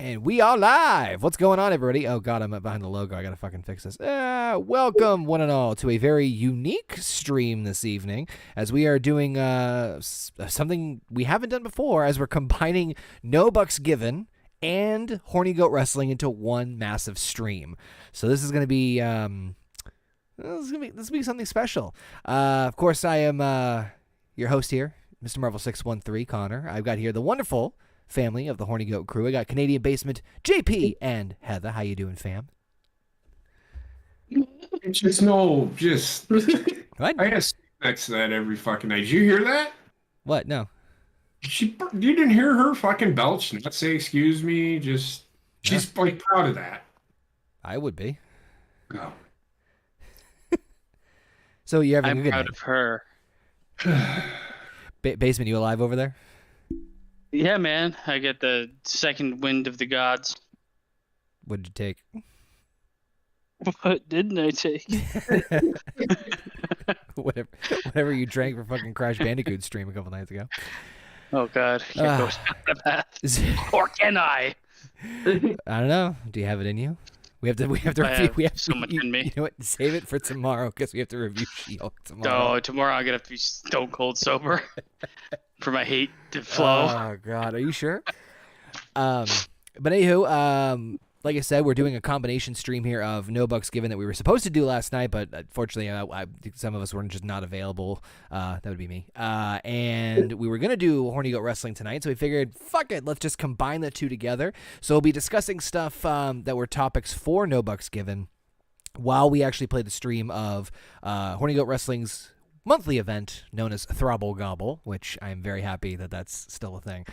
And we are live. What's going on, everybody? Oh, God, I'm behind the logo. I got to fucking fix this. Welcome, one and all, to a very unique stream this evening, as we are doing something we haven't done before, as we're combining No Bucks Given and Horny Goat Wrestling into one massive stream. So this is going to be this will be something special. Of course, I am your host here, Mr. Marvel 613 Connor. I've got here the wonderful family of the Horny Goat crew. I got Canadian Basement JP and Heather. How you doing, fam? Just what? I have next to that every fucking night. Did you hear that? What? No. You didn't hear her fucking belch, not say excuse me. She's like proud of that. I would be. Oh. So you're having a good proud night. of her. Basement, you alive over there? Yeah, man. I get the second wind of the gods. What did you take? What didn't I take? whatever you drank for fucking Crash Bandicoot stream a couple nights ago. Oh God, can't go down that. Or can I? I don't know. Do you have it in you? We have to review. So much in me. You know what? Save it for tomorrow because we have to review She-Hulk tomorrow. Oh, tomorrow I'm gonna have to be stone cold sober for my hate to flow. Oh God, are you sure? But anywho, like I said, we're doing a combination stream here of No Bucks Given that we were supposed to do last night, but unfortunately, some of us were just not available. That would be me. And we were going to do Horny Goat Wrestling tonight, so we figured, fuck it, let's just combine the two together. So we'll be discussing stuff that were topics for No Bucks Given while we actually play the stream of Horny Goat Wrestling's monthly event known as Throbble Gobble, which I'm very happy that that's still a thing.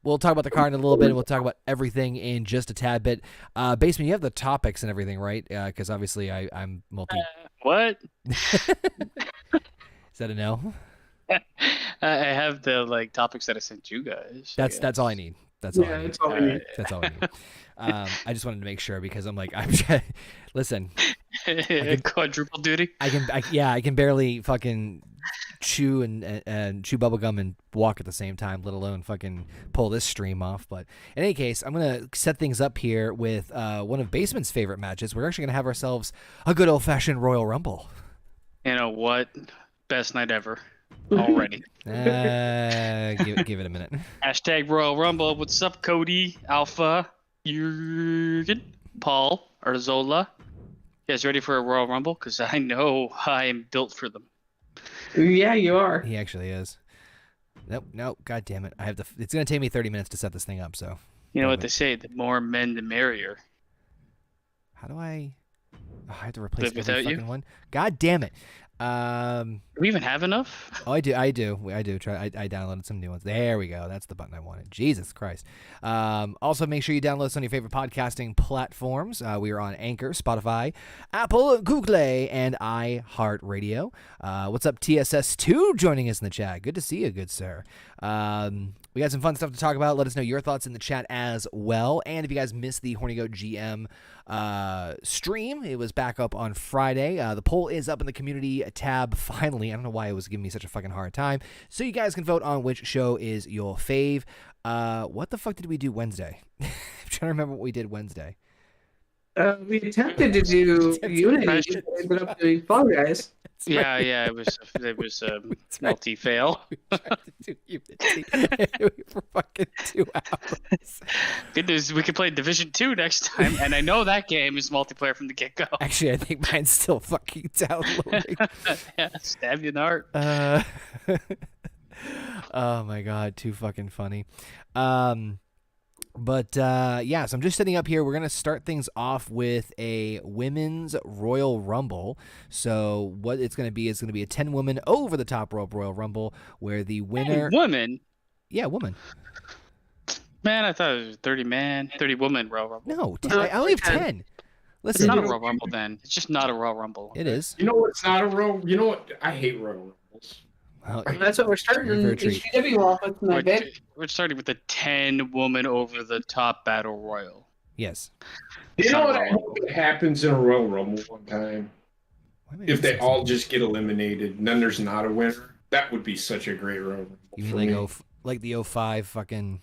We'll talk about the card in a little bit, and we'll talk about everything in just a tad bit. Basement, you have the topics and everything, right? Because obviously I'm multi... What? Is that a no? I have the topics that I sent you guys. That's all I need. That's all I need. That's all I need. That's all I need. I just wanted to make sure because I'm listen. Quadruple duty. I can barely fucking chew and chew bubblegum and walk at the same time, let alone fucking pull this stream off. But in any case, I'm gonna set things up here with one of Basement's favorite matches. We're actually gonna have ourselves a good old fashioned Royal Rumble. You know what? Best night ever. Already. Give it a minute. Hashtag Royal Rumble. What's up, Cody, Alpha, Jurgen, Paul, Arzola? You guys ready for a Royal Rumble? Because I know I am built for them. Yeah, you are. He actually is. Nope. God damn it! It's gonna take me 30 minutes to set this thing up. So. You know what they say: the more men, the merrier. How do I? Oh, I have to replace every without fucking you? one. God damn it! Do we even have enough? Oh, I do. I downloaded some new ones. There we go. That's the button I wanted. Jesus Christ. Also, make sure you download us on your favorite podcasting platforms. We are on Anchor, Spotify, Apple, Google, and iHeartRadio. What's up, TSS2 joining us in the chat? Good to see you, good sir. We got some fun stuff to talk about. Let us know your thoughts in the chat as well. And if you guys missed the Horny Goat GM stream, it was back up on Friday. The poll is up in the community tab finally. I don't know why it was giving me such a fucking hard time. So you guys can vote on which show is your fave. What the fuck did we do Wednesday? I'm trying to remember what we did Wednesday. We attempted to do Unity, but up to Fall Guys. Yeah, it was multi-fail. We tried to do Unity for fucking 2 hours. Good news, we can play Division 2 next time, and I know that game is multiplayer from the get-go. Actually, I think mine's still fucking downloading. Yeah, stab you in the heart. Oh my god, too fucking funny. But so I'm just setting up here. We're going to start things off with a women's Royal Rumble. So what it's going to be is going to be a 10-woman over-the-top rope Royal Rumble where the winner... Hey, woman? Yeah, woman. Man, I thought it was 30-woman Royal Rumble. No, 10. I only have 10. Listen, It's not a Royal Rumble then. It's just not a Royal Rumble. It is. You know what's not a Royal? You know what? I hate Royal Rumbles. Well, That's what we're starting HGW off with tonight, babe. We're starting with a 10-woman over-the-top battle royal. yes. You know what? I hope it happens in a Royal Rumble one time. If they all just get eliminated and then there's not a winner, that would be such a great Royal Rumble. You mean like the 05 fucking...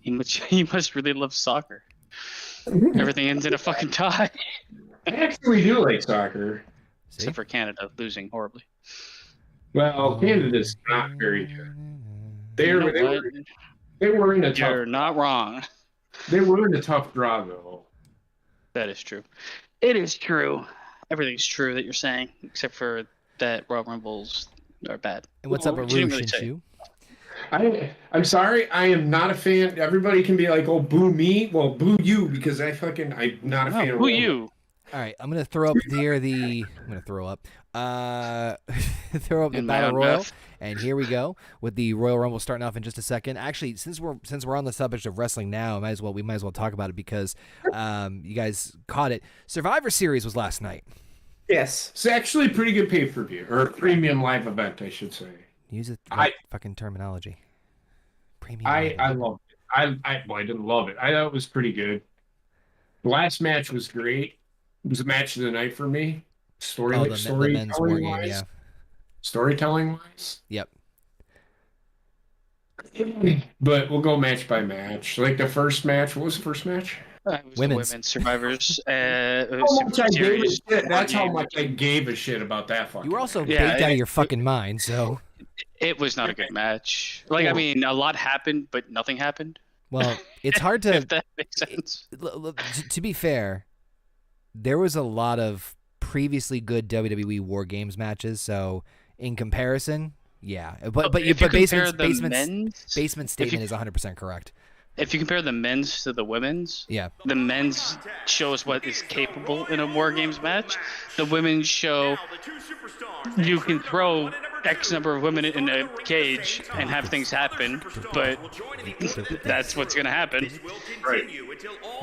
He must really love soccer. Everything ends in a fucking tie. I actually do like soccer. See? Except for Canada losing horribly. Well, Canada's not very good. They You know were what? they were in a You're tough. not wrong. They were in a tough draw though. That is true. It is true. Everything's true that you're saying, except for that Royal Rumbles are bad. And what's up, Well, Arush you didn't really and say. Shu? I'm sorry. I am not a fan. Everybody can be like, "Oh, boo me." Well, boo you because I'm not a fan of Who Royal you? All right, I'm gonna throw up here I'm gonna throw up. Throw up the In my Battle own Royal, breath. and here we go with the Royal Rumble starting off in just a second. Actually, since we're on the subject of wrestling now, we might as well talk about it because you guys caught it. Survivor Series was last night. Yes. It's actually a pretty good pay-per-view or premium live event, I should say. Use the fucking terminology. Premium. I loved it. I didn't love it. I thought it was pretty good. The last match was great. It was a match of the night for me. the men's war game, yeah. Storytelling wise. Yep. But we'll go match by match. Like the first match. What was the first match? It was Women's. the women's survivors. That's how much I gave a shit about that fucking. You were also match. Yeah, baked out of your fucking mind, so. It was not a good match. Like, I mean, a lot happened, but nothing happened. Well, it's hard to. If that makes sense. To be fair, there was a lot of previously good WWE War Games matches, so in comparison, yeah. But Basement's statement is 100% correct. If you compare the men's to the women's, Yeah. the men's shows what is capable in a War Games match. The women's show you can throw X number of women in a cage and have things happen, but that's what's going to happen. Right.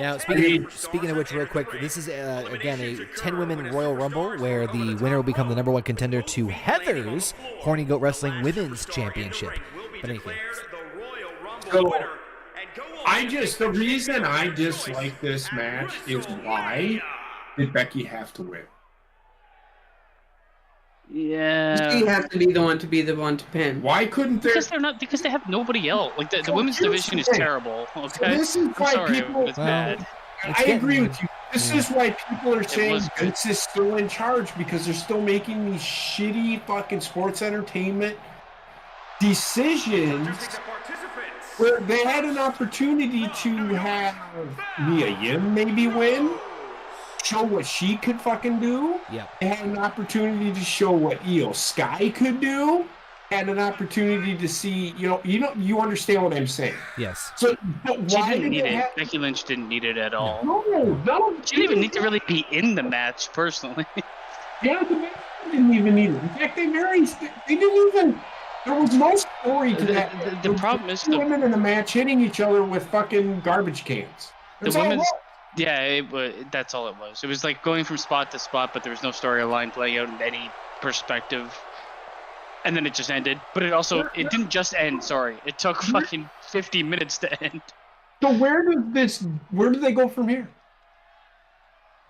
Now, speaking of which, real quick, this is, again, a 10-women Royal Rumble where the winner will become the #1 contender to Heather's Horny Goat Wrestling Women's Championship. But anyway. So, the reason I dislike this match is why did Becky have to win? Yeah. You have to be the one to pin. Why couldn't there? Because they have nobody else. Like the women's division is terrible. Okay. This is I'm why sorry, people. but it's bad. I agree with you. This is why people are saying Vince is still in charge because they're still making these shitty fucking sports entertainment decisions where they had an opportunity to have Mia Yim maybe win, show what she could fucking do. Yeah. They had an opportunity to show what Io Sky could do. Had an opportunity to see, you understand what I'm saying. Yes. So, but She why didn't did need they it. have? Becky Lynch didn't need it at all. No. She didn't even need to really be in the match, personally. Yeah, the match didn't even need it. In fact, they didn't even. There was no story to that. The problem is two women in a match hitting each other with fucking garbage cans. That's all it women's. was. Yeah, that's all it was. It was like going from spot to spot, but there was no storyline playing out in any perspective. And then it just ended. But it didn't just end, sorry. It took fucking 50 minutes to end. So where do they go from here?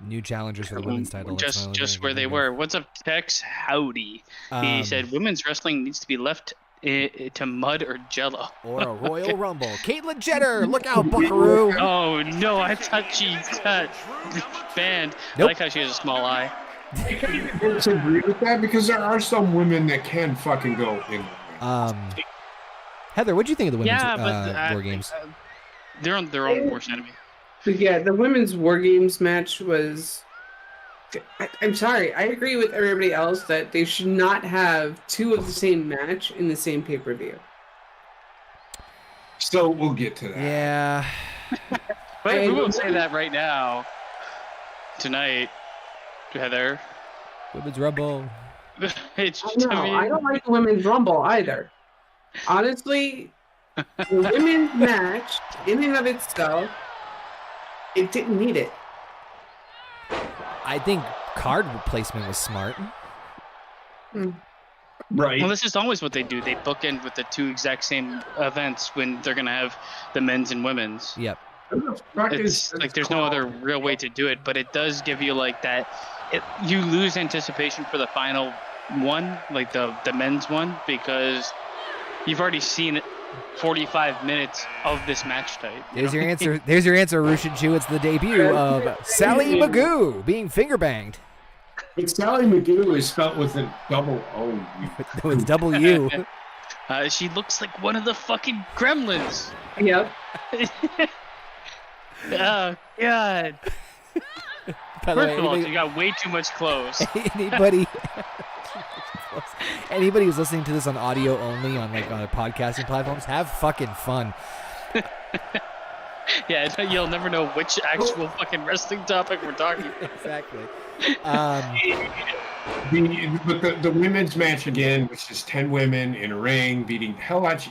New challengers for the women's title. Just where they were. What's up, Tex? Howdy. He said women's wrestling needs to be left to mud or jello. Or a Royal Rumble. Caitlyn Jenner, look out, buckaroo. Oh, no, I thought she got banned. Nope. I like how she has a small eye. I disagree with that because there are some women that can fucking go in. Heather, what do you think of the women's War Games? They're on their own worst enemy. But yeah, the women's War Games match was. I'm sorry. I agree with everybody else that they should not have two of the same match in the same pay-per-view. So we'll get to that. Yeah. But we won't say that right now. Tonight, Heather. Women's Rumble. I don't like the women's Rumble either. Honestly, the women's match, in and of itself, it didn't need it. I think card placement was smart. Right. Well, this is always what they do. They bookend with the two exact same events when they're going to have the men's and women's. Yep. It's like there's no other real way to do it, but it does give you like that. You lose anticipation for the final one, like the men's one, because you've already seen 45 minutes of this match type. There's your answer. There's your answer, Russian Chew. It's the debut of Sally Magoo being finger banged. But Sally Magoo is spelled with a double O. With double U. She looks like one of the fucking gremlins. Yep. Oh, God. By the way, First of all, you got way too much clothes. Anybody who's listening to this on audio only on podcasting platforms, have fucking fun. Yeah, you'll never know which actual fucking wrestling topic we're talking about. Exactly. The women's match again, which is 10 women in a ring beating the hell out.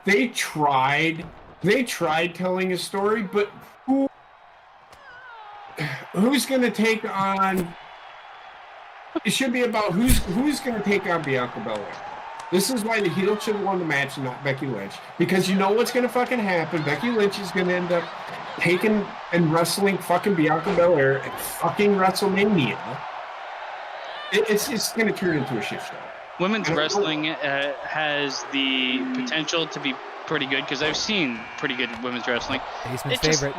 They tried telling a story, but who's going to take on? It should be about who's going to take on Bianca Belair. This is why the heel should have won the match and not Becky Lynch. Because you know what's going to fucking happen. Becky Lynch is going to end up taking and wrestling fucking Bianca Belair at fucking WrestleMania. It's going to turn into a shit show. Women's wrestling has the potential to be pretty good because I've seen pretty good women's wrestling. Basement's favorite.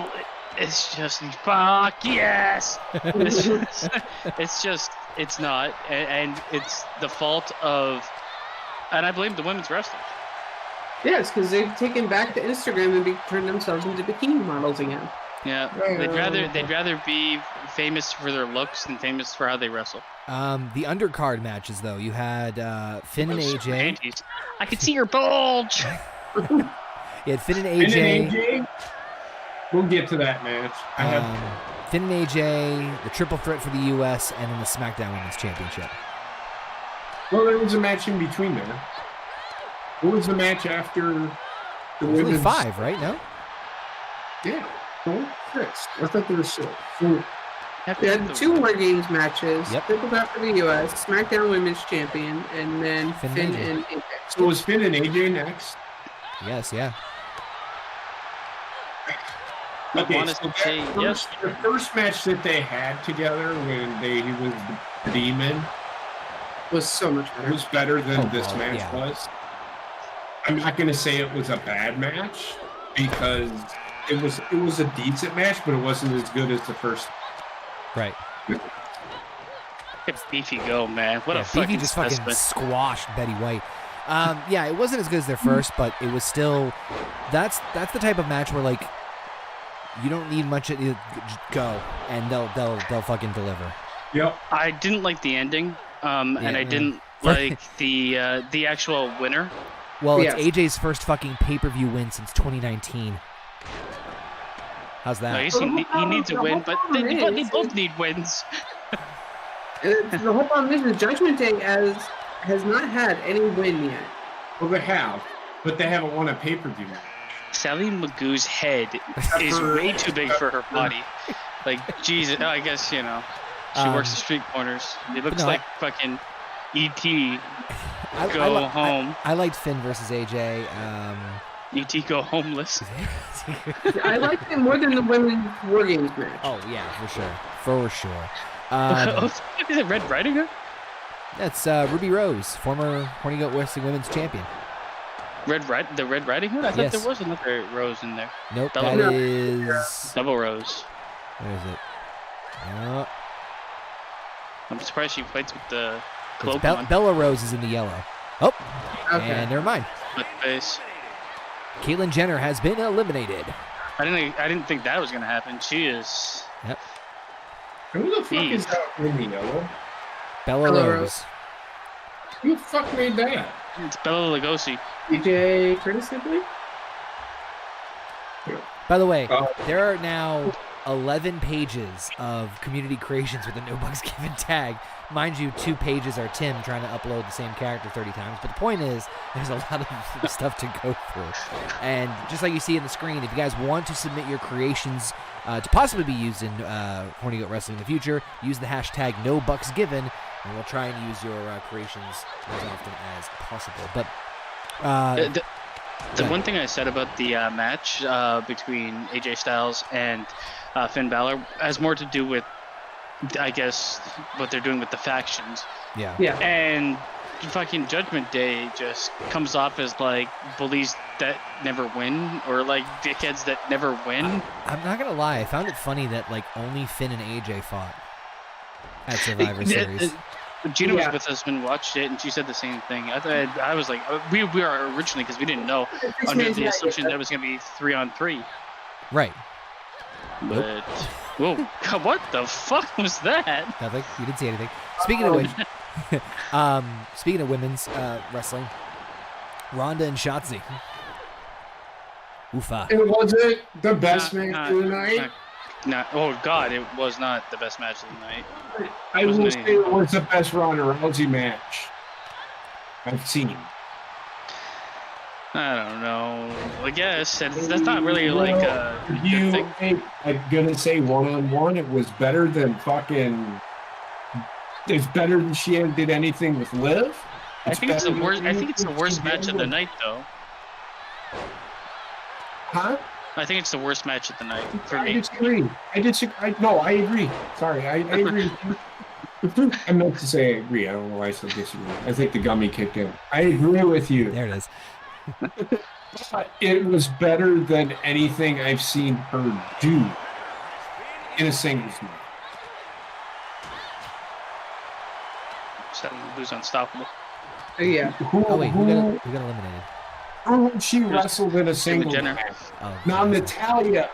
It's just fuck yes. It's not, and it's the fault of, and I blame the women's wrestlers. Yes, because they've taken back to Instagram and turned themselves into bikini models again. Yeah, they'd rather be famous for their looks than famous for how they wrestle. The undercard matches though, you had Finn and AJ. Panties. I could see your bulge. You had Finn and AJ. We'll get to that match. Finn and AJ, the triple threat for the U.S., and then the SmackDown Women's Championship. Well, there was a match in between there. What was the match after the Only women's? 5, right? No? Yeah. 6. I thought there was 6. They had 2 War Games matches. Yep. Triple threat for the U.S., SmackDown Women's Champion, and then Finn and AJ. So was Finn and AJ next? Yes, yeah. Okay, Yes. The first match that they had together when he was the Demon Was so much better. was better than this match yeah. was. I'm not going to say it was a bad match because it was a decent match, but it wasn't as good as the first. Right. It's Beefy go, man. What a Beefy fucking just fucking specimen. squashed Betty White. Yeah, it wasn't as good as their first, but it was still. That's the type of match where you don't need much. Just go and they'll fucking deliver. Yep. I didn't like the ending, and I didn't like the actual winner. Well, it's AJ's first fucking pay-per-view win since 2019. How's that? No, he needs a win, but they both need wins. The whole problem is Judgment Day has not had any win yet. Well, they have, but they haven't won a pay-per-view match. Sally Magoo's head is way too big for her body. Jesus, I guess, she works the street corners. It looks like fucking E.T. Go home. I liked Finn versus AJ. E.T. go homeless. I liked it more than the Women's War Games match. Oh, yeah, for sure. For sure. Is it Red Riding Hood? That's Ruby Rose, former Horny Goat Wrestling Women's Champion. The Red Riding Hood? I thought there was another Rose in there. Nope, Double that is... Double Rose. Where is it? I'm surprised she fights with the cloak on. Bella Rose is in the yellow. Oh, Okay. and never mind. With face. Caitlyn Jenner has been eliminated. I didn't think that was gonna happen. She is. Yep. Who the fuck is that in the yellow? Bella Rose. Who the fuck made that? It's Bella Lugosi. DJ Curtis, I believe. By the way, there are now 11 pages of community creations with a No Bucks Given tag. Mind you, 2 pages are Tim trying to upload the same character 30 times. But the point is, there's a lot of stuff to go through. And just like you see on the screen, if you guys want to submit your creations to possibly be used in Horny Goat Wrestling in the future, use the hashtag NoBucksGiven, and we'll try and use your creations as often as possible. But the one thing I said about the match between AJ Styles and Finn Balor has more to do with, I guess, what they're doing with the factions. Yeah. And fucking Judgment Day just comes off as like bullies that never win, or like dickheads that never win. I'm not gonna lie, I found it funny that like only Finn and AJ fought at Survivor Series. Gina was with us when we watched it, and she said the same thing. I was like, we are originally, because we didn't know, under the assumption that it was going to be 3-on-3. Right. But, whoa, God, what the fuck was that? Nothing. You didn't see anything. Speaking of which, speaking of women's wrestling, Ronda and Shotzi. Oofa. It wasn't the best match of the night. Oh God, it was not the best match of the night. I will say it was the best Ronda Rousey match I've seen. I don't know. I guess that's not really like a good thing. I'm gonna say one-on-one, it was better than fucking. It's better than she did anything with Liv. I think it's the worst. I think it's the worst match of the night, though. Huh? I think it's the worst match of the night for me. I disagree. No, I agree. Sorry, I agree. I meant to say I agree. I don't know why I said disagree. I think the gummy kicked in. I agree with you. There it is. But it was better than anything I've seen her do in a singles match. So who's unstoppable? Yeah. Who got eliminated? She wrestled in a singles match. Oh, Now Natalia,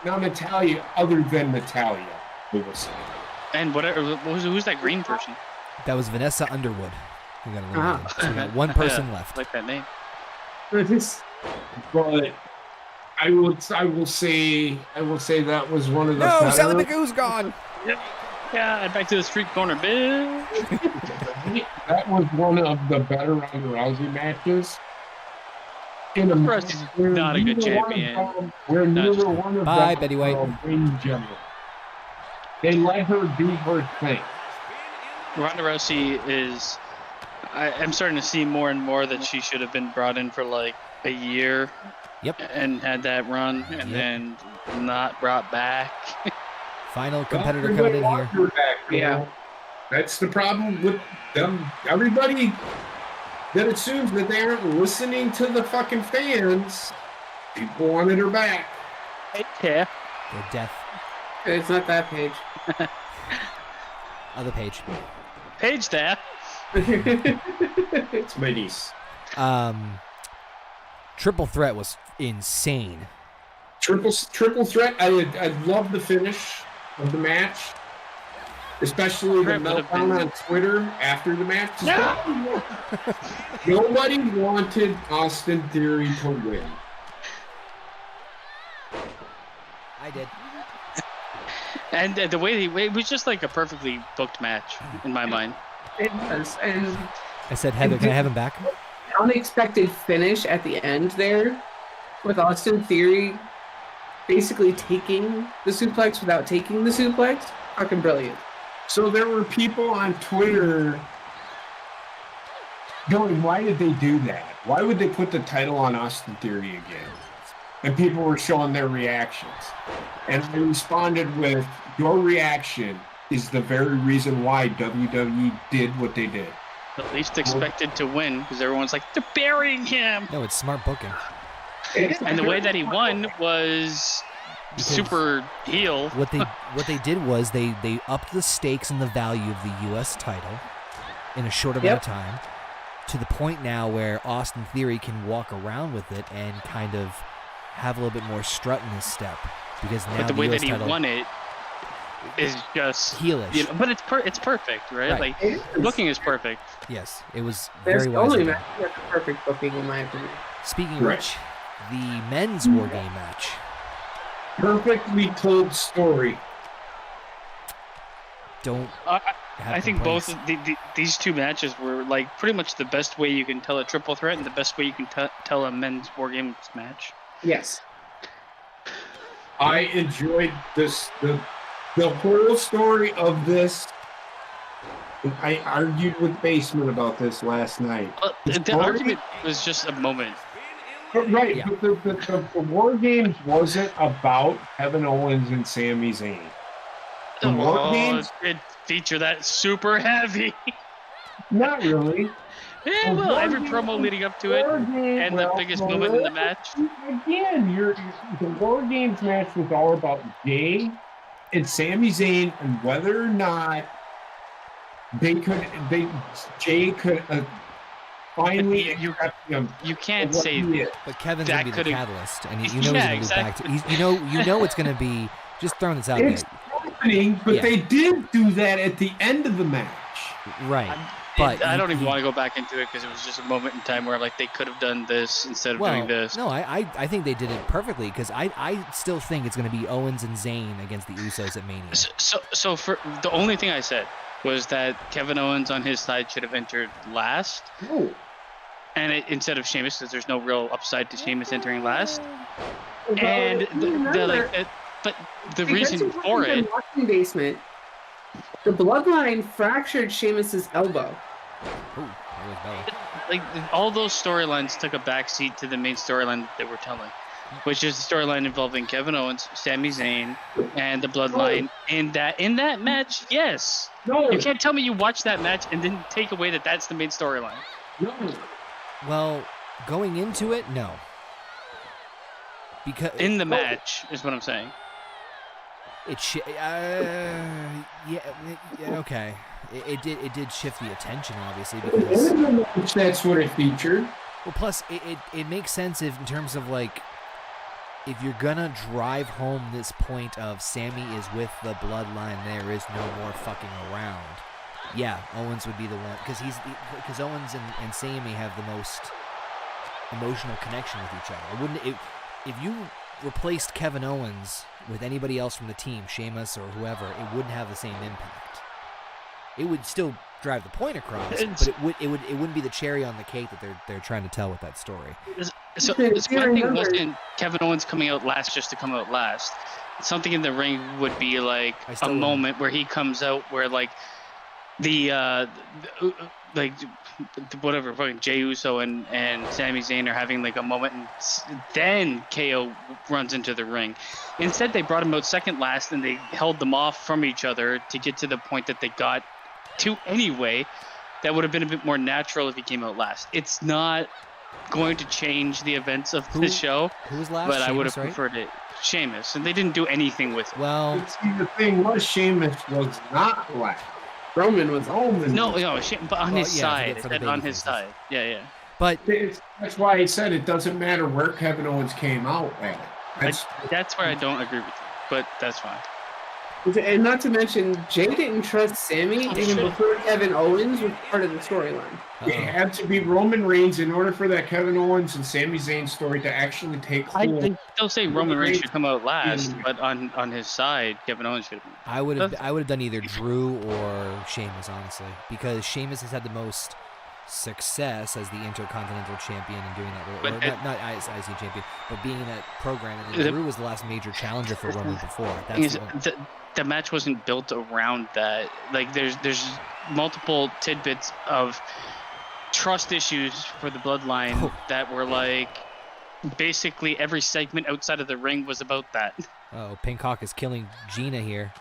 other than Natalia, we will say. And who's that green person? That was Vanessa Underwood. Who got eliminated. So we got one person left. I like that name. But I will say that was one of the No, better. Sally McGoo's gone. Yep. Yeah, back to the street corner, bitch. That was one of the better Ronda Rousey matches. In a Russ is not a good champion. Where neither one of Bye, them Betty White. in general. They let her do her thing. Ronda Rousey is. I'm starting to see more and more that she should have been brought in for like a year. Yep. And had that run, and then not brought back. Final competitor coming in here. Yeah. That's the problem with them. Everybody that assumes that they aren't listening to the fucking fans, people wanted her back. Yeah. They're deaf. It's not that page. Other page. Page there. It's my niece. Triple threat was insane. Triple threat. I love the finish of the match, especially the meltdown on Twitter after the match. No! Nobody wanted Austin Theory to win. I did. And the way it was just like a perfectly booked match in my mind. It was, and I said, Heather, can I have him back? unexpected finish at the end there, with Austin Theory basically taking the suplex without taking the suplex. Fucking brilliant. So there were people on Twitter going, why did they do that? Why would they put the title on Austin Theory again? And people were showing their reactions. And I responded with, your reaction is the very reason why WWE did what they did. At least expected to win, because everyone's like, they're burying him. No, it's smart booking. And the way that he won was super heel. What they did was they upped the stakes and the value of the U.S. title in a short amount of time, to the point now where Austin Theory can walk around with it and kind of have a little bit more strut in his step, because now but the way US that he title won it is just heelish. You know, but it's perfect, right? Like booking is perfect. Yes, it was There's very only wise. match that's perfect booking in my opinion. Speaking of which, the men's war game match. Perfectly told story. Don't. I think both of these two matches were like pretty much the best way you can tell a triple threat and the best way you can tell a men's war games match. Yes. I enjoyed this, the whole story of this. I argued with Basement about this last night. The argument was just a moment. Right, Yeah. but the War Games wasn't about Kevin Owens and Sami Zayn. The War Games, it featured that super heavy. not really. Yeah, well, every promo leading up to it, and the biggest moment in the match. Again, the War Games match was all about Jay and Sami Zayn and whether or not Jay could finally accept him. You can't say that. But Kevin's That gonna be the could've- catalyst, and you know Yeah, he's gonna exactly. move back to. You know it's gonna be just throwing this out there. It's happening, but Yeah. they did do that at the end of the match. Right. But I don't even want to go back into it because it was just a moment in time where like they could have done this instead of doing this. No, I think they did it perfectly because I still think it's going to be Owens and Zayn against the Usos at Mania. So for the only thing I said was that Kevin Owens on his side should have entered last, and instead of Sheamus, because there's no real upside to Sheamus entering last. And but the reason for it. Basement, the bloodline fractured Sheamus's elbow. Ooh, there was Bella. Like all those storylines took a backseat to the main storyline that they were telling, which is the storyline involving Kevin Owens, Sami Zayn, and the Bloodline. In that match, yes. No. You can't tell me you watched that match and then take away that that's the main storyline. No. Well, going into it, no. Because In the match is what I'm saying. okay. It did shift the attention obviously because That's what it featured. well, plus it makes sense in terms of like if you're gonna drive home this point of Sammy is with the Bloodline, there is no more fucking around. Yeah, Owens would be the one because Owens and Sammy have the most emotional connection with each other. If you replaced Kevin Owens with anybody else from the team, Sheamus or whoever, it wouldn't have the same impact. It would still drive the point across, but it wouldn't be the cherry on the cake that they're trying to tell with that story. So this one thing wasn't Kevin Owens coming out last just to come out last. Something in the ring would be like a moment where he comes out where like like whatever fucking Jey Uso and Sami Zayn are having like a moment and then KO runs into the ring. Instead they brought him out second last and they held them off from each other to get to the point that they got to anyway. That would have been a bit more natural if he came out last. It's not going to change the events of the show. Who was last? But I would have Sheamus, preferred it. Sheamus, and they didn't do anything with it. Well, See, the thing was, Sheamus was not last. Roman was No, but on his yeah, side. for the On baby his faces. side. Yeah. but That's why I said it doesn't matter where Kevin Owens came out at. That's where I don't agree with you, but that's fine. and not to mention Jay didn't trust Sammy even before Kevin Owens was part of the storyline. It had to be Roman Reigns in order for that Kevin Owens and Sami Zayn story to actually take hold. I still say Roman Reigns should come out last, but on his side, Kevin Owens should have. I would have done either Drew or Sheamus, honestly, because Sheamus has had the most success as the Intercontinental Champion and doing that, But or not IC Champion, but being in that program. And then Drew was the last major challenger for Roman before. That's the match wasn't built around that. Like there's multiple tidbits of trust issues for the Bloodline that were like basically every segment outside of the ring was about that. Oh, Pink Hawk is killing Gina here.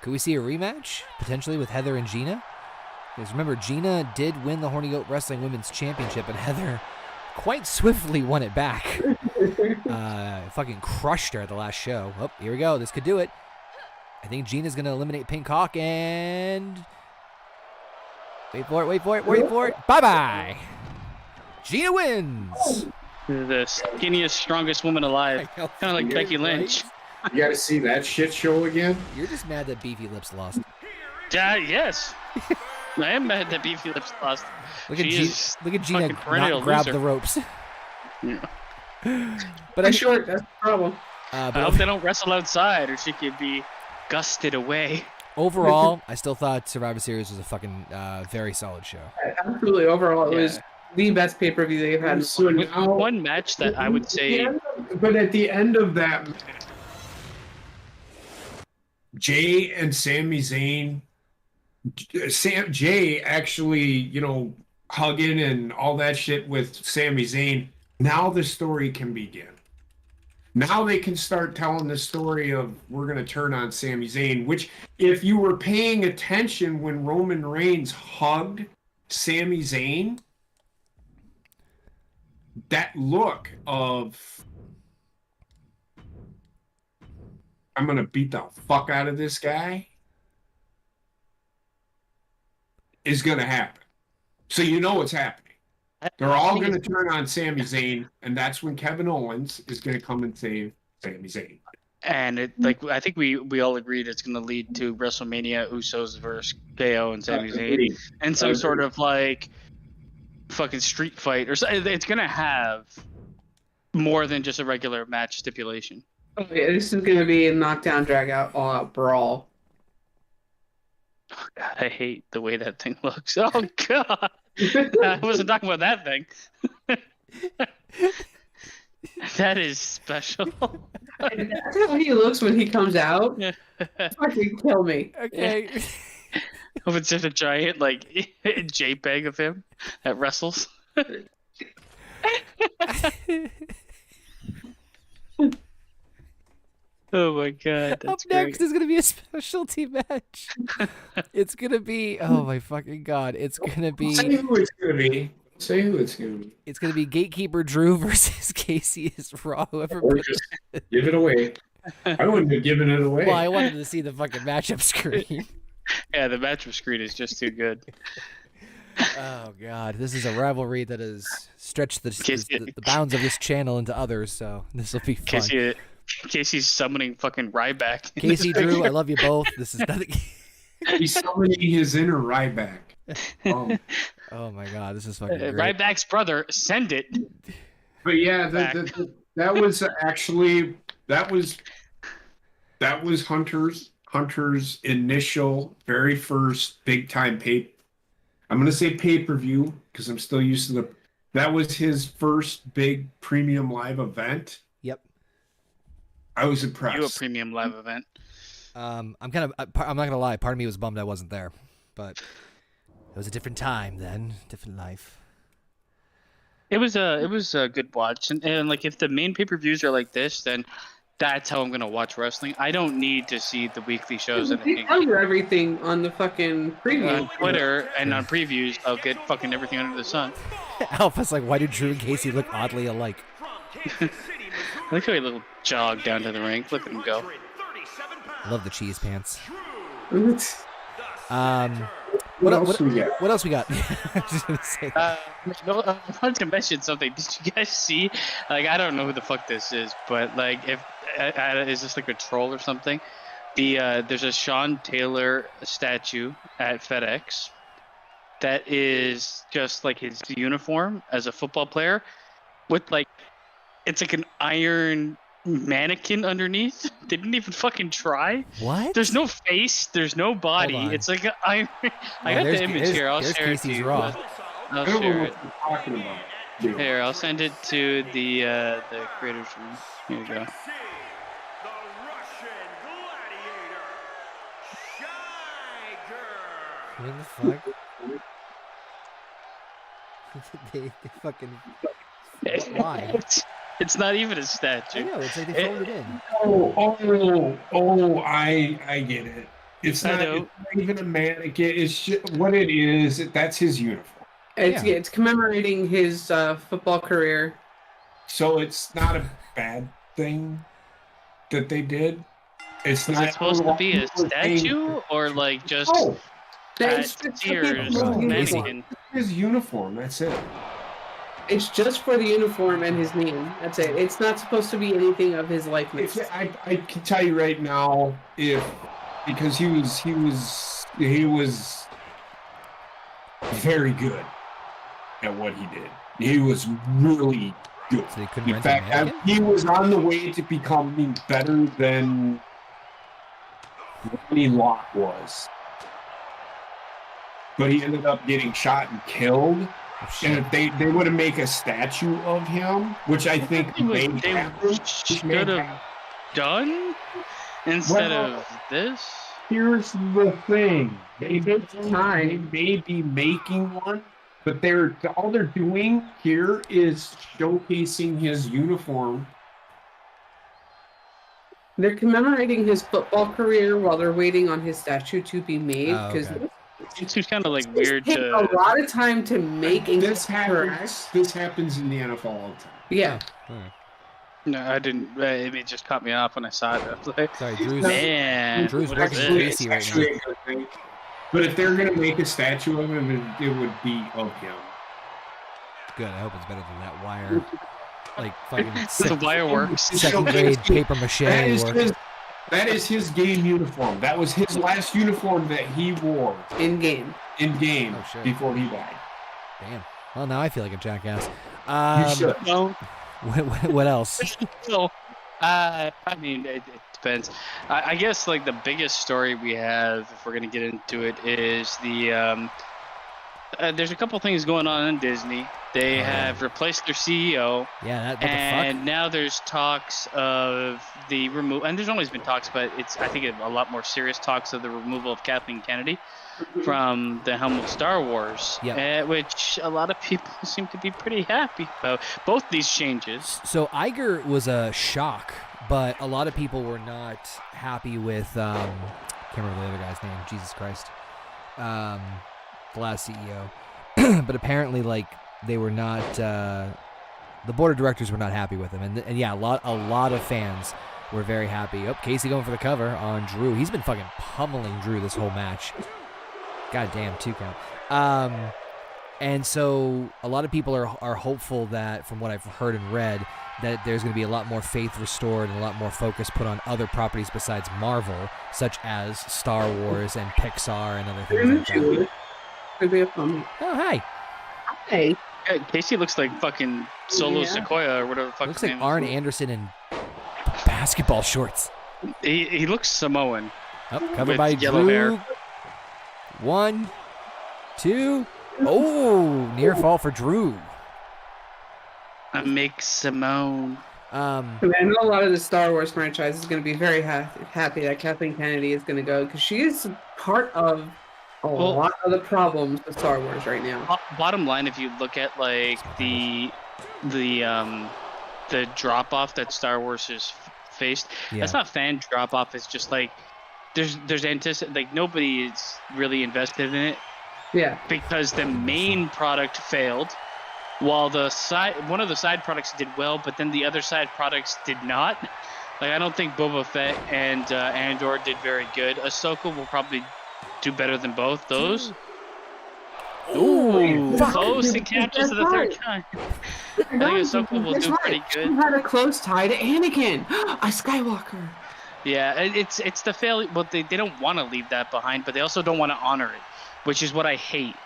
Could we see a rematch potentially with Heather and Gina? Because remember, Gina did win the Horny Goat Wrestling Women's Championship, and Heather quite swiftly won it back. Fucking crushed her at the last show. Oh, here we go. This could do it. I think Gina's going to eliminate Pink Hawk, and wait for it. Bye-bye. Gina wins. The skinniest, strongest woman alive. Kind of like Becky Lynch. You got to see that shit show again? You're just mad that Beefy Lips lost. Yes. I am mad that Beefy Lips lost. Look at Gina not grab loser. the ropes. Yeah. But That's the problem. I hope they don't wrestle outside or she could be gusted away. Overall, I still thought Survivor Series was a fucking very solid show. Absolutely. Overall, it was the best pay-per-view they've had. So now, One match that I would say... But at the end of that, Jay and Sami Zayn, Jay actually, hugging and all that shit with Sami Zayn. Now the story can begin. Now they can start telling the story of we're going to turn on Sami Zayn, which if you were paying attention when Roman Reigns hugged Sami Zayn, that look of I'm gonna beat the fuck out of this guy is gonna happen. So you know what's happening. They're all gonna turn on Sami Zayn, and that's when Kevin Owens is gonna come and save Sami Zayn. And I think we all agreed it's going to lead to WrestleMania, Usos versus KO and Sami Zayn, and some sort of like fucking street fight or something. It's going to have more than just a regular match stipulation. Oh, yeah, this is going to be a knockdown, drag out, all out brawl. Oh, God, I hate the way that thing looks. Oh God, I wasn't talking about that thing. That is special. That's how he looks when he comes out. Fucking kill me. Okay. If it's just a giant like JPEG of him that wrestles. Oh my God! That's Up next is gonna be a specialty match. It's gonna be my fucking God! It's gonna be. Say who it's gonna be. Say who it's gonna be. It's gonna be Gatekeeper Drew versus Casey is Raw. Whoever. Or just give it away. I wouldn't have given it away. Well, I wanted to see the fucking matchup screen. Yeah, the matchup screen is just too good. Oh God, this is a rivalry that has stretched the bounds of this channel into others. So this will be fun. Casey's summoning fucking Ryback. Casey, Drew, I love you both. This is nothing. He's summoning his inner Ryback. Oh my God, this is fucking great. Ryback's brother, send it. But yeah, that was actually that was Hunter's initial, very first big time I'm gonna say pay-per-view because I'm still used to that was his first big premium live event. Yep. I was impressed. You a premium live event. I'm not gonna lie. Part of me was bummed I wasn't there, but it was a different time then, different life. It was a good watch, and like if the main pay-per-views are like this, then that's how I'm gonna watch wrestling. I don't need to see the weekly shows. They tell you everything on the fucking preview. On Twitter and on previews, I'll get fucking everything under the sun. Alpha's like, why do Drew and Casey look oddly alike? Look at a little jog down to the ring. Look at him go. I love the cheese pants. What else we got? What else we got? I was just gonna say that. I wanted to mention something. Did you guys see? Like, I don't know who the fuck this is, but like, if is this like a troll or something? There's a Sean Taylor statue at FedEx that is just like his uniform as a football player, with like, it's like an iron mannequin underneath. They didn't even fucking try. What? There's no face. There's no body. It's like I got the image here. I'll share it to you. Raw. I'll share it. Talking about. Here, I'll send it to the creators room. Here you go. What the fuck? they fucking. Why? It's not even a statue. I know. It's like they phoned it in. I get it. It's not even a mannequin. It's just what it is. That's his uniform. It's commemorating his football career. So it's not a bad thing that they did. It's Is not it supposed to be a statue or like just mannequin? His uniform. That's it. It's just for the uniform and his name. That's it. It's not supposed to be anything of his likeness. I can tell you right now, because he was very good at what he did. He was really good. So he couldn't In fact, he was on the way to becoming better than Ronnie Locke was. But he ended up getting shot and killed. And if they would have made a statue of him, which I think they should have done instead of this. Here's the thing: they may be making one, but all they're doing here is showcasing his uniform. They're commemorating his football career while they're waiting on his statue to be made because seems kind of like It weird takes to. a lot of time to make and This correct. happens in the NFL all the time. Yeah. Oh, all right. No, I didn't. It just caught me off when I saw it. I was like, Sorry, Drew's man, Drew's what working is with this? Casey right now. Actually a good thing. But if they're gonna make a statue of him, it would be of him. Good. I hope it's better than that wire. Like fucking The wire works. second grade paper mache work. That is his game uniform. That was his last uniform that he wore In game. in game Oh, shit. before he died. Damn. Well, now I feel like a jackass. You should. No, What else? no. I mean, it depends. I guess like the biggest story we have, if we're gonna get into it, is the there's a couple things going on in Disney. They have replaced their CEO. Yeah, that what the And fuck? now there's talks of the removal, and there's always been talks, but I think a lot more serious talks of the removal of Kathleen Kennedy from the helm of Star Wars, which a lot of people seem to be pretty happy about. Both these changes. So Iger was a shock, but a lot of people were not happy with can't remember the other guy's name. Jesus Christ, the last CEO. But apparently, like they were not. The board of directors were not happy with him, and yeah, a lot of fans were very happy. Oh, Casey going for the cover on Drew. He's been fucking pummeling Drew this whole match. God damn, 2 count. And so a lot of people are hopeful that, from what I've heard and read, that there's going to be a lot more faith restored and a lot more focus put on other properties besides Marvel, such as Star Wars and Pixar and other things like that. Could be a fun. Oh, hi. Hey. Casey looks like fucking Solo Sequoia or whatever the fuck Looks his like name Arn is. Anderson in basketball shorts. He looks Samoan. Oh, covered With by yellow Drew. hair. 1, 2. Oh, near fall for Drew. I make Simone. I know a lot of the Star Wars franchise is going to be very happy that Kathleen Kennedy is going to go, because she is part of a lot of the problems with Star Wars right now. Bottom line, if you look at like the drop off that Star Wars has faced, that's not fan drop off. It's just like there's like nobody is really invested in it. Yeah. Because the main product failed, while one of the side products did well, but then the other side products did not. Like I don't think Boba Fett and Andor did very good. Ahsoka will probably do better than both those. Ooh, close and catches to the third time. I think Ahsoka will do pretty good. She had a close tie to Anakin, a Skywalker. Yeah, it's the failure. Well, they don't want to leave that behind, but they also don't want to honor it, which is what I hate.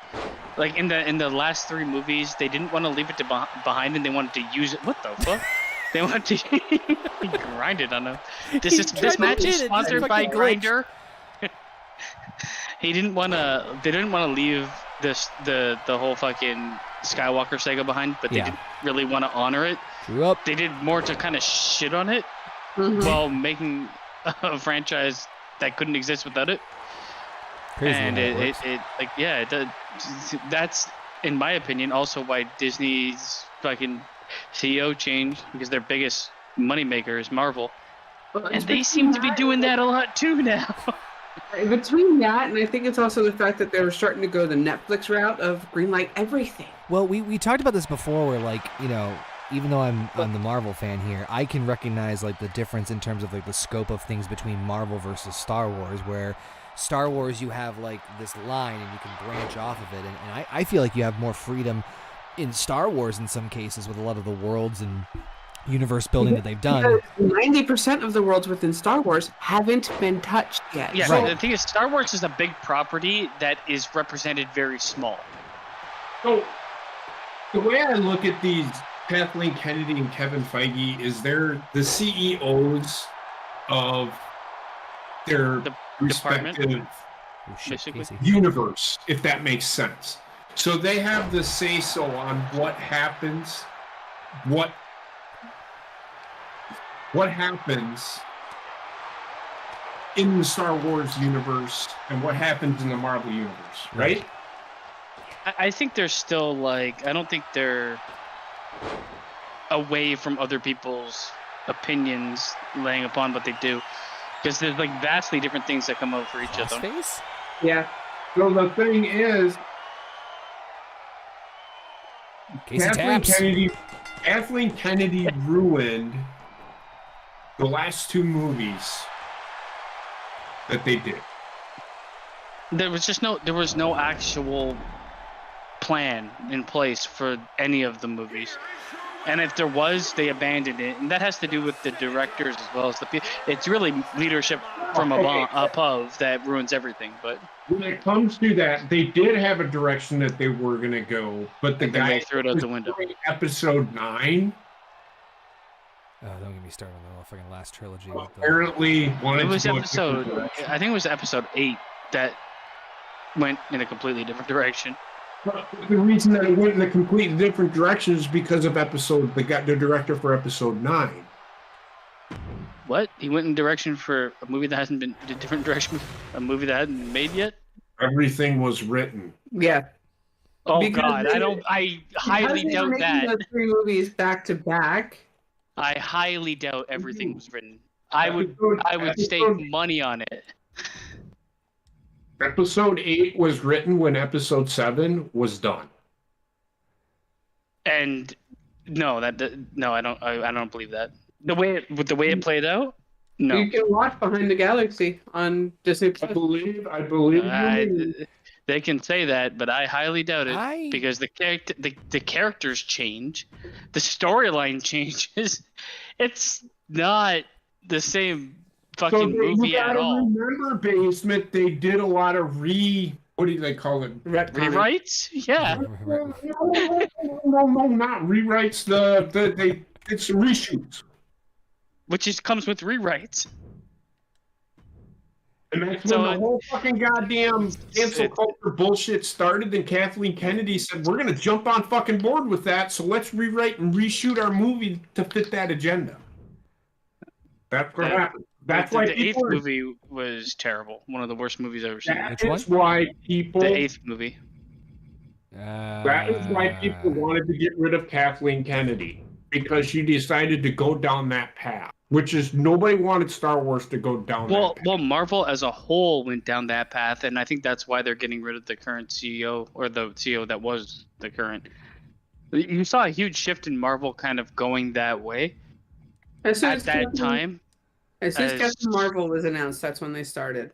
Like in the last 3 movies, they didn't want to leave it behind, and they wanted to use it. What the fuck? They wanted to grind it on them. This match is sponsored by Grindr. They didn't want to leave the whole fucking Skywalker saga behind, but they didn't really want to honor it. They did more to kind of shit on it while making a franchise that couldn't exist without it. Crazy and that's in my opinion also why Disney's fucking CEO changed, because their biggest moneymaker is Marvel, and they seem to be doing that a lot too now. Between that, and I think it's also the fact that they were starting to go the Netflix route of greenlight everything. Well, we talked about this before, where like, you know, even though I'm the Marvel fan here, I can recognize like the difference in terms of like the scope of things between Marvel versus Star Wars, where Star Wars you have like this line and you can branch off of it, and I feel like you have more freedom in Star Wars in some cases with a lot of the worlds and universe building that they've done. 90% of the worlds within Star Wars haven't been touched yet. Yeah, Right. The thing is, Star Wars is a big property that is represented very small. So the way I look at these Kathleen Kennedy and Kevin Feige is they're the CEOs of their respective Oh, shit, Basically. Casey. universe, if that makes sense. So they have the say-so on what happens, what happens in the Star Wars universe and what happens in the Marvel universe, right? I think they're still like, I don't think they're away from other people's opinions laying upon what they do, because there's like vastly different things that come out for each of them. Face? Yeah. So the thing is, Casey Taps. Kathleen Kennedy ruined the last two movies that they did. There was no actual plan in place for any of the movies. And if there was, they abandoned it. And that has to do with the directors as well as the people. It's really leadership from above that ruins everything. But when it comes to that, they did have a direction that they were going to go, but the guy threw it out the window. Episode 9. Oh, don't get me started on the fucking last trilogy. Apparently, wanted it was to go episode. I think it was episode 8 that went in a completely different direction. But the reason that it went in a completely different direction is because of the director for episode 9. What? He went in direction for a movie that hasn't been a different direction, a movie that hadn't been made yet? Everything was written. Yeah. Oh Because God, I highly doubt that. The 3 movies back to back. I highly doubt everything was written. I would stake money on it. Episode 8 was written when episode 7 was done. And no, I don't believe that. The way it played out, no. You can watch Behind the Galaxy on Disney Plus. I believe they can say that, but I highly doubt it because the characters change, the storyline changes. It's not the same fucking movie at all. Remember, Basement, they did a lot of what do they call it? Rewrites? Yeah. No, not rewrites. It's reshoots. Which comes with rewrites. And that's when the whole fucking goddamn cancel culture bullshit started. And Kathleen Kennedy said, "We're gonna jump on fucking board with that. So let's rewrite and reshoot our movie to fit that agenda." That's what happened. That's why the 8th movie was terrible. One of the worst movies I've ever seen. That's why people. The 8th movie. That is why people wanted to get rid of Kathleen Kennedy, because she decided to go down that path, which is nobody wanted Star Wars to go down that path. Well, Marvel as a whole went down that path, and I think that's why they're getting rid of the current CEO, or the CEO that was the current. You saw a huge shift in Marvel kind of going that way at that time. As soon as Captain Marvel was announced, that's when they started.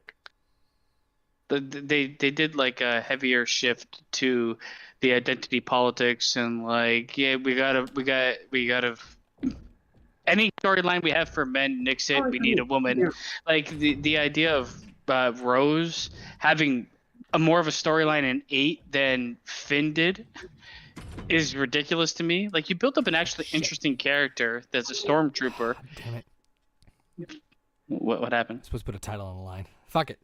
They did like a heavier shift to the identity politics and like, yeah, we gotta any storyline we have for men, nix it. We need a woman. Yeah. Like the idea of Rose having more of a storyline in 8 than Finn did is ridiculous to me. Like, you built up an actually interesting character that's a stormtrooper. Damn it. What happened? I'm supposed to put a title on the line. Fuck it.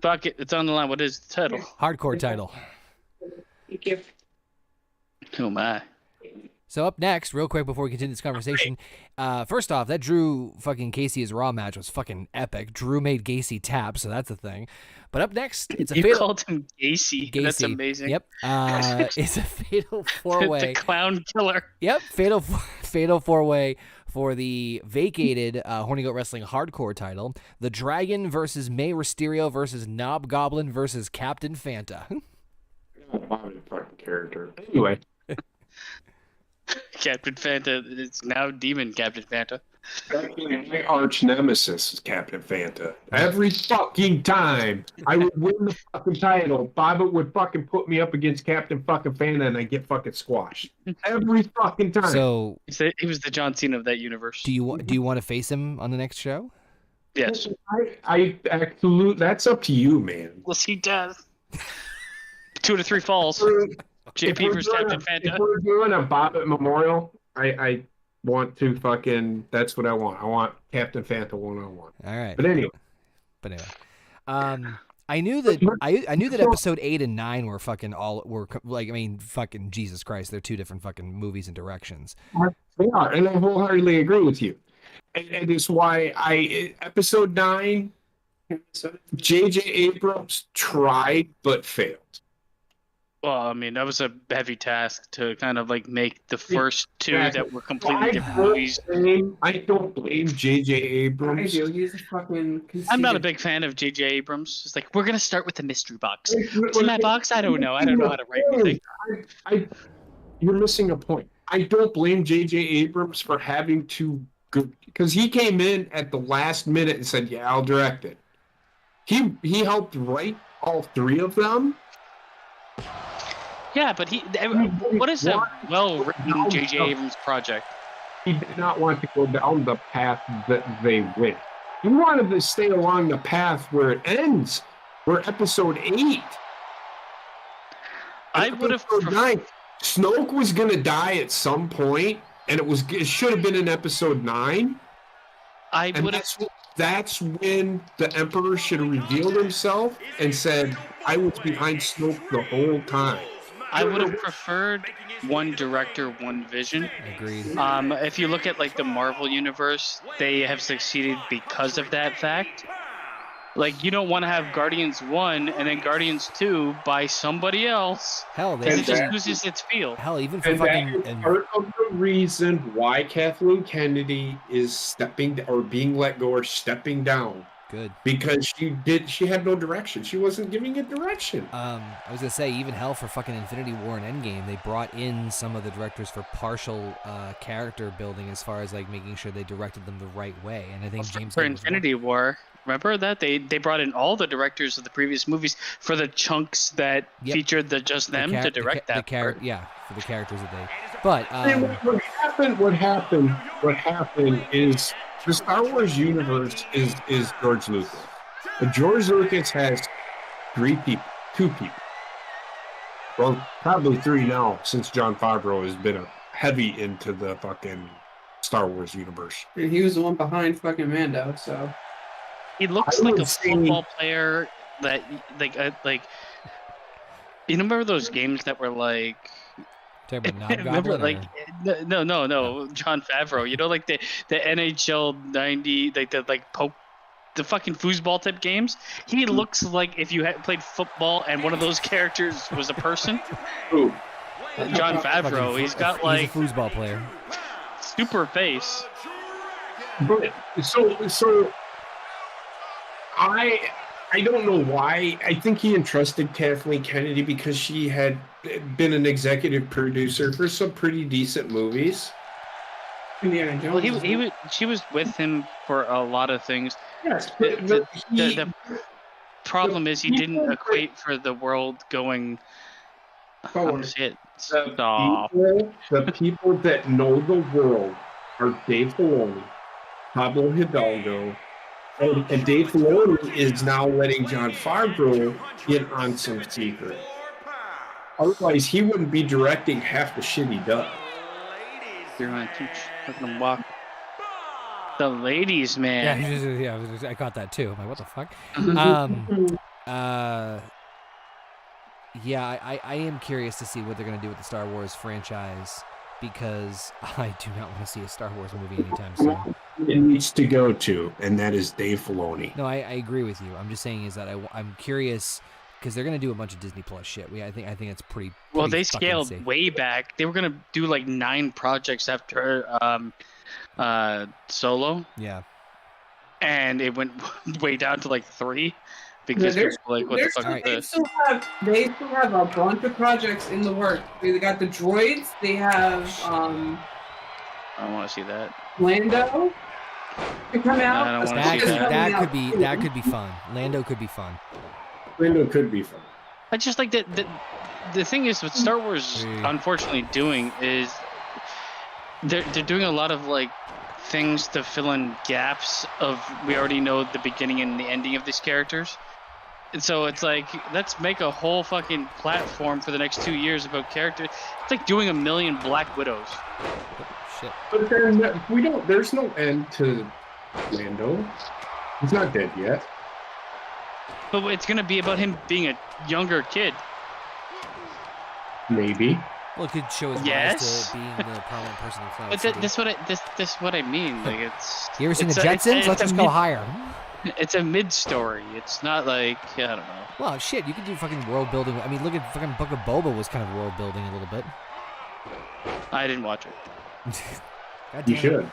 Fuck it. It's on the line. What is the title? Hardcore title. Thank you. Oh my. So up next, real quick before we continue this conversation, first off, that Drew fucking Casey as Raw match was fucking epic. Drew made Gacy tap, so that's a thing. But up next, it's a you called him Gacy. That's amazing. Yep. It's a fatal 4-way. The clown killer. Yep. Fatal 4-way for the vacated Horny Goat Wrestling Hardcore title. The Dragon versus May Mysterio versus Knob Goblin versus Captain Fanta. Fucking character. Anyway. Captain Fanta. It's now Demon Captain Fanta. My arch nemesis is Captain Fanta. Every fucking time I would win the fucking title, Boba would fucking put me up against Captain fucking Fanta and I get fucking squashed. Every fucking time. So he was the John Cena of that universe. Do you want to face him on the next show? Yes. I absolutely. That's up to you, man. Well, he does. 2 to 3 falls. JP versus Captain Fanta. If we're doing a Bobbit Memorial, I want to fucking. That's what I want. I want Captain Fanta 101. All right. But anyway. I knew that episode 8 and 9 were fucking fucking Jesus Christ. They're 2 different fucking movies and directions. They are, and I wholeheartedly agree with you. And it's why episode 9, J.J. Abrams tried but failed. Well, I mean, that was a heavy task to kind of like make the first two that were completely different movies. I don't blame J.J. Abrams. I do. He's a fucking. I'm not a big fan of J.J. Abrams. It's like, we're going to start with the mystery box. What's in that box? I don't know. I don't know how to write anything. You're missing a point. I don't blame J.J. Abrams for having to go, because he came in at the last minute and said, yeah, I'll direct it. He helped write all three of them. Yeah, but what is a well-written J.J. Abrams project? He did not want to go down the path that they went. He wanted to stay along the path where it ends, where episode 8. I would have preferred. Snoke was going to die at some point, and it should have been in episode 9. That's when the Emperor should have revealed himself and said, I was behind Snoke the whole time. I would have preferred one director, one vision. Agreed. If you look at like the Marvel universe, they have succeeded because of that fact. Like, you don't want to have Guardians 1 and then Guardians 2 by somebody else. Hell, it just loses its feel. Hell, even for fucking. Part of the reason why Kathleen Kennedy is being let go or stepping down. Good. Because she had no direction. She wasn't giving it direction. I was gonna say, even hell, for fucking Infinity War and Endgame, they brought in some of the directors for partial character building, as far as like making sure they directed them the right way. And I think James for Infinity War, remember that they brought in all the directors of the previous movies for the chunks that featured them to direct that part. Yeah, for the characters that they. But what happened is. The Star Wars universe is George Lucas. But George Lucas has 2 people. Well, probably 3 now, since Jon Favreau has been heavy into the fucking Star Wars universe. He was the one behind fucking Mando, so. He looks like a football player that, like, you remember those games that were like, remember, like, no, Jon Favreau. You know, like the NHL 90, like the fucking foosball type games. He looks like if you had played football and one of those characters was a person. Who? Jon Favreau. He's got like he's a foosball player. Super face. But so I don't know why. I think he entrusted Kathleen Kennedy because she had been an executive producer for some pretty decent movies. Yeah, well, she was with him for a lot of things. Yes, the problem is he didn't equate for the world going. Shit. The people that know the world are Dave Filoni, Pablo Hidalgo. And Dave Filoni is now letting Jon Favreau in on some secret. Otherwise, he wouldn't be directing half the shit he does. You're going to teach fucking walk. The ladies, man. Yeah, I caught that too. I'm like, what the fuck? Yeah, I am curious to see what they're going to do with the Star Wars franchise, because I do not want to see a Star Wars movie anytime soon. It needs to go to, and that is Dave Filoni. No, I agree with you. I'm just saying is that I'm curious, because they're going to do a bunch of Disney Plus shit. I think it's pretty well, they scaled safe. Way back. They were going to do like 9 projects after Solo. Yeah. And it went way down to like 3. Because people were like, what the fuck is this? They still have a bunch of projects in the works. They got the droids. They have I don't want to see that. Lando to come out. I don't want to see that. That could be fun. Lando could be fun. Lando could be fun. I just like that. The thing is, what Star Wars unfortunately doing is they're doing a lot of like things to fill in gaps of we already know the beginning and the ending of these characters. And so it's like, let's make a whole fucking platform for the next 2 years about characters. It's like doing 1 million Black Widows. Shit. But there's no end to Lando. He's not dead yet. But it's going to be about him being a younger kid. Maybe. Well, it could show his rise to being the prominent person in Cloud City. But this what I mean. Like, it's. You ever seen the Jetsons? Let's just go higher. It's a mid-story. It's not like, I don't know. Well, shit, you could do fucking world building. I mean, look at fucking Book of Boba was kind of world building a little bit. I didn't watch it. God You damn it. should.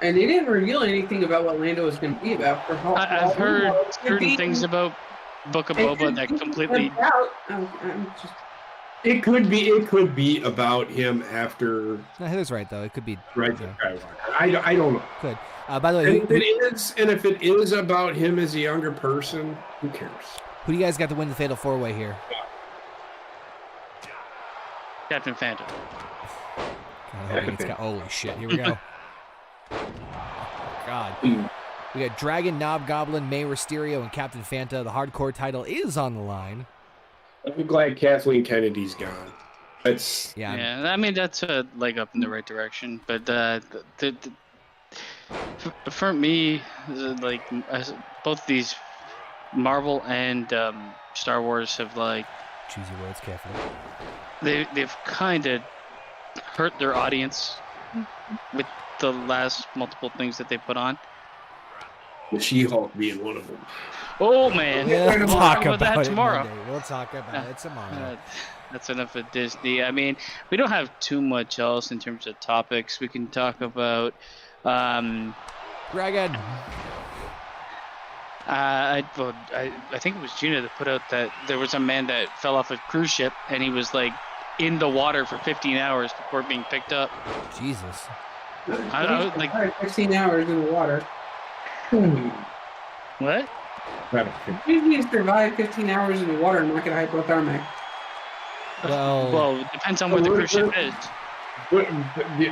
And they didn't reveal anything about what Lando was going to be about. For how I've heard certain things about Book of Boba that completely. It could be about him after No, Heather's right though. It could be. Rise of Yeah. Skywalker. I don't know. Could. By the way, And if it is about him as a younger person, who cares? who do you guys got to win the Fatal 4-Way here? Captain Phanta. God, I'm hoping it's got, holy shit! Here we go. God. We got Dragon, Knob Goblin, May Mysterio, and Captain Phanta. The hardcore title is on the line. I'm glad Kathleen Kennedy's gone. That's Yeah. Yeah, I mean, that's a leg up in the right direction. But for me, like, both these Marvel and Star Wars have, like, Choose your words carefully. they've kind of hurt their audience with the last multiple things that they put on. the She-Hulk being one of them. Oh man, We'll we'll talk about that it tomorrow. Monday. We'll talk about it tomorrow. That's enough of Disney. I mean, we don't have too much else in terms of topics. We can talk about. Dragon. I think it was Gina that put out that there was a man that fell off a cruise ship and he was like in the water for 15 hours before being picked up. Jesus. I don't know, like 16 hours in the water. what? You need to survive 15 hours in the water and not get hypothermic. Well, it depends on where the cruise ship is.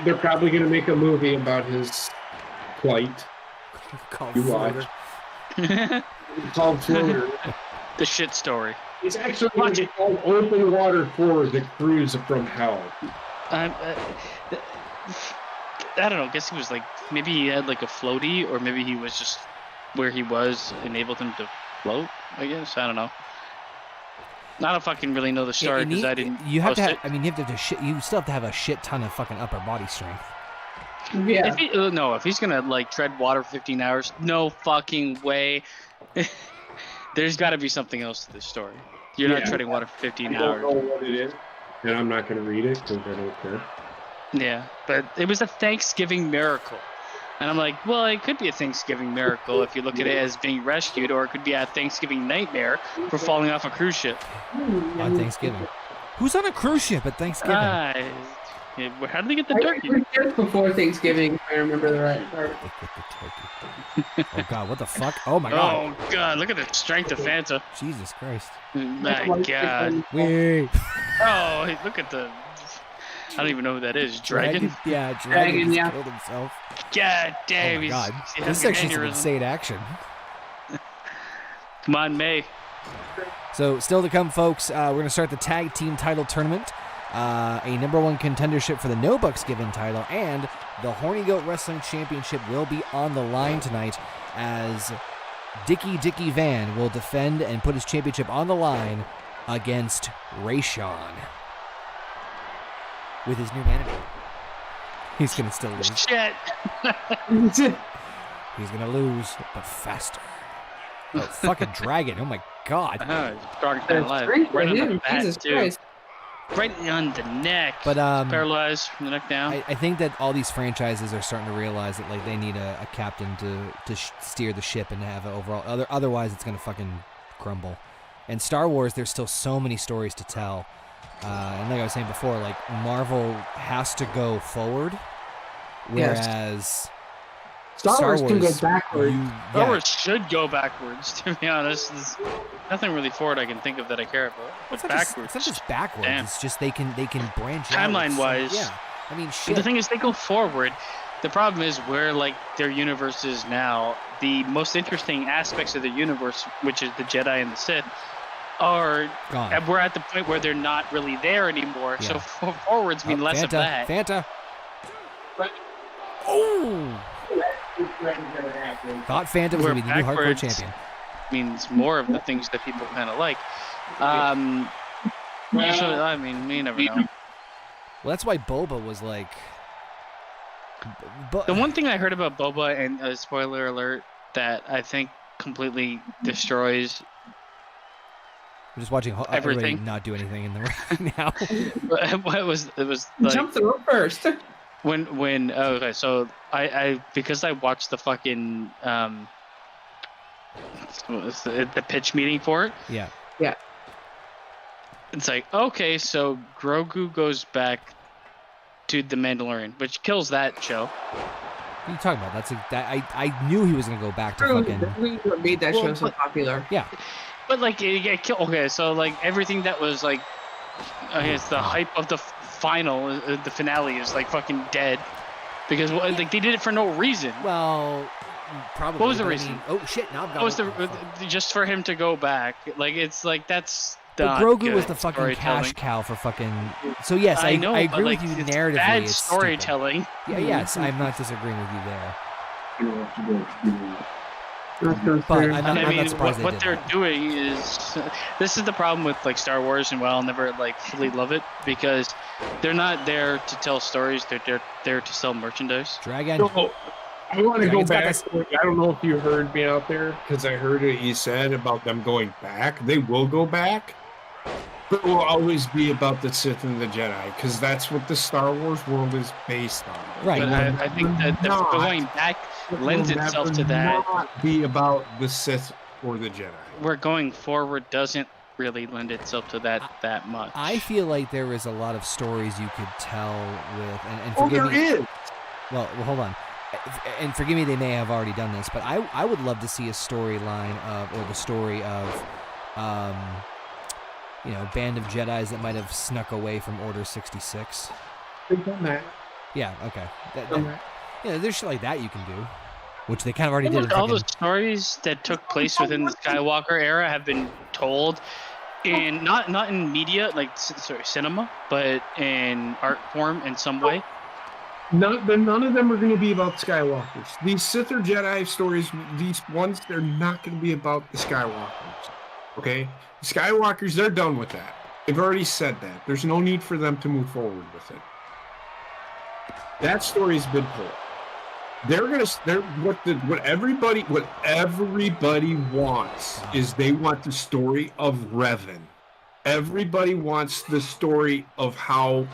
They're probably going to make a movie about his plight. called You Floater. watch. It's called Floater. The shit story. It's actually going to be called Open Water for the Cruise from Hell. I don't know. I guess he was like, maybe he had like a floaty, or maybe he was just where he was enabled him to float. I guess I don't know. I don't fucking really know the story because I didn't. You have post to. it. I mean, you have to. You still have to have a shit ton of fucking upper body strength. Yeah. If he's gonna like tread water for 15 hours, no fucking way. There's got to be something else to this story. You're not treading water for 15 I don't hours. know what it is, and I'm not going to read it because I don't care. Yeah, but it was a Thanksgiving miracle. And I'm like, well, it could be a Thanksgiving miracle if you look at it as being rescued, or it could be a Thanksgiving nightmare for falling off a cruise ship. On Thanksgiving. Who's on a cruise ship at Thanksgiving? How did they get the turkey? Just before Thanksgiving, if I remember the right part. Oh God, what the fuck? Oh my God. Oh, God, look at the strength of Fanta. Jesus Christ. My God. Wait. Oh, hey, look at the... I don't even know who that is. Dragon? Yeah, Dragon Dragon, just yeah. killed himself. God damn, Oh my God. he This is has an actually some aneurysm. insane action. Come on, May. So still to come, folks, we're going to start the tag team title tournament. A #1 contendership for the No Bucks Given title, and the Horny Goat Wrestling Championship will be on the line tonight as Dickie Van will defend and put his championship on the line against Rayshawn with his new manager. He's going to still lose. Shit. He's going to lose, but faster. Oh, fucking Dragon. Oh, my God. Strongest man alive. Strength for Right on the him, back, Jesus too. Christ. Right on the neck. But paralyzed from the neck down. I think that all these franchises are starting to realize that like they need a captain to steer the ship and have an overall. Otherwise, it's gonna fucking crumble. And Star Wars, there's still so many stories to tell. And like I was saying before, like Marvel has to go forward, whereas Star Wars can go backwards. Star Wars should go backwards, to be honest. There's nothing really forward I can think of that I care about. But backwards. It's not just backwards. Damn. It's just they can branch out. Timeline-wise. Yeah. I mean, But shit. the thing is, they go forward. The problem is where like their universe is now. The most interesting aspects of the universe, which is the Jedi and the Sith, are Gone. we're at the point where they're not really there anymore. Yeah. So forwards mean less of that. Fanta. Oh! Thought Fanta was Where going to be the new hardcore backwards champion. means more of the things that people kind of like. So, I mean, you never know. Well, that's why Boba was like. The one thing I heard about Boba, and spoiler alert, that I think completely destroys I'm just watching everybody everything. not do anything in the ring now. it was like Jump through it first. when okay, so I because I watched the fucking what was the pitch meeting for it. Yeah. It's like, okay, so Grogu goes back to the Mandalorian, which kills that show. What are you talking about? I knew he was gonna go back to fucking. What made that show so popular? Yeah. But like, okay, so like everything that was like, I guess the hype of the final, the finale is like fucking dead, because like they did it for no reason. Well, probably. What was the reason? Oh shit! Now I've got. What was just for him to go back? Like it's like that's. But Grogu was the fucking cash cow for fucking. So yes, I know. I agree with you narratively. Bad it's storytelling. Stupid. Yeah. Yes, I'm not disagreeing with you there. But I'm not surprised what they're doing is this is the problem with like Star Wars, and while I'll never like fully love it, because they're not there to tell stories, they're there to sell merchandise. Dragon. So, I want to go back. I don't know if you heard me out there, because I heard what you said about them going back. They will go back, but it will always be about the Sith and the Jedi, because that's what the Star Wars world is based on. Right. But I think that going back lends itself to that. Not be about the Sith or the Jedi. Where going forward doesn't really lend itself to that much. I feel like there is a lot of stories you could tell with, and Oh, forgive there me. is. Well, hold on. And forgive me, they may have already done this, but I would love to see a storyline or the story of, band of Jedis that might have snuck away from Order 66. They've done that. Yeah, okay. There's shit like that you can do, which they kind of already did. All the stories that took place within the Skywalker era have been told in not in media, like cinema, but in art form in some way. None of them are going to be about Skywalkers. These Sith or Jedi stories, these ones, they're not going to be about the Skywalkers. Okay? The Skywalkers, they're done with that. They've already said that. There's no need for them to move forward with it. That story's been told. What everybody wants is they want the story of Revan. Everybody wants the story of how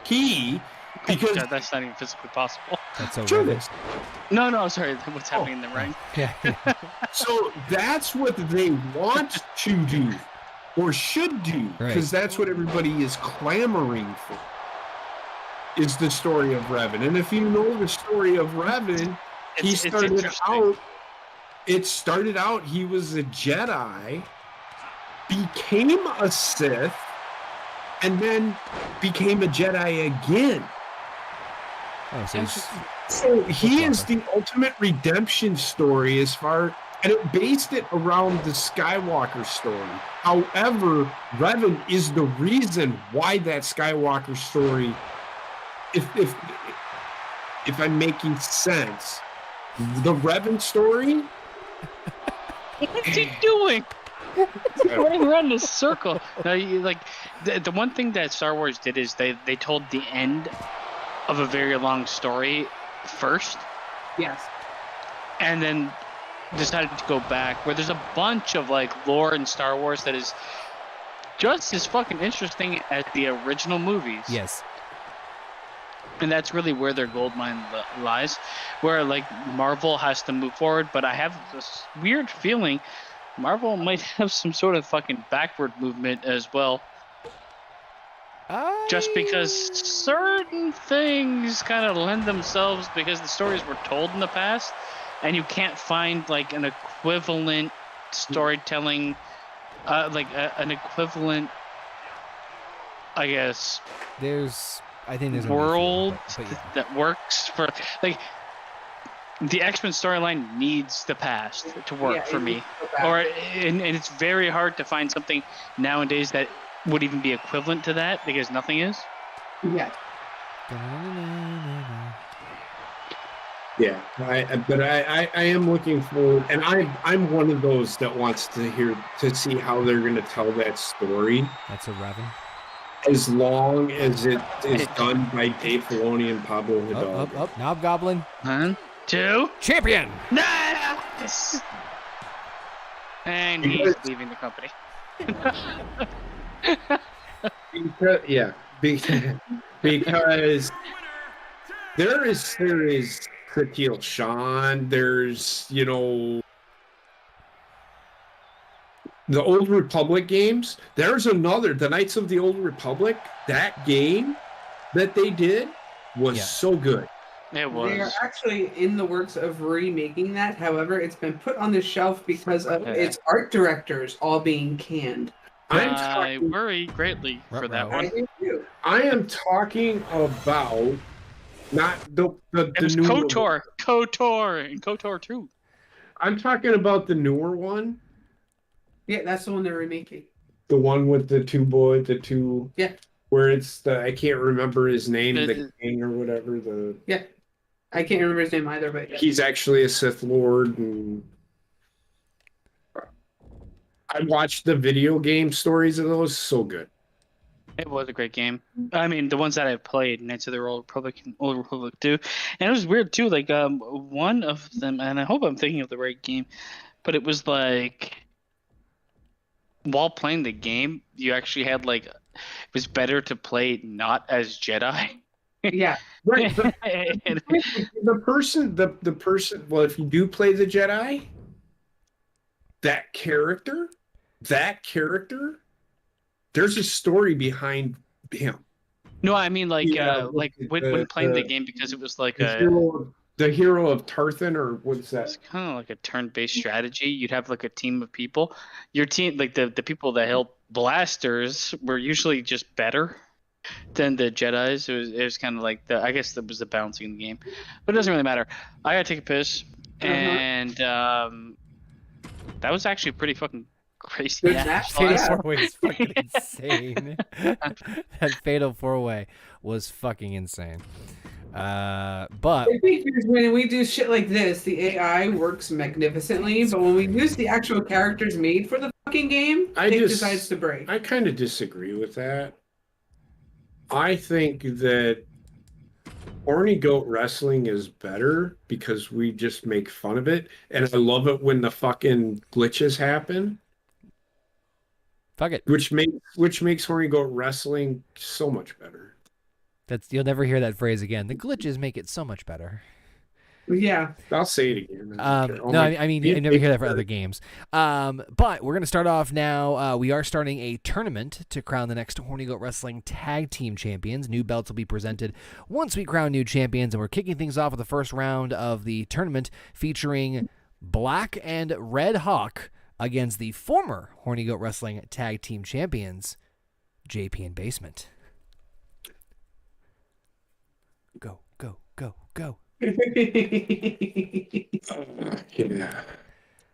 he. Because God, that's not even physically possible. That's so sure weird. No, sorry. What's happening in the ring? Yeah. So that's what they want to do, or should do, because that's what everybody is clamoring for, is the story of Revan. And if you know the story of Revan, it started out, he was a Jedi, became a Sith, and then became a Jedi again. Oh, so he is the ultimate redemption story and it based it around the Skywalker story. However, Revan is the reason why that Skywalker story, if I'm making sense, the Revan story. What's he doing? Running around in a circle. No, the one thing that Star Wars did is they told the end of a very long story first. Yes. And then decided to go back, where there's a bunch of like lore in Star Wars that is just as fucking interesting as the original movies. Yes. And that's really where their goldmine lies, where like Marvel has to move forward, but I have this weird feeling Marvel might have some sort of fucking backward movement as well. Just because certain things kind of lend themselves, because the stories were told in the past, and you can't find like an equivalent storytelling, an equivalent, I guess. I think there's world yeah. that works for like. The X-Men storyline needs the past to work for me, and it's very hard to find something nowadays that would even be equivalent to that, because nothing is. Yeah. Yeah, I am looking forward, and I'm one of those that wants to see how they're going to tell that story. That's a Revan. As long as it is done by Dave Filoni and Pablo Hidalgo. Up, Knob Goblin. 1, 2, champion. nice. And he's leaving the company. Because there is Shaquille Sean. There's the Old Republic games. There's another, the Knights of the Old Republic. That game that they did was so good. It was. They are actually in the works of remaking that. However, it's been put on the shelf because of its art directors all being canned. I worry greatly for that one. I am talking about not the It was new KOTOR, and KOTOR 2. I'm talking about the newer one. Yeah, that's the one they're remaking. The one with the two. Yeah. Where it's I can't remember his name, the king or whatever. Yeah. I can't remember his name either, but he's actually a Sith Lord, and I watched the video game stories of those. So good. It was a great game. I mean, the ones that I played, Knights of the Old Republic 2, and it was weird too. Like one of them, and I hope I'm thinking of the right game, but it was like while playing the game, you actually had it was better to play not as Jedi. Yeah. Right. The person. Well, if you do play the Jedi, that character, there's a story behind him. No, I mean when playing the game, because it was like the hero of Tarthan, or what's that? It's kind of like a turn-based strategy. You'd have a team of people. Your team, the people that held blasters, were usually just better than the Jedis. It was kind of I guess that was the balancing in the game, but it doesn't really matter. I gotta take a piss, and that was actually pretty fucking crazy. Fatal 4-way is fucking insane. That Fatal 4-way was fucking insane. But when we do shit like this, the AI works magnificently. But when we use the actual characters made for the fucking game, it decides to break. I kind of disagree with that. I think that Horny Goat Wrestling is better because we just make fun of it, and I love it when the fucking glitches happen. Fuck it. Which makes Horny Goat Wrestling so much better. You'll never hear that phrase again. The glitches make it so much better. Yeah. I'll say it again. No, I mean, you never hear that for other games. But we're going to start off now. We are starting a tournament to crown the next Horny Goat Wrestling Tag Team Champions. New belts will be presented once we crown new champions, and we're kicking things off with the first round of the tournament featuring Black and Red Hawk against the former Horny Goat Wrestling Tag Team Champions, JP and Basement. Go, go, go, go. Yeah.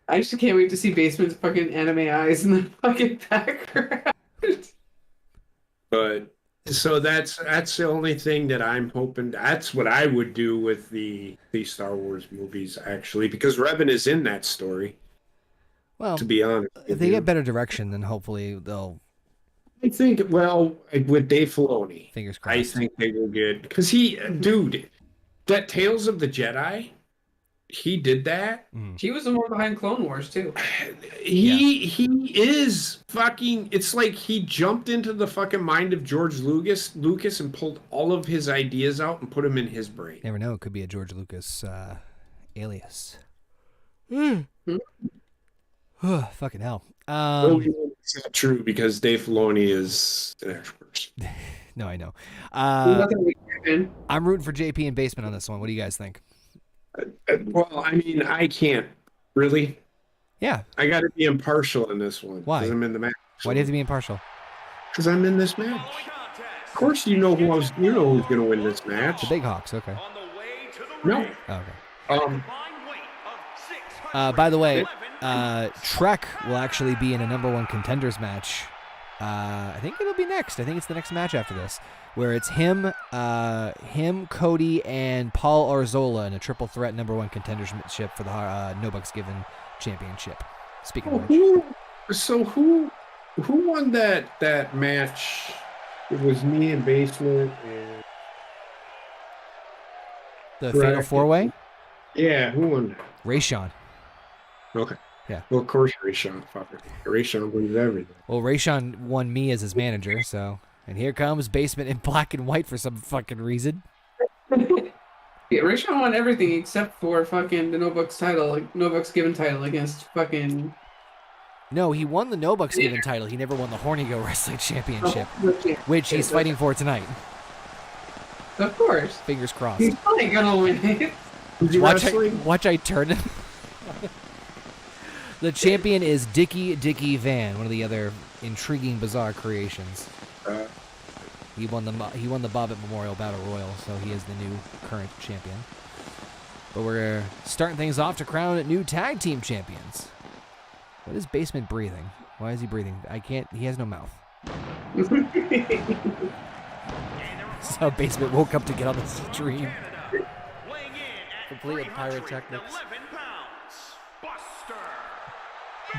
I just can't wait to see Basement's fucking anime eyes in the fucking background. But so that's the only thing that I'm hoping. That's what I would do with the Star Wars movies, actually, because Revan is in that story. Well, to be honest, if they get better direction, then hopefully they'll. I think, with Dave Filoni, fingers crossed. I think they will get, because that Tales of the Jedi, he did that. He was the one behind Clone Wars too. He is fucking. It's like he jumped into the fucking mind of George Lucas and pulled all of his ideas out and put them in his brain. Never know. It could be a George Lucas alias. Fucking hell. It's not true, because Dave Filoni is an expert. No, I know. I'm rooting for JP and Basement on this one. What do you guys think? Well, I mean, I can't really. Yeah. I got to be impartial in this one. Why? Because I'm in the match. Why do you have to be impartial? Because I'm in this match. Of course, you know who's going to win this match. The Big Hawks. Okay. No. Oh, okay. By the way, Trek will actually be in a #1 contenders match. I think it'll be next. I think it's the next match after this, where it's him, Cody, and Paul Arzola in a triple threat #1 contendership for the No Bucks Given Championship. Speaking of which. Who won that match? It was me and Basement and the Fatal 4-Way? Yeah, who won? Rayshawn. Okay. Yeah. Well, of course, Rayshawn. Rayshawn wins everything. Well, Rayshawn won me as his manager, so. And here comes Basement in black and white for some fucking reason. Yeah, Rayshawn won everything except for fucking the No Bucks title, like No Bucks given title against fucking. No, he won the No Bucks given title. He never won the Horny Goat Wrestling Championship, Oh, which he's fighting for tonight. Of course. Fingers crossed. He's probably gonna win it. Watch I turn. The champion is Dickie Van, one of the other intriguing, bizarre creations. He won the Bobbitt Memorial Battle Royal, so he is the new current champion. But we're starting things off to crown new tag team champions. What is Basement breathing? Why is he breathing? I can't. He has no mouth. So Basement woke up to get on the stream. Complete with pyrotechnics.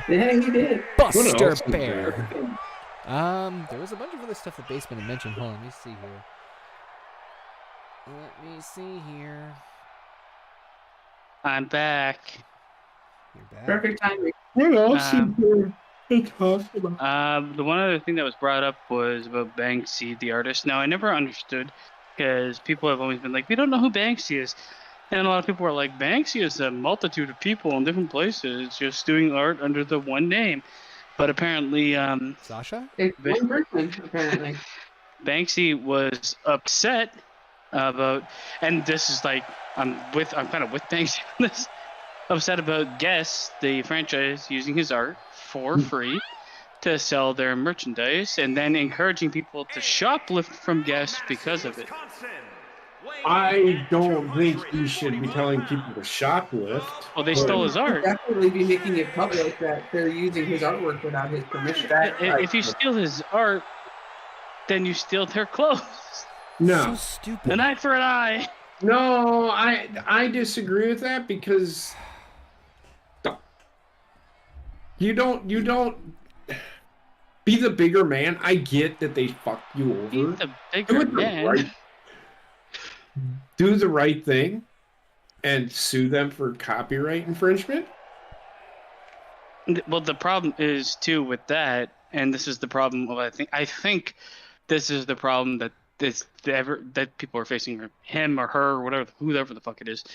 Yeah, he did. Buster Bear. There was a bunch of other stuff that Basement had mentioned. Hold on, let me see here. I'm back. You're back. Perfect timing. What else? The one other thing that was brought up was about Banksy, the artist. Now, I never understood because people have always been like, we don't know who Banksy is. And a lot of people are like, Banksy is a multitude of people in different places just doing art under the one name. But apparently, Sasha? It's one person, apparently. Banksy was upset about, and this is like, I'm kind of with Banksy on this, upset about Guess, the franchise, using his art for free to sell their merchandise and then encouraging people to shoplift from Guess because of it. I don't think he should be telling people to shoplift. Well, they stole his art. Definitely be making it public that they're using his artwork without his permission. If you steal his art, then you steal their clothes. No. So stupid. An eye for an eye. No, I disagree with that because you don't be the bigger man. I get that they fucked you over. He's the bigger man. Do the right thing and sue them for copyright infringement. Well, the problem is too with that, and this is the problem of I think this is the problem that that people are facing, him or her or whatever, whoever the fuck it is.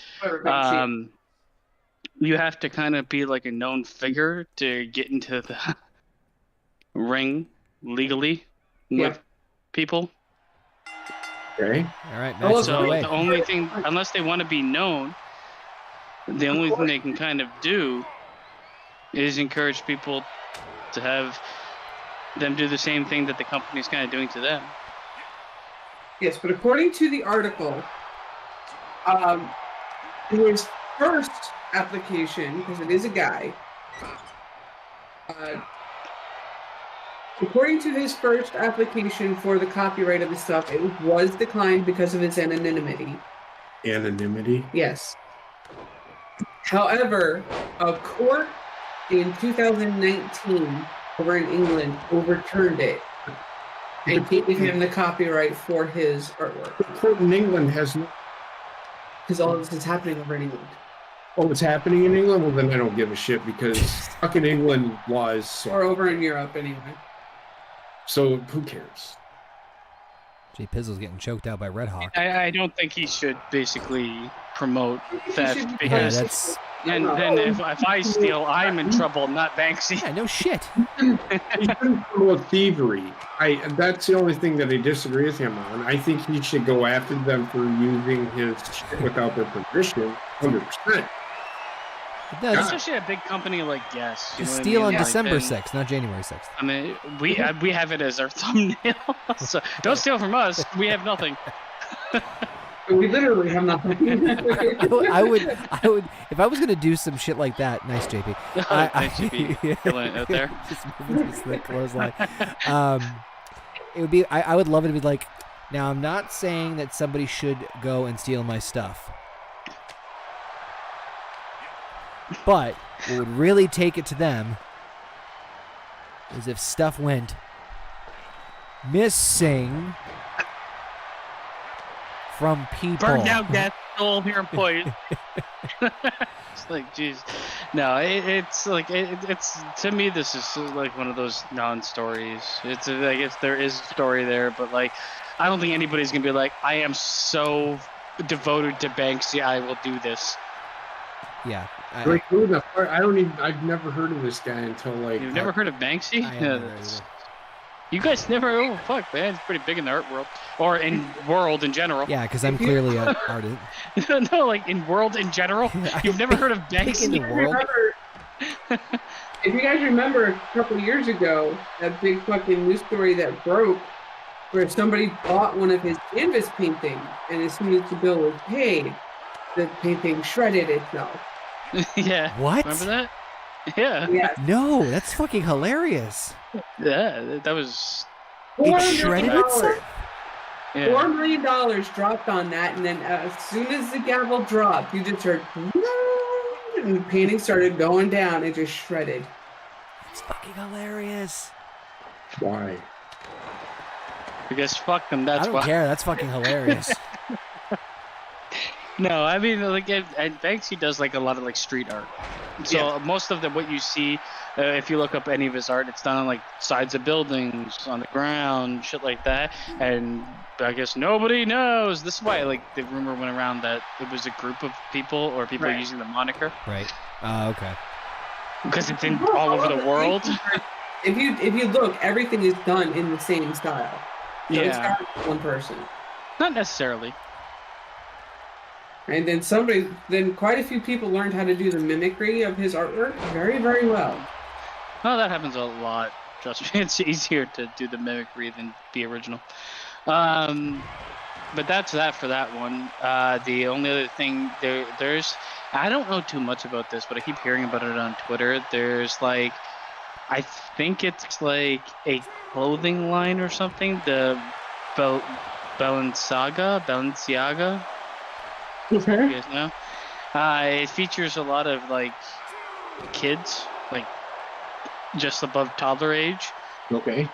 You have to kind of be like a known figure to get into the ring legally with people. Okay. All right. So the only thing, unless they want to be known, the only thing they can kind of do is encourage people to have them do the same thing that the company's kind of doing to them. Yes, but according to the article, his first application, because it is a guy, according to his first application for the copyright of the stuff, it was declined because of its anonymity. Anonymity? Yes. However, a court in 2019 over in England overturned it and gave him the copyright for his artwork. The court in England has no... Because all of this is happening over in England. Oh, it's happening in England? Well, then I don't give a shit because fucking England laws... So... Or over in Europe, anyway. So, who cares? Jay Pizzle's getting choked out by Red Hawk. I don't think he should basically promote theft because that's... and then if I steal, I'm in trouble, not Banksy. Yeah, no shit. He shouldn't promote thievery. That's the only thing that I disagree with him on. I think he should go after them for using his shit without their permission, 100%. No, especially a big company like Guess. You steal on December 6th, not January 6th. I mean, we have it as our thumbnail. So don't steal from us. We have nothing. We literally have nothing. I would, if I was gonna do some shit like that. Nice, JP. Thanks, JP. Killing it out there. Just moving to the clothesline. It would be. I would love it to be like. Now, I'm not saying that somebody should go and steal my stuff, but what would really take it to them is if stuff went missing from people. Burn down Guess, stole your employees. It's like, geez, no, it's like it's to me. This is like one of those non-stories. It's I guess there is a story there, but like, I don't think anybody's gonna be like, I am so devoted to Banksy, I will do this. Yeah. Like, who the fuck? I've never heard of this guy until like. You've never heard of Banksy? I haven't heard either. You guys never? Oh fuck, man! It's pretty big in the art world, or in world in general. Yeah, because I'm clearly an artist. No, like in world in general. You've never heard of Banksy? In the world. If you guys remember a couple of years ago, that big fucking news story that broke, where somebody bought one of his canvas paintings, and as soon as the bill was paid, the painting shredded itself. Yeah. What? Remember that? Yeah. Yeah. No, that's fucking hilarious. Yeah, that was. It shredded itself? Yeah. $4 million dropped on that, and then as soon as the gavel dropped, you just heard, and the painting started going down. It just shredded. It's fucking hilarious. Why? Because fuck them. That's I don't why. care. That's fucking hilarious. No, I mean, like, and Banksy does like a lot of like street art. So most of what you see, if you look up any of his art, it's done on like sides of buildings, on the ground, shit like that. And I guess nobody knows. This is why like the rumor went around that it was a group of people or people using the moniker. Right. Okay. Because it's in all over the world. If you look, everything is done in the same style. So it's not one person. Not necessarily. And then quite a few people learned how to do the mimicry of his artwork very, very well. Oh, that happens a lot. Trust me, it's easier to do the mimicry than be original. But that's that for that one. The only other thing there's I don't know too much about this, but I keep hearing about it on Twitter. There's like, I think it's like a clothing line or something. The Balenciaga. Okay. You guys know? It features a lot of like kids, like just above toddler age. Okay.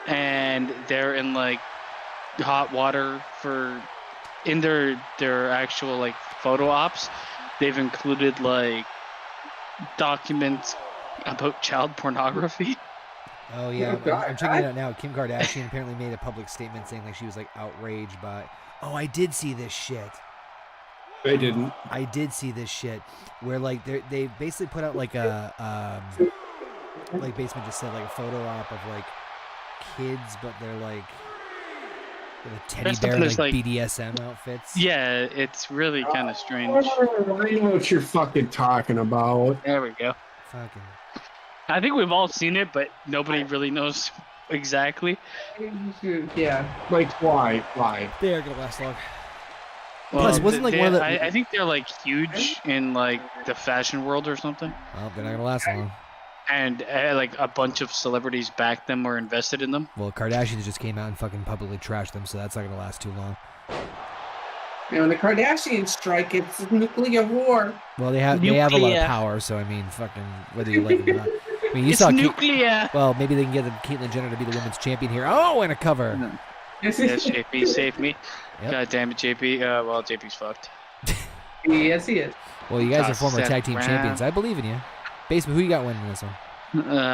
And they're in like hot water in their actual like photo ops. They've included like documents about child pornography. Oh yeah, I'm checking it out now. Kim Kardashian apparently made a public statement saying like she was like outraged by. Oh, I did see this shit. I didn't. I did see this shit where like they basically put out like a like Basement just said like a photo op of like kids, but they're like with a teddy bear like BDSM outfits. Yeah, it's really kind of strange. I know what you're fucking talking about. There we go. Fucking. I think we've all seen it, but nobody really knows exactly. Yeah. Like why? Why? They are gonna last long. Well, Plus, wasn't like one of the. I think they're like huge in like the fashion world or something. Well, they're not gonna last long. And like a bunch of celebrities backed them or invested in them. Well, Kardashians just came out and fucking publicly trashed them, so that's not gonna last too long. You know, the Kardashians strike, it's nuclear war. Well, they have a lot of power, so I mean, fucking whether you like it or not. I mean, you it's saw nuclear. Well, maybe they can get Caitlyn Jenner to be the women's champion here. Oh, and a cover. No. Yes, JP, save me. Yep. God damn it, JP. Well, JP's fucked. Yes, he is. Well, you guys are former tag team champions. I believe in you. Basement, who you got winning this one?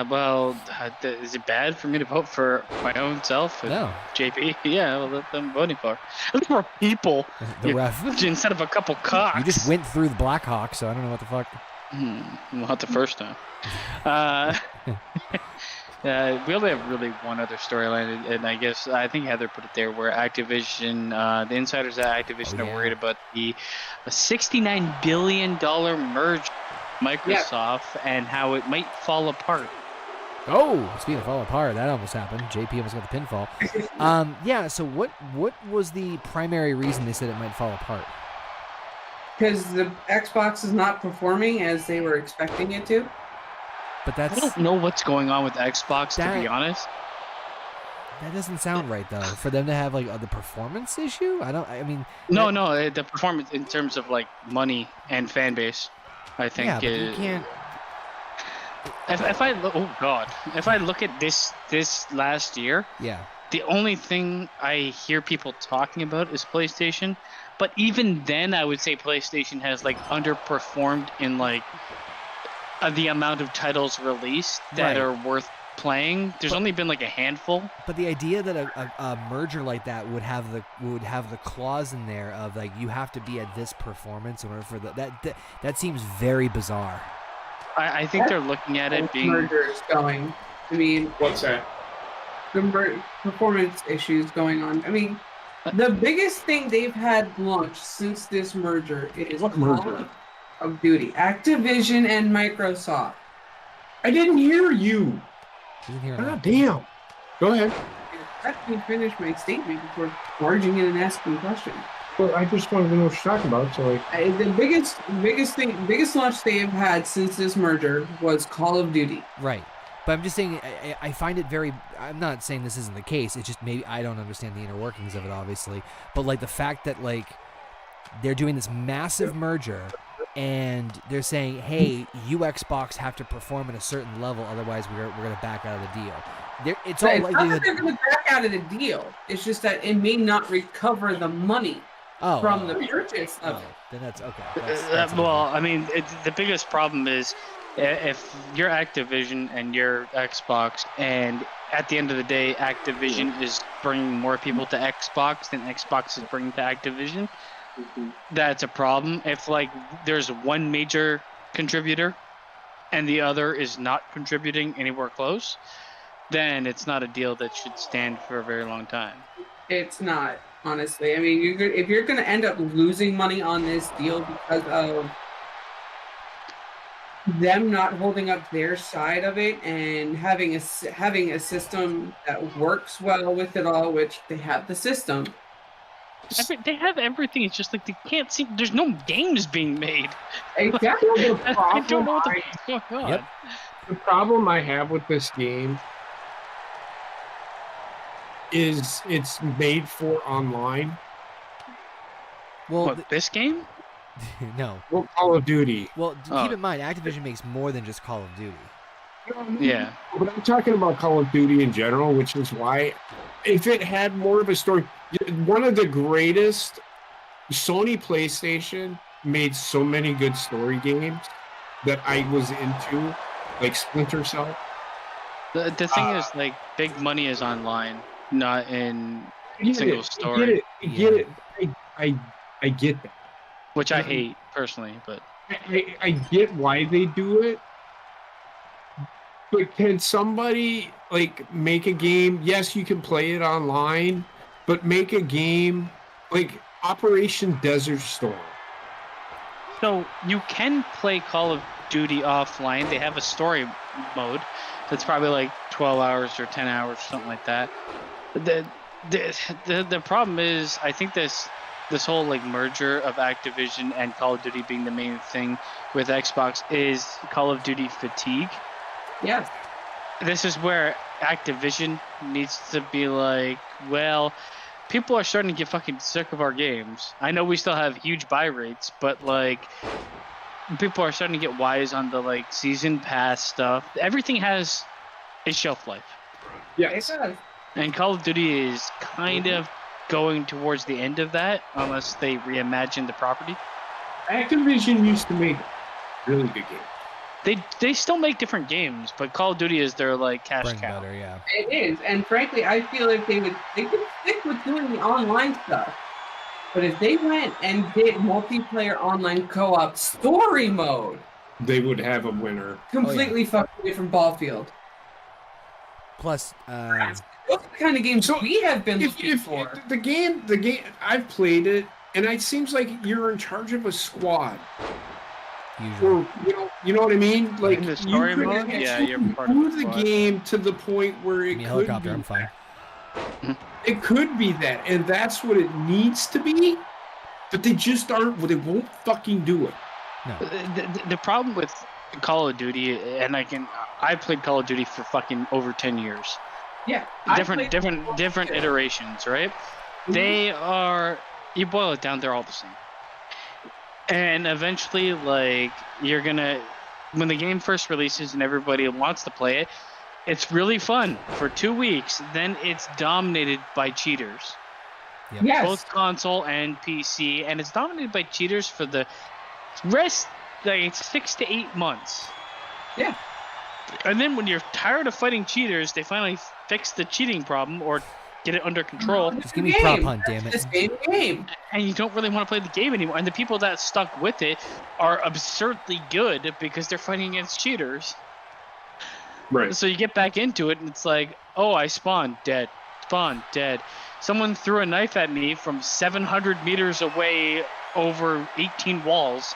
Well, is it bad for me to vote for my own self? No. JP? Yeah, well, that's what I'm voting for. I'm looking for people. The ref. Instead of a couple cocks. You just went through the Blackhawks, so I don't know what the fuck. Not the first time. We only have really one other storyline, and I think Heather put it there, where Activision, the insiders at Activision are worried about the $69 billion merge with Microsoft and how it might fall apart. Oh, speaking of fall apart, that almost happened. JP almost got the pinfall. Yeah, so what was the primary reason they said it might fall apart? Because the Xbox is not performing as they were expecting it to. But that's. I don't know what's going on with Xbox, to be honest. That doesn't sound right, though. For them to have like the performance issue, I mean. No, the performance in terms of like money and fan base, I think. Yeah, but you can't. If I look at this last year, yeah, the only thing I hear people talking about is PlayStation, But even then, I would say PlayStation has like underperformed in like the amount of titles released that are worth playing. There's only been like a handful. But the idea that a merger like that would have the clause in there of like you have to be at this performance in order for that seems very bizarre. I think they're looking at it being merger is going. I mean, What's that? the performance issues going on. I mean, the biggest thing they've had launched since this merger is What merger? Call of Duty, Activision and Microsoft. I didn't hear you. God damn. Go ahead. Let me finish my statement before barging in and asking questions. Well, I just wanted to know what you're talking about. So, like, The biggest launch they have had since this merger was Call of Duty. Right. But I'm just saying, I find it very. I'm not saying this isn't the case. It's just maybe I don't understand the inner workings of it, obviously. But like the fact that like they're doing this massive merger, and they're saying, "Hey, you Xbox have to perform at a certain level, otherwise we're going to back out of the deal." It's all Not that they're going to back out of the deal. It's just that it may not recover the money from the purchase of it. Then that's okay. well, I mean, the biggest problem is if you're Activision and you're Xbox, and at the end of the day, Activision is bringing more people to Xbox than Xbox is bringing to Activision. That's a problem. If like there's one major contributor and the other is not contributing anywhere close, then it's not a deal that should stand for a very long time. It's not, honestly. I mean, if you're going to end up losing money on this deal because of them not holding up their side of it and having a system that works well with it all, which they have the system. They have everything. It's just like they can't see. There's no games being made. Exactly. I don't know what the fuck's going on. Yep. the problem I have with this game is it's made for online. Well, What, this game? no. Well, Call of Duty. Well, keep in mind, Activision makes more than just Call of Duty. Yeah. But I'm talking about Call of Duty in general, which is why if it had more of a story, one of the greatest, Sony PlayStation made so many good story games that I was into, like Splinter Cell. The thing is, like, big money is online, not in single story. I get it. I get that. Which I hate, personally, but... I get why they do it. But can somebody, like, make a game? Yes, you can play it online, but make a game like Operation Desert Storm. So, you can play Call of Duty offline. They have a story mode that's probably like 12 hours or 10 hours, something like that. The problem is, I think this whole like merger of Activision and Call of Duty being the main thing with Xbox is Call of Duty fatigue. Yes. This is where Activision needs to be like, well, people are starting to get fucking sick of our games. I know we still have huge buy rates, but like people are starting to get wise on the like season pass stuff. Everything has a shelf life. Yes. It does. And Call of Duty is kind of going towards the end of that, unless they reimagine the property. Activision used to make really good games. They still make different games, but Call of Duty is their like cash Bread and cow. butter, yeah. It is, and frankly, I feel like they could stick with doing the online stuff. But if they went and did multiplayer online co-op story mode, They would have a winner. completely fucking different ball field. Plus, Those are the kind of games So, we have been looking If for. the game, I've played it, and it seems like you're in charge of a squad, usually. or you know what I mean. Like In the story you could mode? actually Yeah, you're part of move the the squad. game to the point where I it mean, could helicopter, be. I'm fine. It could be that, and that's what it needs to be. But they just aren't. They won't fucking do it. No. The problem with Call of Duty, and I played Call of Duty for fucking over 10 years. Yeah, Different iterations, right? They are, you boil it down, they're all the same. And eventually, like, you're gonna, when the game first releases and everybody wants to play it, it's really fun for 2 weeks. Then it's dominated by cheaters. Yep. Yes. both console and PC, and it's dominated by cheaters for the rest, like 6 to 8 months. Yeah. And then when you're tired of fighting cheaters, they finally fix the cheating problem or get it under control. Just give me prop hunt, damn it. It's the same game. And you don't really want to play the game anymore. And the people that stuck with it are absurdly good because they're fighting against cheaters. Right. So you get back into it, and it's like, oh, I spawned dead. Spawned dead. Someone threw a knife at me from 700 meters away over 18 walls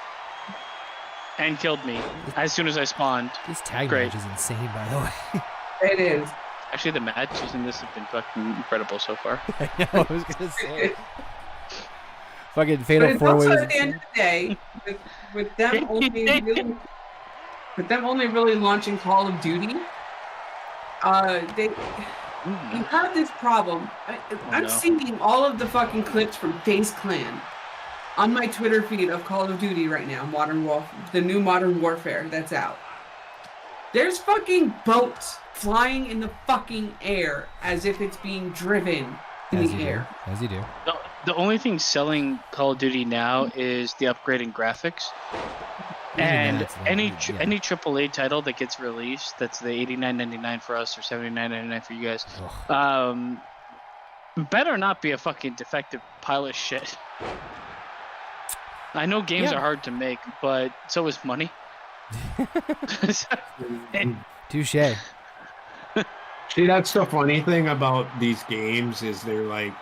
and killed me as soon as I spawned. This tag Great. match is insane, by the way. It is. Actually, the matches in this have been fucking incredible so far. I know, I was gonna say. Fucking But fatal it's four also ways. at the end of the day, with them only really launching Call of Duty, you have this problem. I'm no. seeing all of the fucking clips from FaZe Clan on my Twitter feed of Call of Duty right now, the new Modern Warfare that's out. There's fucking boats flying in the fucking air as if it's being driven in As the you air. do. As you do. The only thing selling Call of Duty now is the upgrading graphics. And that's not any good, yeah. any AAA title that gets released, that's the $89.99 for us or $79.99 for you guys. Ugh. Better not be a fucking defective pile of shit. I know games Yeah. are hard to make, but so is money. Touche. See, that's the funny thing about these games is they're like,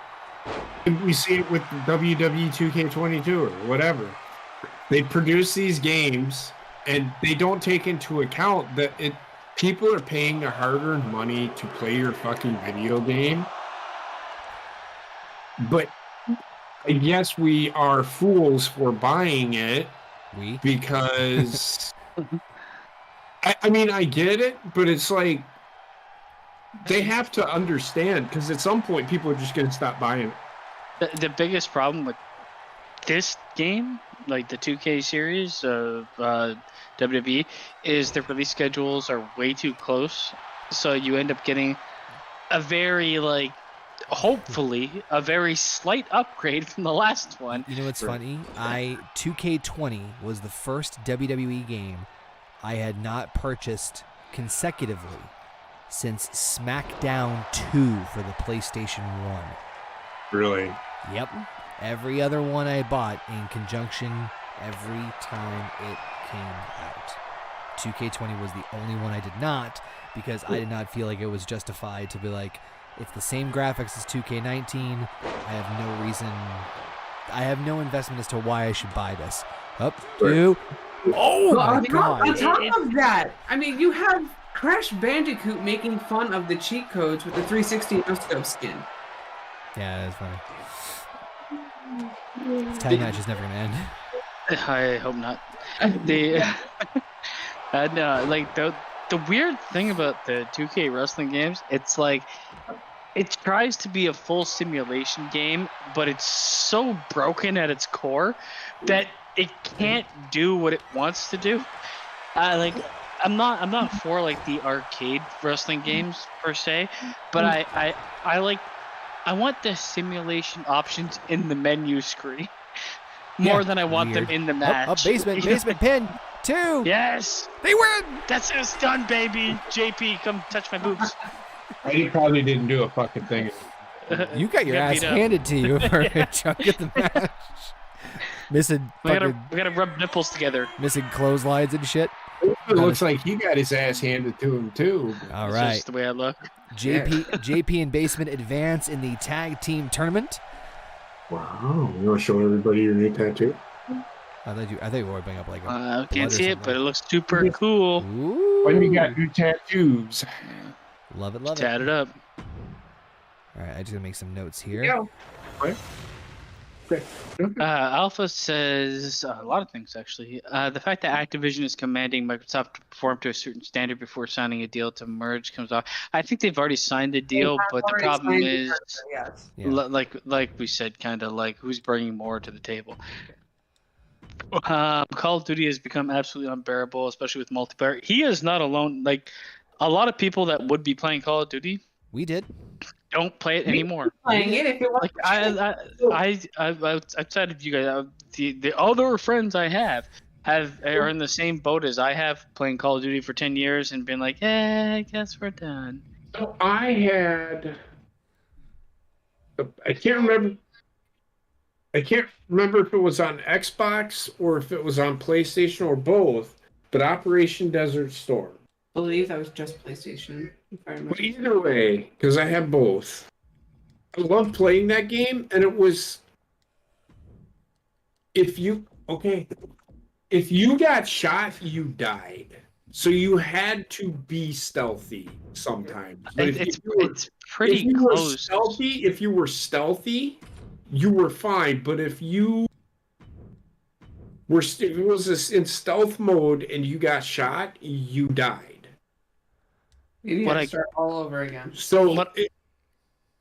we see it with WWE 2K22 or whatever. They produce these games and they don't take into account that people are paying their hard-earned money to play your fucking video game. But I guess we are fools for buying it because I mean, I get it, but it's like they have to understand because at some point people are just going to stop buying it. The biggest problem with this game, like the 2K series of WWE, is the release schedules are way too close. So you end up getting a very, hopefully, a very slight upgrade from the last one. You know what's funny? 2K20 was the first WWE game I had not purchased consecutively since SmackDown 2 for the PlayStation 1. Really? Yep. Every other one I bought in conjunction every time it came out. 2K20 was the only one I did not because I did not feel like it was justified to be like, it's the same graphics as 2K19. I have no investment as to why I should buy this. Up to... Oh my God. On top of that, I mean, you have Crash Bandicoot making fun of the cheat codes with the 360 no-scope skin. Yeah, that's funny. This tag match is never going to end. I hope not. The weird thing about the 2K wrestling games, it's like it tries to be a full simulation game, but it's so broken at its core that it can't do what it wants to do. I'm not for like the arcade wrestling games per se, but I want the simulation options in the menu screen more than I want them in the match. Up basement pin. 2. Yes, They win. that's us done, baby. JP, come touch my boobs. He probably didn't do a fucking thing. You got your Got ass beat up. handed to you for a chunk of the match. Missing We fucking gotta rub nipples together. missing clotheslines and shit. It looks like he got his ass handed to him too. All That's right. just the way I look. JP and Basement advance in the tag team tournament. Wow, you want to show everybody your new tattoo? I thought you were bringing up like a Can't blood or see it, something. but it looks super cool. Ooh. When you got new tattoos? Love it. Tat it up. All right, I just gotta make some notes here. Yo, Alpha says a lot of things, actually. The fact that Activision is commanding Microsoft to perform to a certain standard before signing a deal to merge comes off. I think they've already signed a deal, but the problem is, yes. Yeah. like we said, kind of like who's bringing more to the table. Call of Duty has become absolutely unbearable, especially with multiplayer. He is not alone. Like a lot of people that would be playing Call of Duty We did. don't play it anymore. Playing it if it was. Like I outside of you guys, the other friends I have are in the same boat as I have, playing Call of Duty for 10 years and been like, I guess we're done. So I had, I can't remember if it was on Xbox or if it was on PlayStation or both, but Operation Desert Storm. I believe that was just PlayStation. If I remember. But either way, because I have both, I love playing that game, and it was, if you got shot, you died. So you had to be stealthy sometimes. But It's pretty close. If you were stealthy, you were fine. But if it was in stealth mode and you got shot, you died. You had to start all over again. So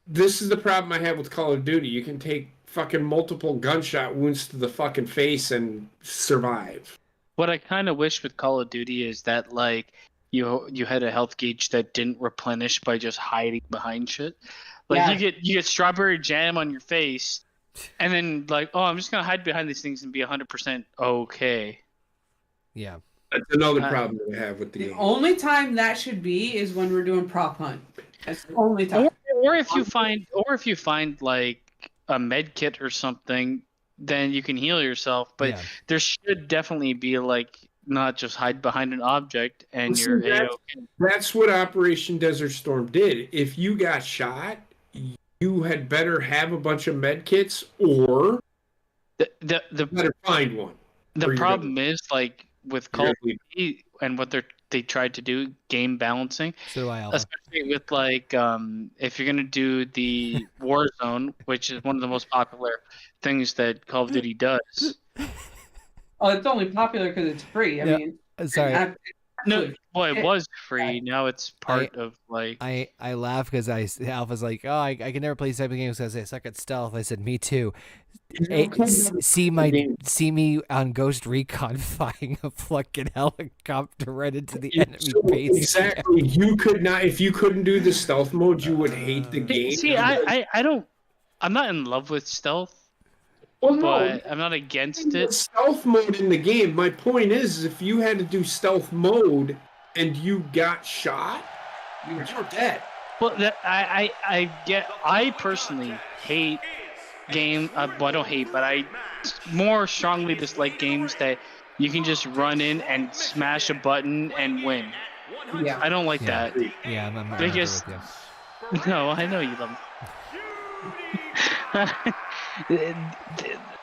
this is the problem I have with Call of Duty. You can take fucking multiple gunshot wounds to the fucking face and survive. What I kind of wish with Call of Duty is that like you had a health gauge that didn't replenish by just hiding behind shit. Like you get strawberry jam on your face, and then like, oh, I'm just gonna hide behind these things and be 100% okay. Yeah, that's another problem that I have with the game. The only time that should be is when we're doing prop hunt. That's the only time. Or if you find like a med kit or something, then you can heal yourself. But there should definitely be like not just hide behind an object and you're A-okay. That's what Operation Desert Storm did. If you got shot, you had better have a bunch of med kits, or the better find one. The problem is like with Call of Duty and what they tried to do, game balancing. So especially with like if you're gonna do the Warzone, which is one of the most popular things that Call of Duty does. Oh, it's only popular because it's free. I mean, sorry. No, well, it was free. Now it's part of like. I laugh because Alpha's like, oh, I can never play these type of games because I suck at stealth. I said, me too. See me on Ghost Recon flying a fucking helicopter right into the enemy base. Exactly. You could not, if you couldn't do the stealth mode, you would hate the game. See, I don't. I'm not in love with stealth. Well, but I'm not against it. Stealth mode in the game. My point is, if you had to do stealth mode and you got shot, you were dead. Well, I personally hate game. Well, I don't hate, but I more strongly dislike games that you can just run in and smash a button and win. Yeah, I don't like that. Yeah, I'm because no, I know you love them.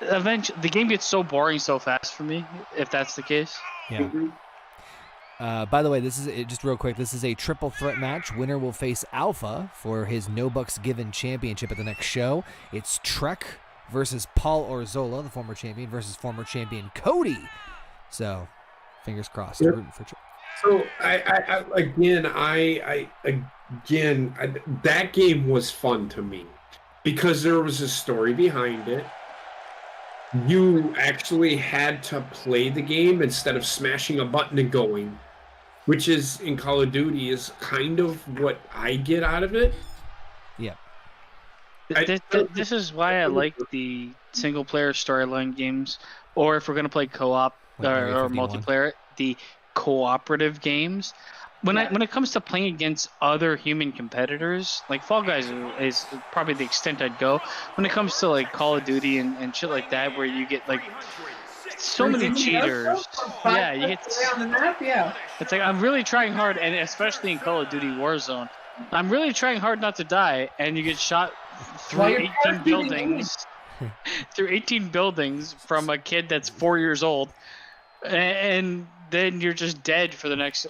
Eventually, the game gets so boring so fast for me. If that's the case. Yeah. By the way, this is just real quick. This is a triple threat match. Winner will face Alpha for his No Bucks Given championship at the next show. It's Trek versus Paul Orzola, the former champion, versus former champion Cody. So, fingers crossed. Yep. Rooting for Trek. So that game was fun to me. Because there was a story behind it. You actually had to play the game instead of smashing a button and going, which is in Call of Duty is kind of what I get out of it. Yeah. This is why I like the single player storyline games, or if we're gonna play co-op or multiplayer, the cooperative games. When it comes to playing against other human competitors, like Fall Guys is probably the extent I'd go. When it comes to like Call of Duty and shit like that, where you get like so many cheaters, you get on the map, It's like I'm really trying hard, and especially in Call of Duty Warzone, I'm really trying hard not to die, and you get shot through 18 buildings, through 18 buildings from a kid that's 4 years old, and then you're just dead for the next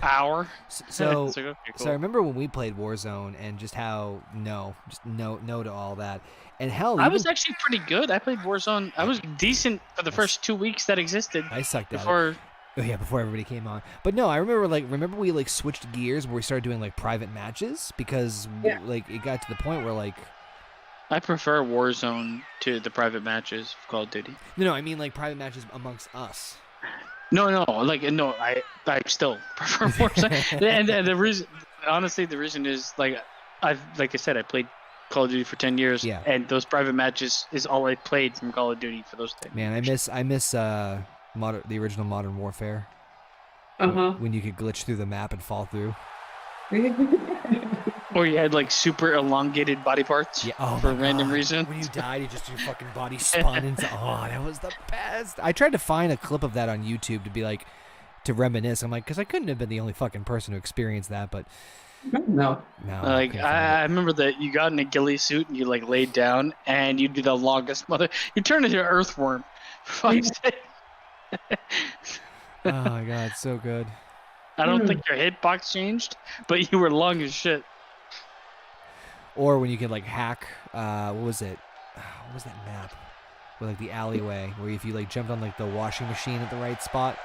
hour. So, like, okay, cool. So I remember when we played Warzone and just how no to all that. And hell, I was actually pretty good. I played Warzone. I was decent for the first 2 weeks that existed. I sucked before. Before everybody came on. But no, I remember we like switched gears where we started doing like private matches because like it got to the point where like I prefer Warzone to the private matches of Call of Duty. No, I mean like private matches amongst us. No, I still prefer Warzone. and the reason, honestly, the reason is like like I said, I played Call of Duty for 10 years, Yeah. and those private matches is all I played from Call of Duty for those 10 Man, years. I miss the original Modern Warfare. Uh-huh. When you could glitch through the map and fall through. Or you had like super elongated body parts for a random reason. When you died, your fucking body spun into. Oh, that was the best. I tried to find a clip of that on YouTube to be like, to reminisce. I'm like, because I couldn't have been the only fucking person who experienced that, but. No. Like I remember that you got in a ghillie suit and you like laid down and you do the longest you turned into an earthworm. Oh my god, so good. I don't think your hitbox changed, but you were long as shit. Or when you could like hack, what was it? What was that map? With like the alleyway, where if you like jumped on like the washing machine at the right spot,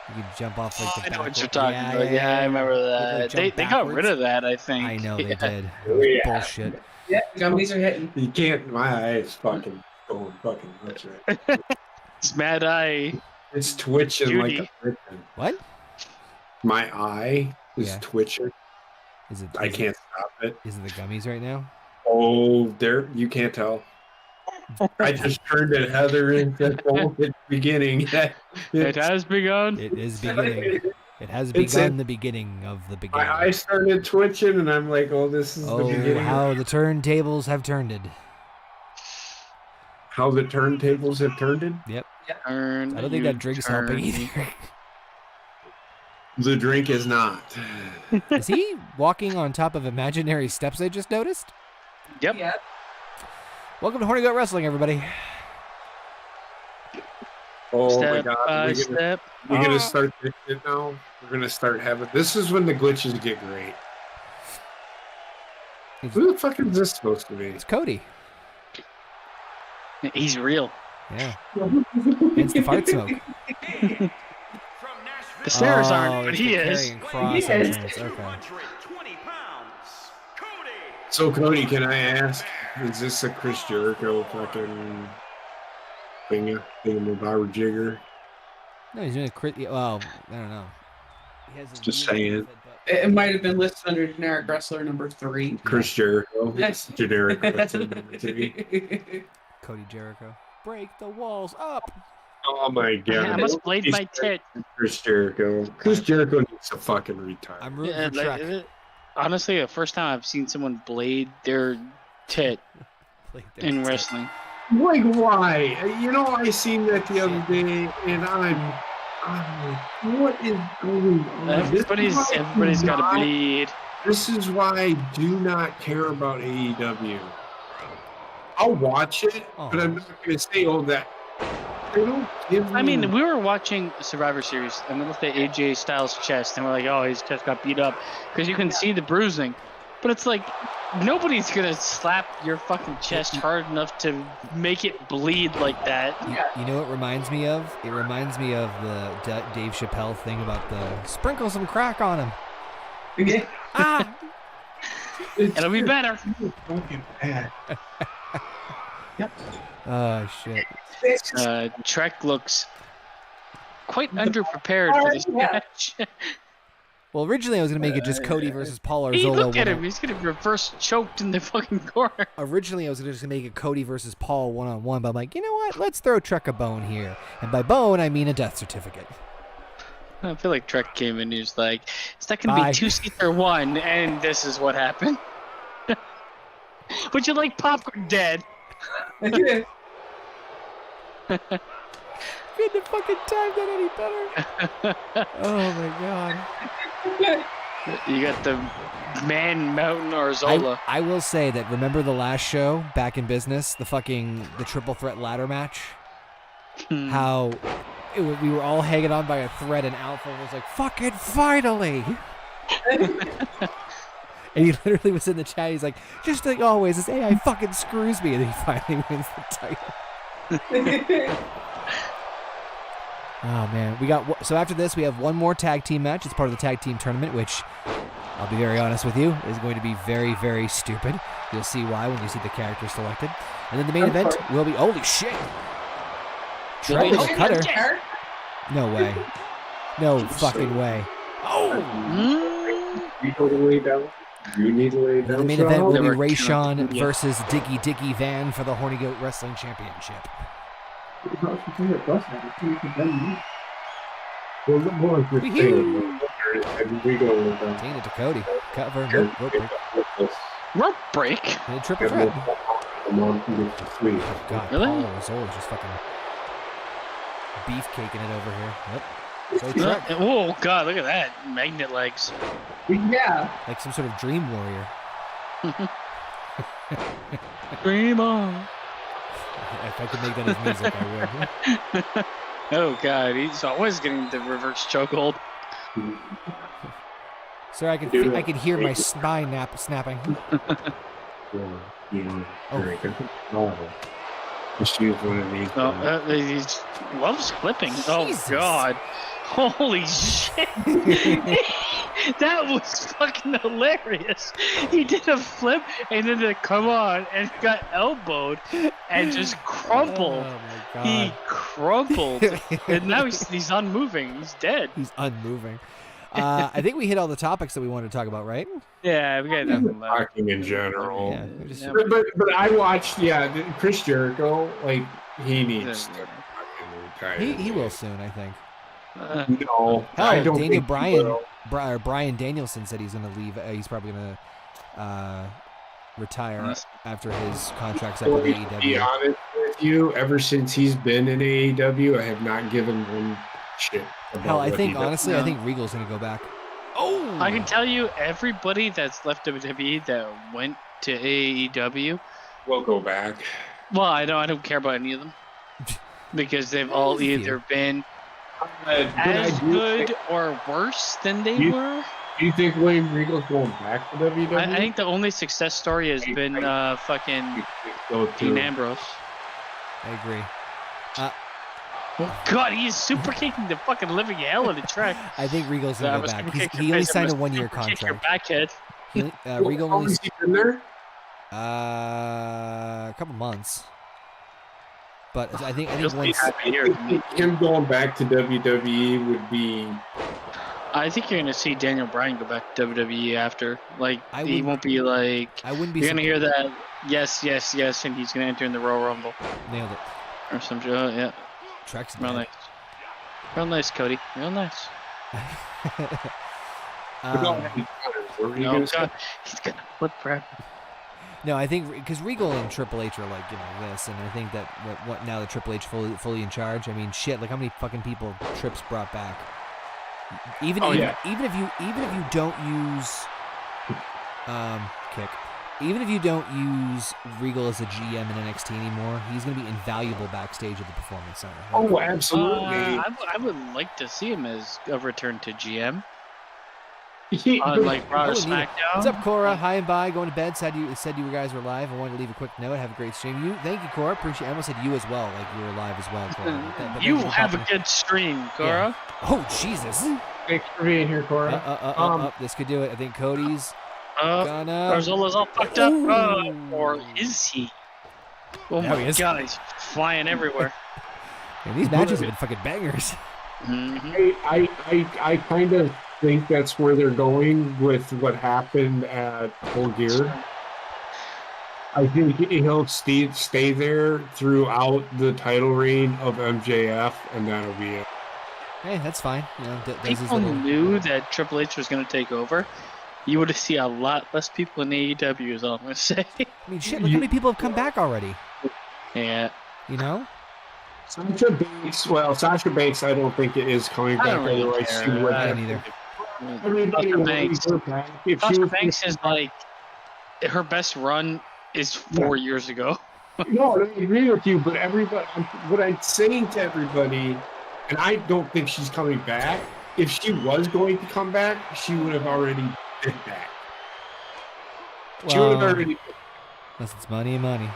you could jump off like the I know what backward- you're talking about. Yeah, I remember that. Like, They got rid of that, I think. I know they did. Yeah. Bullshit. Yeah, gummies are hitting. You can't. My eye is fucking going fucking nuts right. It's Mad Eye. It's twitching Judy. like a freaking. What? My eye is Yeah. twitching. Is it? I can't stop it. Is it the gummies right now? Oh, there you can't tell. I just turned at Heather in the beginning. It has begun. It is beginning. It has It's begun in- the beginning of the beginning. My eye started twitching, and I'm like, "Oh, this is the Oh, beginning." how the turntables have turned. How the turntables have turned. Yep. Turn, I don't think you that drink's turn. helping either. The drink is not. Is he walking on top of imaginary steps I just noticed? Yep. Yeah. Welcome to Horny Goat Wrestling, everybody. Oh Step my God! by We're step. gonna start this shit now. We're gonna start having. This is when the glitches get great. Who the fuck is this supposed to be? It's Cody. He's real. Yeah. Hence the fart smoke. The stairs Oh, aren't, but it's he the is. carrying cross He is. entrance. Okay. So Cody, can I ask? Is this a Chris Jericho fucking thingamabobber jigger? No, he's doing a crit. Well, I don't know. He has his Just knee saying. with it, but- It might have been listed under generic wrestler number 3. Chris Jericho. Yes. Generic. TV. Cody Jericho. Break the walls up. Oh my I God! must blade my tit. Chris Jericho. Chris Jericho needs to fucking retire. I'm rooting Yeah, for like, Trek. honestly, the first time I've seen someone blade their tit Like, that's in it. wrestling. Like why? You know, I seen that the other day, and I'm like, what is going on? Everybody's got to bleed. This is why I do not care about AEW. I'll watch it, but I'm not going to say, oh, that. They don't give me. I mean, we were watching Survivor Series and we looked at AJ Styles' chest and we're like, oh, his chest got beat up because you can see the bruising. But it's like, nobody's going to slap your fucking chest hard enough to make it bleed like that. You know what it reminds me of? It reminds me of the Dave Chappelle thing about the sprinkle some crack on him. Yeah. Ah! It'll be better. Fucking bad. Oh, shit. Trek looks quite underprepared for this match. Well, originally I was going to make it just Cody versus Paul Hey, Arzola. look at him. He's getting reverse choked in the fucking corner. Originally I was going to just make it Cody versus Paul one-on-one, but I'm like, you know what? Let's throw Trek a bone here. And by bone, I mean a death certificate. I feel like Trek came in and he was like, it's not going to Bye. be 2 seats or 1, and this is what happened. Would you like popcorn dead? Couldn't have fucking timed that any better. Oh, my God. You got the Man Mountain Arzola. I will say that, remember the last show, Back in Business, the triple threat ladder match? How we were all hanging on by a thread and Alpha was like, fucking finally! And he literally was in the chat, he's like, just like always, this AI fucking screws me, and then he finally wins the title. Oh, man. So after this, we have one more tag team match. It's part of the tag team tournament, which, I'll be very honest with you, is going to be very, very stupid. You'll see why when you see the characters selected. And then the main event will be, holy shit! Trey the Cutter. No way. No fucking way. Oh! You go the way down. You need to lay And the down. main event will be Never Ray count. Sean Yeah. versus Dicky Van for the Horny Goat Wrestling Championship. Well, the more good Wee-hoo. thing. And we go with Dana to Cody. Cover. Rope break. Rope break. And a triple threat. Sweet. God, Really? Paul Zoll just fucking beefcaking it over here. Yep. Great truck. Oh god, look at that. Magnet legs. Yeah. Like some sort of dream warrior. Dream on. If I could make that as music, I would. Oh god, he's always getting the reverse chokehold. Sir, I could hear my spine snapping. Just use one of these. Oh, he loves flipping. Oh Jesus. god. Holy shit. That was fucking hilarious. He did a flip and then to come on and got elbowed and just crumpled. Oh my God. He crumpled. And now he's unmoving. He's dead. He's unmoving. I think we hit all the topics that we wanted to talk about, right? Yeah, we got nothing left. Talking in general. Yeah. we just- Yeah. But I watched, Chris Jericho, like, he needs to fucking retire. He will soon, I think. No, I Hell, don't Daniel think he Bryan, will. Brian Danielson said he's going to leave. He's probably going to retire after his contract's up with To be AEW. honest with you, ever since he's been in AEW, I have not given one shit. About Hell, I what think he does. honestly, I think Regal's going to go back. Oh, I can tell you, everybody that's left WWE that went to AEW. We'll go back. Well, I don't care about any of them because they've all either been as good or worse than they were. Do you think William Regal's going back to WWE? I think the only success story has been fucking Dean Ambrose. I agree. Oh God, he is super kicking the fucking living hell out of the track. I think Regal's going to go back. He only signed a 1-year contract. Backhead. Regal How long only has he been there? a couple months. But I think He'll be once happy here. Him going back to WWE would be. I think you're gonna see Daniel Bryan go back to WWE after. Like I he wouldn't- won't be like. I wouldn't be You're gonna hear that yes, yes, yes, and he's gonna enter in the Royal Rumble nailed it. or some show. Yeah, Track's real dead. nice, real nice, Cody, real nice. Where were you No, gonna say? God, he's gonna flip Brad. No, I think because Regal and Triple H are like this, and I think that what now that Triple H fully in charge. I mean, shit, like how many fucking people Trips brought back. Even if you don't use kick, even if you don't use Regal as a GM in NXT anymore, he's gonna be invaluable backstage at the Performance Center. Oh, absolutely. I would like to see him as a return to GM He- on like Raw or wouldn't either. SmackDown. What's up, Cora? Hi and bye. Going to bed. Said you guys were live. I wanted to leave a quick note. Have a great stream. Thank you, Cora. Appreciate. I almost said you as well, like you were live as well, Cora. But thank You for have a popping- good stream, Cora. Oh Jesus! Thanks for being here, Cora. This could do it. I think Cody's Uh, gonna. Barzola's all fucked up. Ooh. Or is he? Oh Now he my is. God, he's flying everywhere. Man, these matches have been fucking bangers. Mhm. I kind of think that's where they're going with what happened at Full Gear. I think he'll stay there throughout the title reign of MJF, and that'll be it. Hey, that's fine. You know, does his People little. knew that Triple H was going to take over. You would see a lot less people in AEW, is all I'm going to say. I mean, shit. Look how many people have come back already. Yeah. You know. Sasha Banks, I don't think it is coming I back. don't really Otherwise, care. she would I have. don't either. Everybody Sasha wanted Banks. her back. If she Sasha was- Banks is like, her best run is 4 years ago. No, I agree with you, but everybody, what I'm saying to everybody, and I don't think she's coming back. If she was going to come back, she would have already did that. She would have Well, already. unless it's money. Money.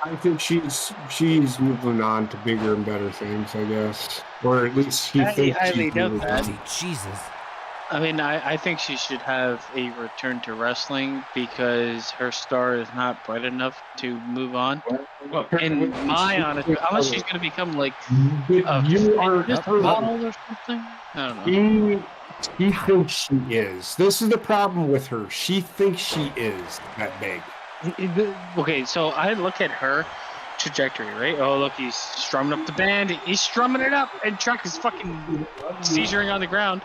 I think she's moving on to bigger and better things, I guess, or at least he I thinks highly she's doubt moving that. on. Jesus. I mean, I think she should have a return to wrestling because her star is not bright enough to move on. In my honest, unless she's going to become like a you are fitness her, model or something. I don't know. She thinks she is. This is the problem with her. She thinks she is that big. Okay, so I look at her trajectory, right? Oh, look, he's strumming up the band. He's strumming it up, and Truck is fucking seizuring on the ground.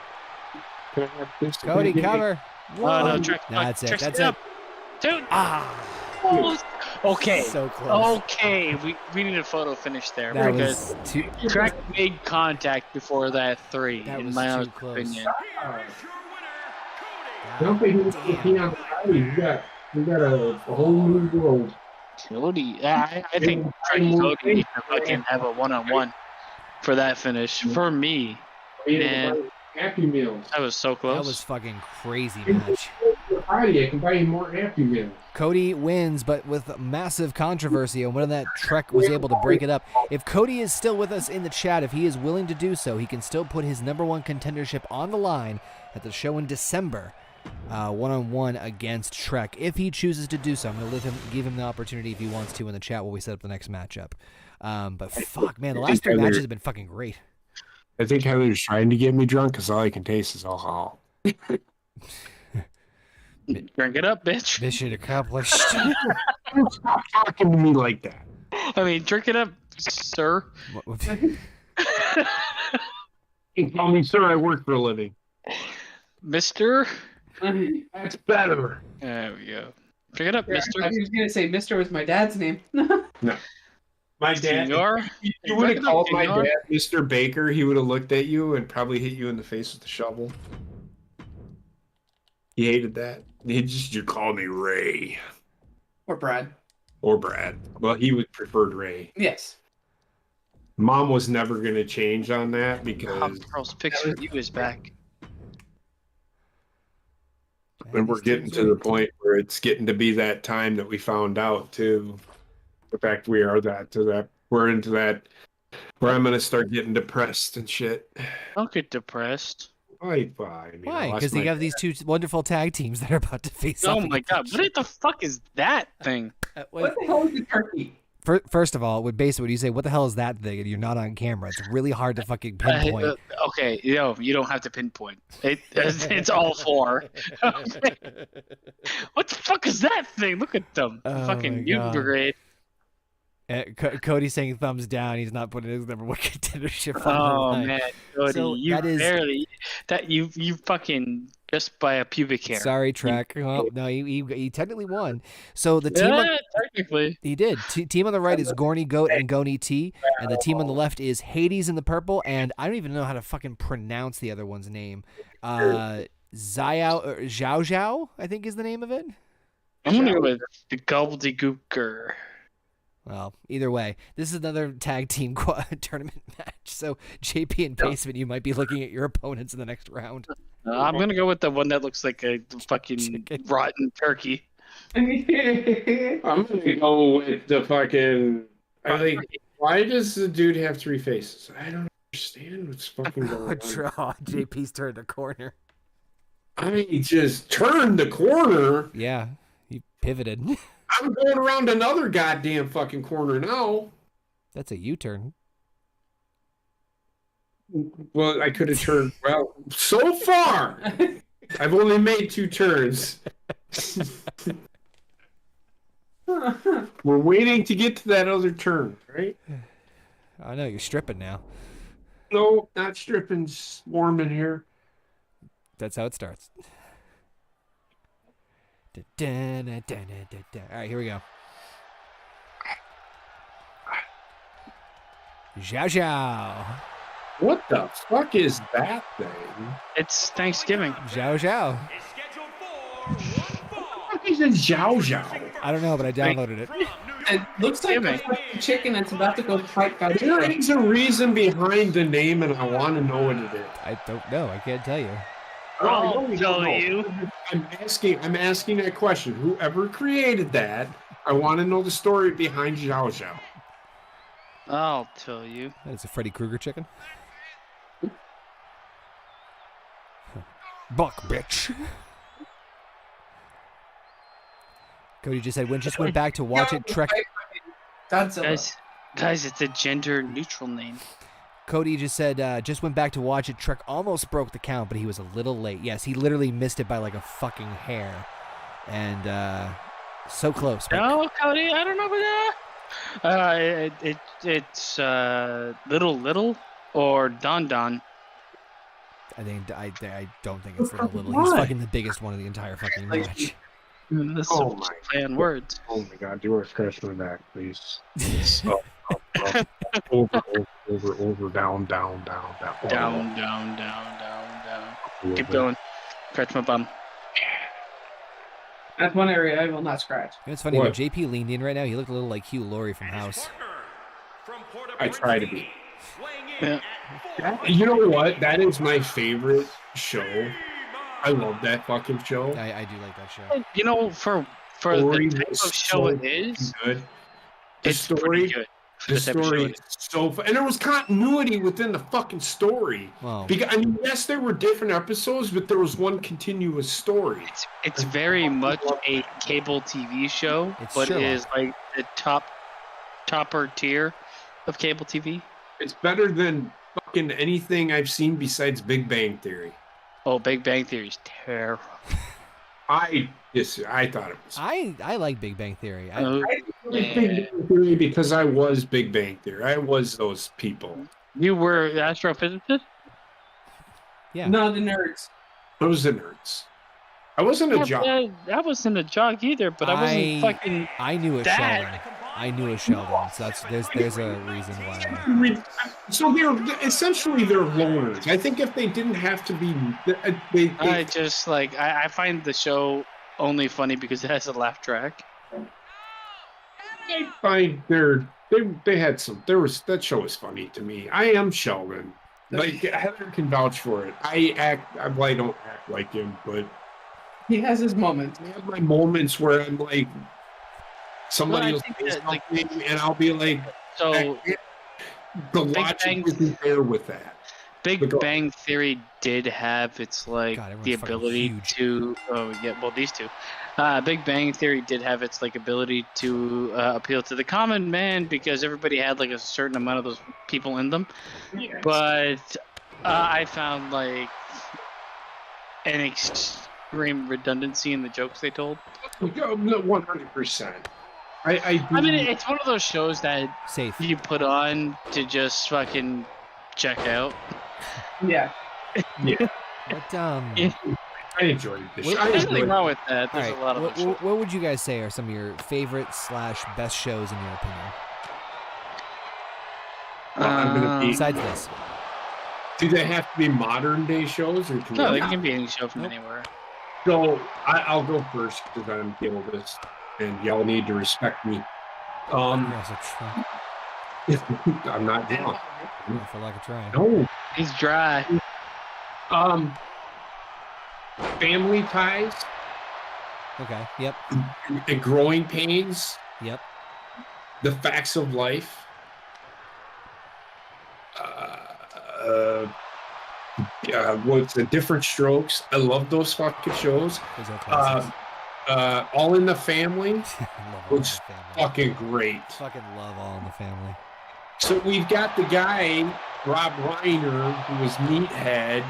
Cody, cover. Oh, no, Truck. That's it. Truck's That's up. it. Dude. Ah. Okay. So close. Okay, we need a photo finish there That because was too. Truck made contact before that three. That in was my too honest close. opinion. Don't think he was looking on the side. We got a whole new world. Cody, I think Truck and Cody need to fucking have a one-on-one for that finish. For me, man, Happy Meals. that was so close. That was fucking crazy match. I can buy you more Happy Meals. Cody wins, but with massive controversy, and when that Trek was able to break it up. If Cody is still with us in the chat, if he is willing to do so, he can still put his #1 contendership on the line at the show in December, one-on-one against Trek. If he chooses to do so, I'm going to give him the opportunity if he wants to in the chat while we set up the next matchup. But fuck, man, the last 3 matches have been fucking great. I think Heather's trying to get me drunk because all I can taste is alcohol. Drink it up, bitch. Mission accomplished. Stop talking to me like that. I mean, drink it up, sir. You call me sir, I work for a living. Mister? That's better. There we go. Drink it up, mister. I was going to say Mister was my dad's name. No. My dad, Senor? you would have called my Senor? dad Mr. Baker, he would have looked at you and probably hit you in the face with a shovel. He hated that. You call me Ray. Or Brad. Or Brad. Well, he would preferred Ray. Yes. Mom was never going to change on that because Girl's picture of you is back. when we're getting to the point where it's getting to be that time that we found out too. The fact we are we're into that where I'm going to start getting depressed and shit. Don't get depressed. Why? Why? Because you have these 2 wonderful tag teams that are about to face Oh off my against god, each what the fuck is that thing? What the hell is the turkey? First of all, when you say, what the hell is that thing, and you're not on camera, it's really hard to fucking pinpoint. Okay, you don't have to pinpoint. It's all 4. What the fuck is that thing? Look at them. Oh Fucking my mutant God. brigade. Cody's saying thumbs down. He's not putting his #1 contendership on the Oh line. man, Cody, So you that is- barely you fucking just by a pubic hair. Sorry, Trek. Well, no, he technically won. So the team Yeah, technically. he did. Team on the right is Horny Goat and Goni T, and the team on the left is Hades in the purple, and I don't even know how to fucking pronounce the other one's name. Zhao Zhao, I think is the name of it. I'm gonna go with the gobbledygooker. Well, either way, this is another tag team tournament match. So, JP and Paceman, you might be looking at your opponents in the next round. I'm gonna go with the one that looks like a fucking Chicken. rotten turkey. I'm gonna go with the fucking. I think. Why does the dude have 3 faces? I don't understand what's fucking going on. Draw. JP's turned a corner. I just turned the corner. Yeah, he pivoted. I'm going around another goddamn fucking corner now. That's a U-turn. Well, I could have turned. Well, so far, I've only made 2 turns. We're waiting to get to that other turn, right? I know you're stripping now. No, not stripping. It's warm in here. That's how it starts. All right, here we go. Zhao Zhao. What the fuck is that thing? It's Thanksgiving. Zhao Zhao. What is a Zhao Zhao? I don't know, but I downloaded it. It looks like a Gimme. fucking chicken that's about to go fight by There is a reason behind the name, and I want to know what it is. I don't know. I can't tell you. I'll tell you. I'm asking that question. Whoever created that, I want to know the story behind Zhao Zhao. I'll tell you. That is a Freddy Krueger chicken. Buck, bitch. Cody just said, just went back to watch it. Trek. Godzilla. Guys, it's a gender neutral name. Cody just said, just went back to watch it. Trek almost broke the count, but he was a little late. Yes, he literally missed it by like a fucking hair. And so close. But... No, Cody, I don't know about that. It's Little or Don. I don't think it's Little. He's fucking the biggest one of the entire fucking match. This Oh is my play on words. Oh my God, do a scratch my back, please. Up, over, down. Down. Keep going. Scratch my bum. That's one area I will not scratch. You know, it's funny, What? when JP leaned in right now, he looked a little like Hugh Laurie from House. I try to be. Yeah. You know what? That is my favorite show. I love that fucking show. I do like that show. You know, for Story the type was of show so it is, good. The it's story, pretty good. for the the type of show story it is so fun. And there was continuity within the fucking story. Wow. Because, I mean, yes, there were different episodes, but there was one continuous story. It's very much a cable TV show, It's but it Sherlock. is like the topper tier of cable TV. It's better than fucking anything I've seen besides Big Bang Theory. Oh, Big Bang Theory is terrible. I thought it was. I like Big Bang Theory. I like Big Bang Theory because I was Big Bang Theory. I was those people. You were an astrophysicist? Yeah. No, the nerds. I was the nerds. I wasn't a jock. I wasn't a jock either, but I wasn't fucking. I knew a Dad. Sheldon. I knew a Sheldon. So there's a reason why. So they're loners. I think if they didn't have to be, I find the show only funny because it has a laugh track. I find they had some. That show was funny to me. I am Sheldon. Like Heather can vouch for it. I don't act like him, but He has his moments. I have my moments where I'm like, somebody will think say that, like, something, and I'll be like, So the Big logic Bang- isn't there with that. Big Go. Bang Theory did have its like God, everyone's the fucking ability huge. to these two. Big Bang Theory did have its like ability to appeal to the common man because everybody had like a certain amount of those people in them. Yes. But I found like an extreme redundancy in the jokes they told. 100%. I mean, it's one of those shows that Safe. you put on to just fucking check out. Yeah. Yeah, But Yeah. I enjoyed this. What- I There's nothing enjoyed wrong with that. all There's right, a lot of good shows. what would you guys say are some of your favorite / best shows in your opinion? Well, I'm gonna be- Besides this, Do they have to be modern day shows, or can No, they- they can be any show from anywhere. So I'll go first because I'm the oldest, and y'all need to respect me. you're also trying. I'm not drunk. I feel like a try. No. He's dry. Family Ties, Okay. Yep. and Growing Pains, Yep. The Facts of Life. What's the Different Strokes? I love those fucking shows. Those are classics. All in the Family, I love All in the which Family. fucking great. Fucking love All in the Family. So we've got the guy, Rob Reiner, who was Meathead.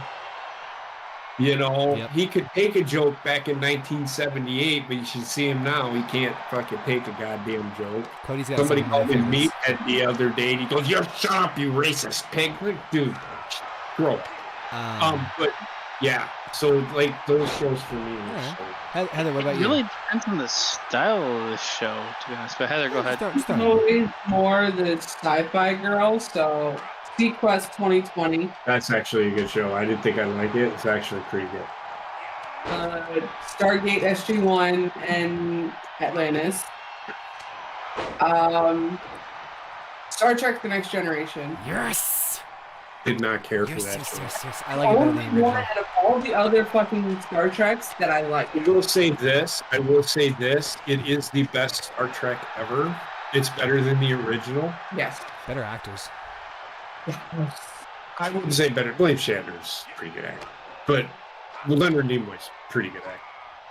You know, Yep. he could take a joke back in 1978, but you should see him now. He can't fucking take a goddamn joke. Cody's got Somebody some of called my him favorites. Meathead the other day, and he goes, "You're shut up, you racist pig." Like, dude, grow up. But yeah, so like those shows for me. Yeah. So, Heather, what It about you? really depends on the style of the show, to be honest. But Heather, go ahead. Start. I'm always more the sci-fi girl, so Sequest 2020, that's actually a good show. I didn't think I'd like it. It's actually pretty good. Stargate SG-1 and Atlantis. Star Trek: The Next Generation. Yes. Did not care for Yes, that yes, show. yes, yes. I like it better than the Only one original. out of all the other fucking Star Treks that I like. I will say this. It is the best Star Trek ever. It's better than the original. Yes. Better actors. I wouldn't say better. William Shatner's pretty good actor, but Leonard Nimoy's pretty good actor.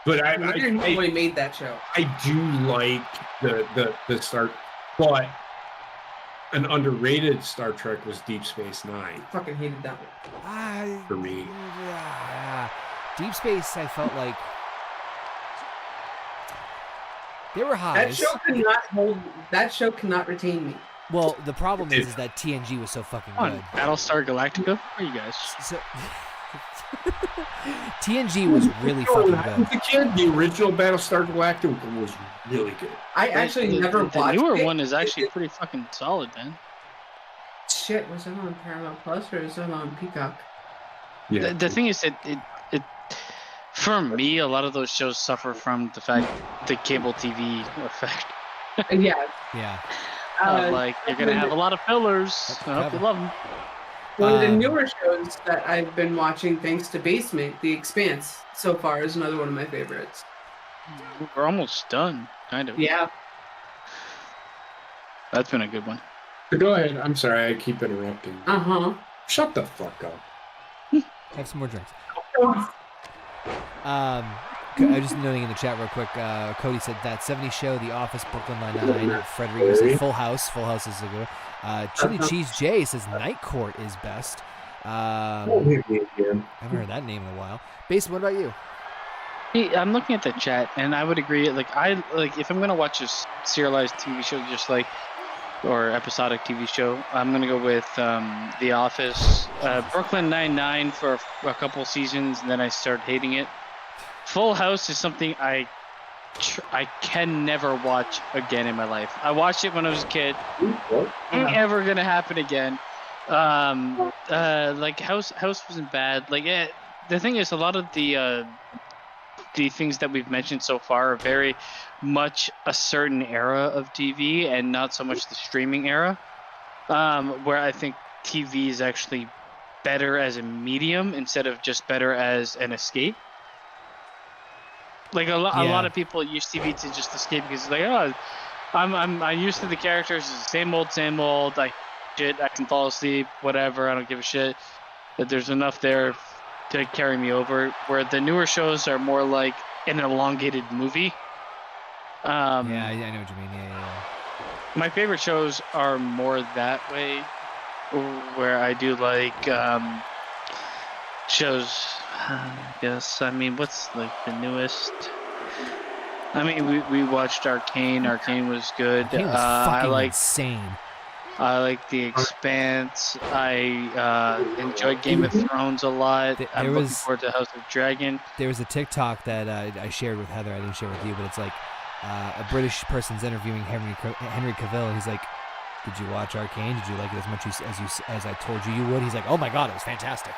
But I Nimoy made that show. do like the start, but an underrated Star Trek was Deep Space Nine. Fucking hated that one. For me. Yeah. Deep Space, I felt like they were highs. That show cannot retain me. Well, the problem is that TNG was so fucking Come good. on, Battlestar Galactica? Where are you guys? So, TNG was really fucking When I was good. a kid, the original Battlestar Galactica was really good. I actually never watched The newer it. one is actually pretty fucking solid, man. Shit, was it on Paramount Plus or is it on Peacock? Yeah. The thing is that it for me, a lot of those shows suffer from the cable TV effect. Yeah. Yeah. Like, you're going to have a lot of fillers. I hope you love them. One of the newer shows that I've been watching, thanks to Basement, The Expanse, so far is another one of my favorites. We're almost done, kind of. Yeah. That's been a good one. Go ahead. I'm sorry. I keep interrupting. Shut the fuck up. Have some more drinks. I just noting in the chat real quick. Cody said that 70s show, The Office, Brooklyn Nine-Nine. Frederico said Full House. Full House is a good one. Chili Cheese J says Night Court is best. I haven't heard that name in a while. Basin, what about you? Hey, I'm looking at the chat, and I would agree. If I'm gonna watch a serialized TV show, or episodic TV show, I'm gonna go with The Office, Brooklyn Nine-Nine for a couple seasons, and then I started hating it. Full House is something I can never watch again in my life. I watched it when I was a kid. Ain't ever gonna happen again. House wasn't bad. The thing is, a lot of the things that we've mentioned so far are very much a certain era of TV and not so much the streaming era, where I think TV is actually better as a medium instead of just better as an escape. A lot of people use TV to just escape because it's like, oh, I'm used to the characters. It's the same old. I can fall asleep, whatever. I don't give a shit. But there's enough there to carry me over. Where the newer shows are more like an elongated movie. I know what you mean. Yeah. My favorite shows are more that way, where I do like shows. Yes, I mean, what's the newest? I mean, we watched Arcane. Arcane was good. Arcane was fucking insane. I like The Expanse. I enjoyed Game of Thrones a lot. I'm looking forward to House of Dragon. There was a TikTok that I shared with Heather. I didn't share with you, but it's like a British person's interviewing Henry Cavill, and he's like, "Did you watch Arcane? Did you like it as much as I told you would?" He's like, "Oh my god, it was fantastic."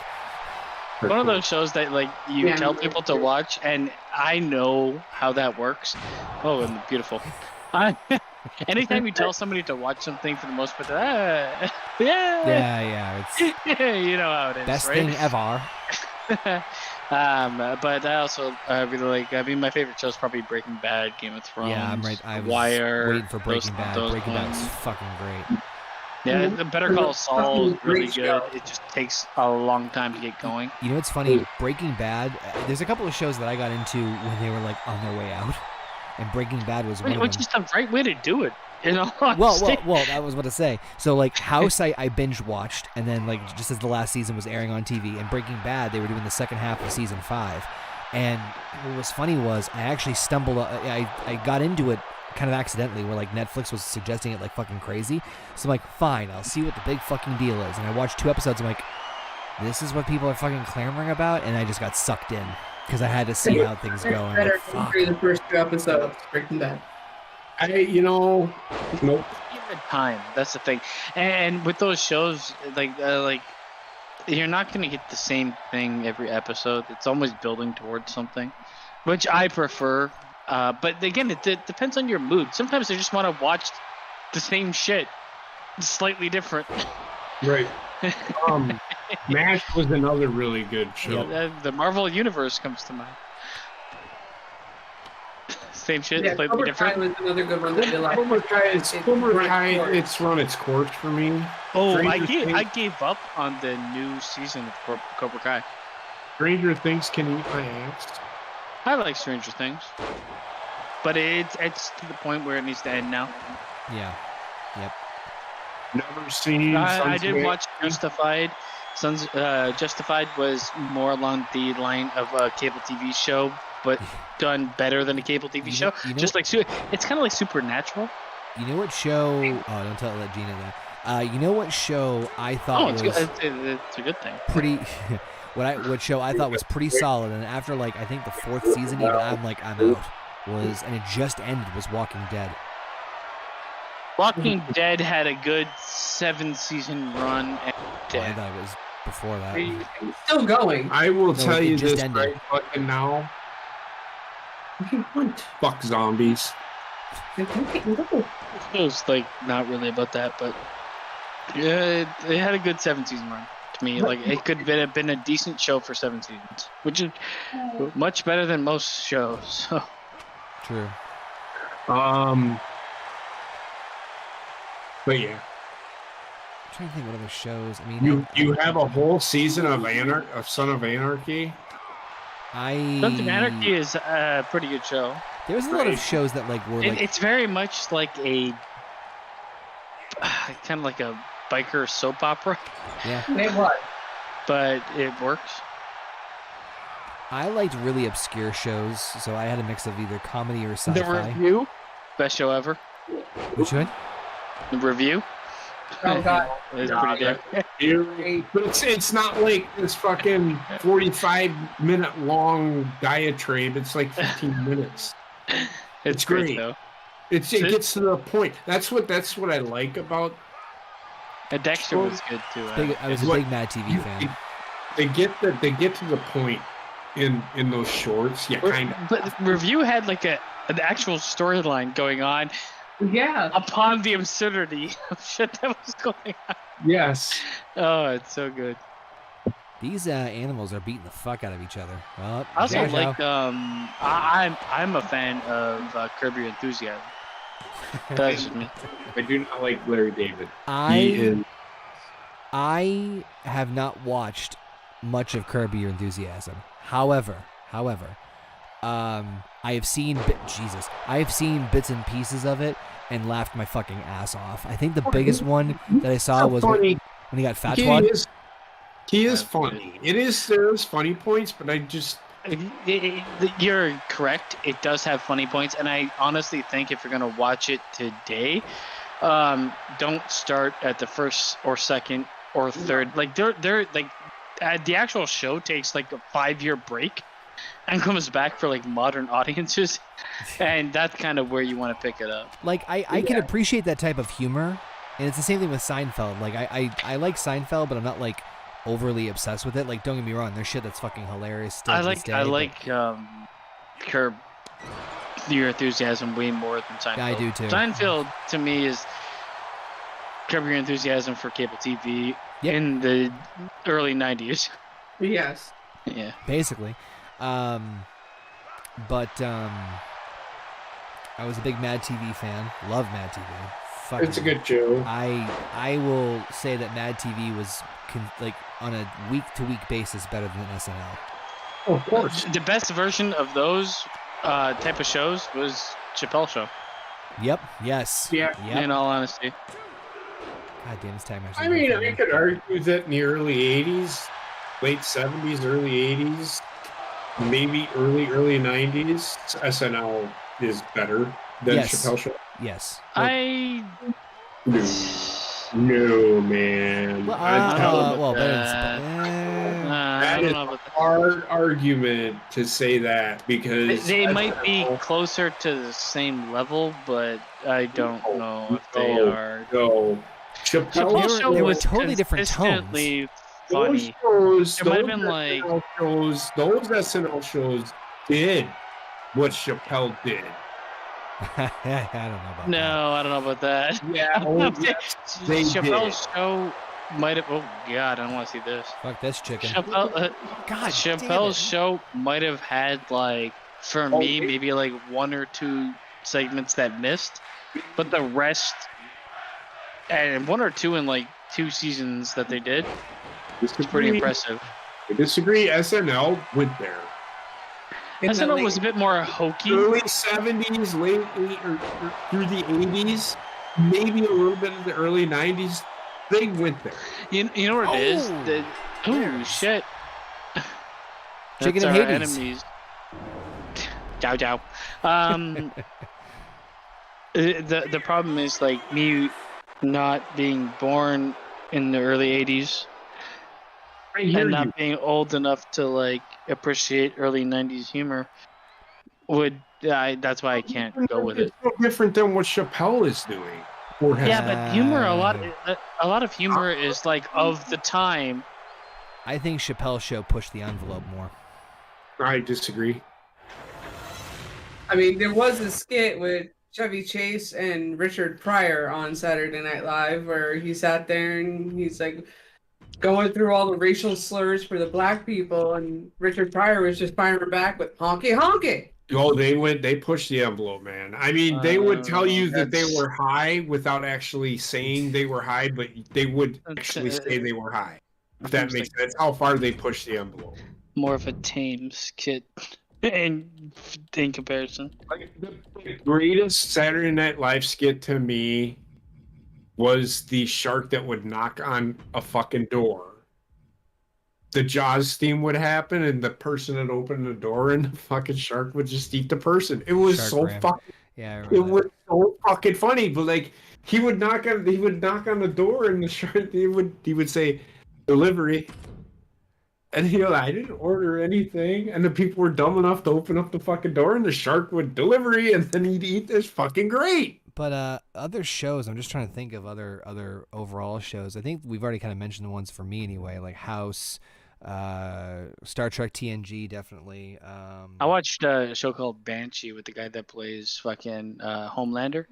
One of those shows that you tell people to watch, and I know how that works. Oh, and beautiful. Anytime you tell somebody to watch something, for the most part, It's you know how it is. best right? thing ever. But I also really like. I mean, my favorite show is probably Breaking Bad, Game of Thrones. Yeah, I'm right. I was Wire, waiting for Breaking Bad. Breaking Bad's fucking great. Yeah, the Better Call Saul is really good. It just takes a long time to get going. You know what's funny? Breaking Bad. There's a couple of shows that I got into when they were on their way out, and Breaking Bad was one of them. Which is the right way to do it, you know. Well, that was what to say. So House, I binge watched, and then just as the last season was airing on TV, and Breaking Bad, they were doing the second half of season 5, and what was funny was I actually stumbled. I got into it kind of accidentally, where Netflix was suggesting it fucking crazy. So I'm like, fine, I'll see what the big fucking deal is. And I watched 2 episodes. I'm like, this is what people are fucking clamoring about, and I just got sucked in because I had to see how things go. And Better through the first 2 episodes, Breaking Bad. Nope. Give it time. That's the thing. And with those shows, you're not going to get the same thing every episode. It's always building towards something, which I prefer. But again, it depends on your mood. Sometimes I just want to watch the same shit, slightly different. Right. MASH was another really good show. The Marvel Universe comes to mind. Same shit, slightly Cobra different. Kai was another good one that I liked. Cobra Kai, it's run its course for me. Oh, I gave up on the new season of Cobra Kai. Stranger Things can eat my ass. I like Stranger Things, but it's to the point where it needs to end now. Yeah. Yep. Never seen. I Sons did of watch Justified. Justified was more along the line of a cable TV show, but done better than a cable TV show. Just like it's kind of like Supernatural. You know what show? Oh, don't let Gina that. You know what show I thought was it's a good thing. Pretty. What show I thought was pretty solid, and after like I think the 4th season, even I'm out. And it just ended. Was Walking Dead. Walking Dead had a good 7-season run. And I thought it was before that. It's still going. I will tell you this ended. right fucking now. Fuck zombies. It was like not really about that, but yeah, it had a good 7-season run to me. Like it could have been a decent show for 7 seasons, which is much better than most shows. So. True. But yeah. I'm trying to think what other shows. I mean, you have a whole season of Son of Anarchy. Sons of Anarchy is a pretty good show. There was a lot of shows that like were like. It's very much like a kind of like a biker soap opera. Yeah. It was. But it works. I liked really obscure shows, so I had a mix of either comedy or sci-fi. The Review, best show ever. Which one? The Review. Oh God. It's pretty good. But it's not like this fucking 45-minute long diatribe. It's like 15 minutes. It's great though. It gets to the point. That's what I like about. And Dexter was good too. I was a big Mad TV fan. They get to the point in those shorts. Yeah, kind of. But Review had like an actual storyline going on. Yeah. Upon the absurdity of shit that was going on. Yes. Oh, it's so good. These animals are beating the fuck out of each other. Well, I also like I'm a fan of Curb Your Enthusiasm. That's just me. I do not like Larry David. I have not watched much of Curb Your Enthusiasm. However, I have seen bits and pieces of it and laughed my fucking ass off. I think the biggest one that I saw was when he got fat twat. He is funny. There's funny points, but I just. You're correct. It does have funny points, and I honestly think if you're gonna watch it today, don't start at the first or second or third. Like they're like the actual show takes like a 5-year break and comes back for like modern audiences, and that's kind of where you want to pick it up. Like I can appreciate that type of humor, and it's the same thing with Seinfeld. Like I like Seinfeld, but I'm not like overly obsessed with it. Like, don't get me wrong, there's shit that's fucking hilarious still. I like Curb Your Enthusiasm way more than Seinfeld. Yeah, I do too. Seinfeld to me is Curb Your Enthusiasm for cable TV in the early 90s. Yes. Yeah. Basically. I was a big Mad TV fan. Love Mad TV. It's a good show. I will say that Mad TV was like on a week-to-week basis better than SNL. Oh, of course. The best version of those type of shows was Chappelle Show. Yep. Yes. Yeah. Yep. In all honesty. God damn, this time I mean, I could argue that in the early 80s, late 70s, early 80s, maybe early 90s, SNL is better than Chappelle Show. Yes. No, man. That is a hard argument to say that because they might be closer to the same level, but I don't know if they are. No, Chappelle Show they were was totally different tones. Funny. Those It might have been like those SNL shows did what Chappelle did. I don't know about that. No, I don't know about that. Yeah, they Chappelle's did. show might have. Oh God, I don't want to see this. Fuck this chicken. Chappelle's show might have had like for me maybe like 1 or 2 segments that missed, but the rest and 1 or 2 in like 2 seasons that they did. It's pretty impressive. I disagree. SNL went there. SNL was a bit more hokey. Early 70s, late or through the 80s, maybe a little bit of the early 90s. They went there. You know what it is? Oh there's shit! Chicken That's and our Hades. enemies. Ciao, ciao. The problem is like me not being born in the early 80s I hear and you. not being old enough to like appreciate early 90s humor that's why I can't go with it. It's no different than what Chappelle is doing. Or has Yeah, but humor a lot of humor is like of the time. I think Chappelle's show pushed the envelope more. I disagree. I mean, there was a skit with Chevy Chase and Richard Pryor on Saturday Night Live where he sat there and he's like going through all the racial slurs for the black people, and Richard Pryor was just firing back with honky honky. Oh, they pushed the envelope, man. I mean, they would tell you that they were high without actually saying they were high, but they would actually say they were high. If that makes sense. How far they pushed the envelope. More of a tame skit in comparison. Like, the greatest Saturday Night Live skit to me was the shark that would knock on a fucking door. The Jaws theme would happen, and the person would open the door, and the fucking shark would just eat the person. It was Shark so Ram. fucking. Yeah, It was so fucking funny. But like, he would knock on the door, and the shark he would say, "Delivery," and he I didn't order anything, and the people were dumb enough to open up the fucking door, and the shark would delivery, and then he'd eat this fucking great. But other shows, I'm just trying to think of other overall shows. I think we've already kind of mentioned the ones for me anyway, like House, Star Trek TNG, definitely. I watched a show called Banksy with the guy that plays fucking Homelander.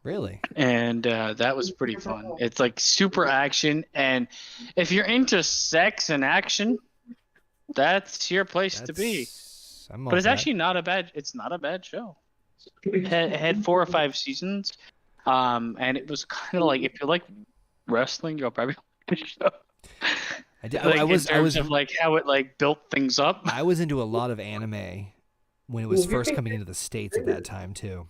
Really? And that was pretty fun. It's like super action, and if you're into sex and action, that's your place to be. But it's actually not a bad. It's not a bad show. It had 4 or 5 seasons, and it was kind of like if you like wrestling, you'll probably like the show. I was of like how it like built things up. I was into a lot of anime when it was first coming into the States at that time too.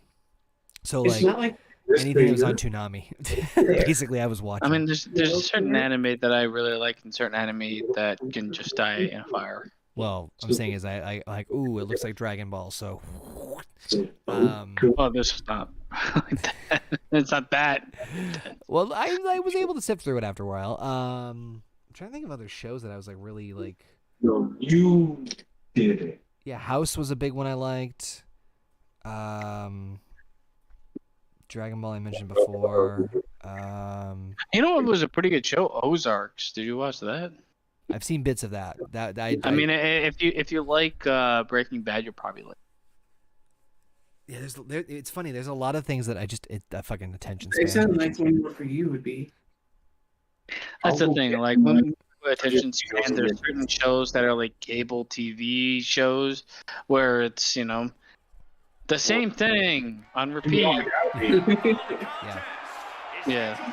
So It's not like this anything that was big, on Toonami, basically I was watching. I mean, there's a certain anime that I really like, and certain anime that can just die in a fire. Well, I'm saying is I like, ooh, it looks like Dragon Ball, so. Well, this is not like that. It's not that. Well, I was able to sift through it after a while. I'm trying to think of other shows that I was like really like. No, you did it. Yeah, House was a big one I liked. Dragon Ball I mentioned before. You know what was a pretty good show? Ozarks. Did you watch that? I've seen bits of that. I mean, if you like Breaking Bad, you'll probably like. Yeah, it's funny. There's a lot of things that that fucking attention It span. sounded like one more for you would be. That's the thing. Like when we put attention span, there's certain shows that are like cable TV shows where it's the same thing on repeat. Yeah. Yeah.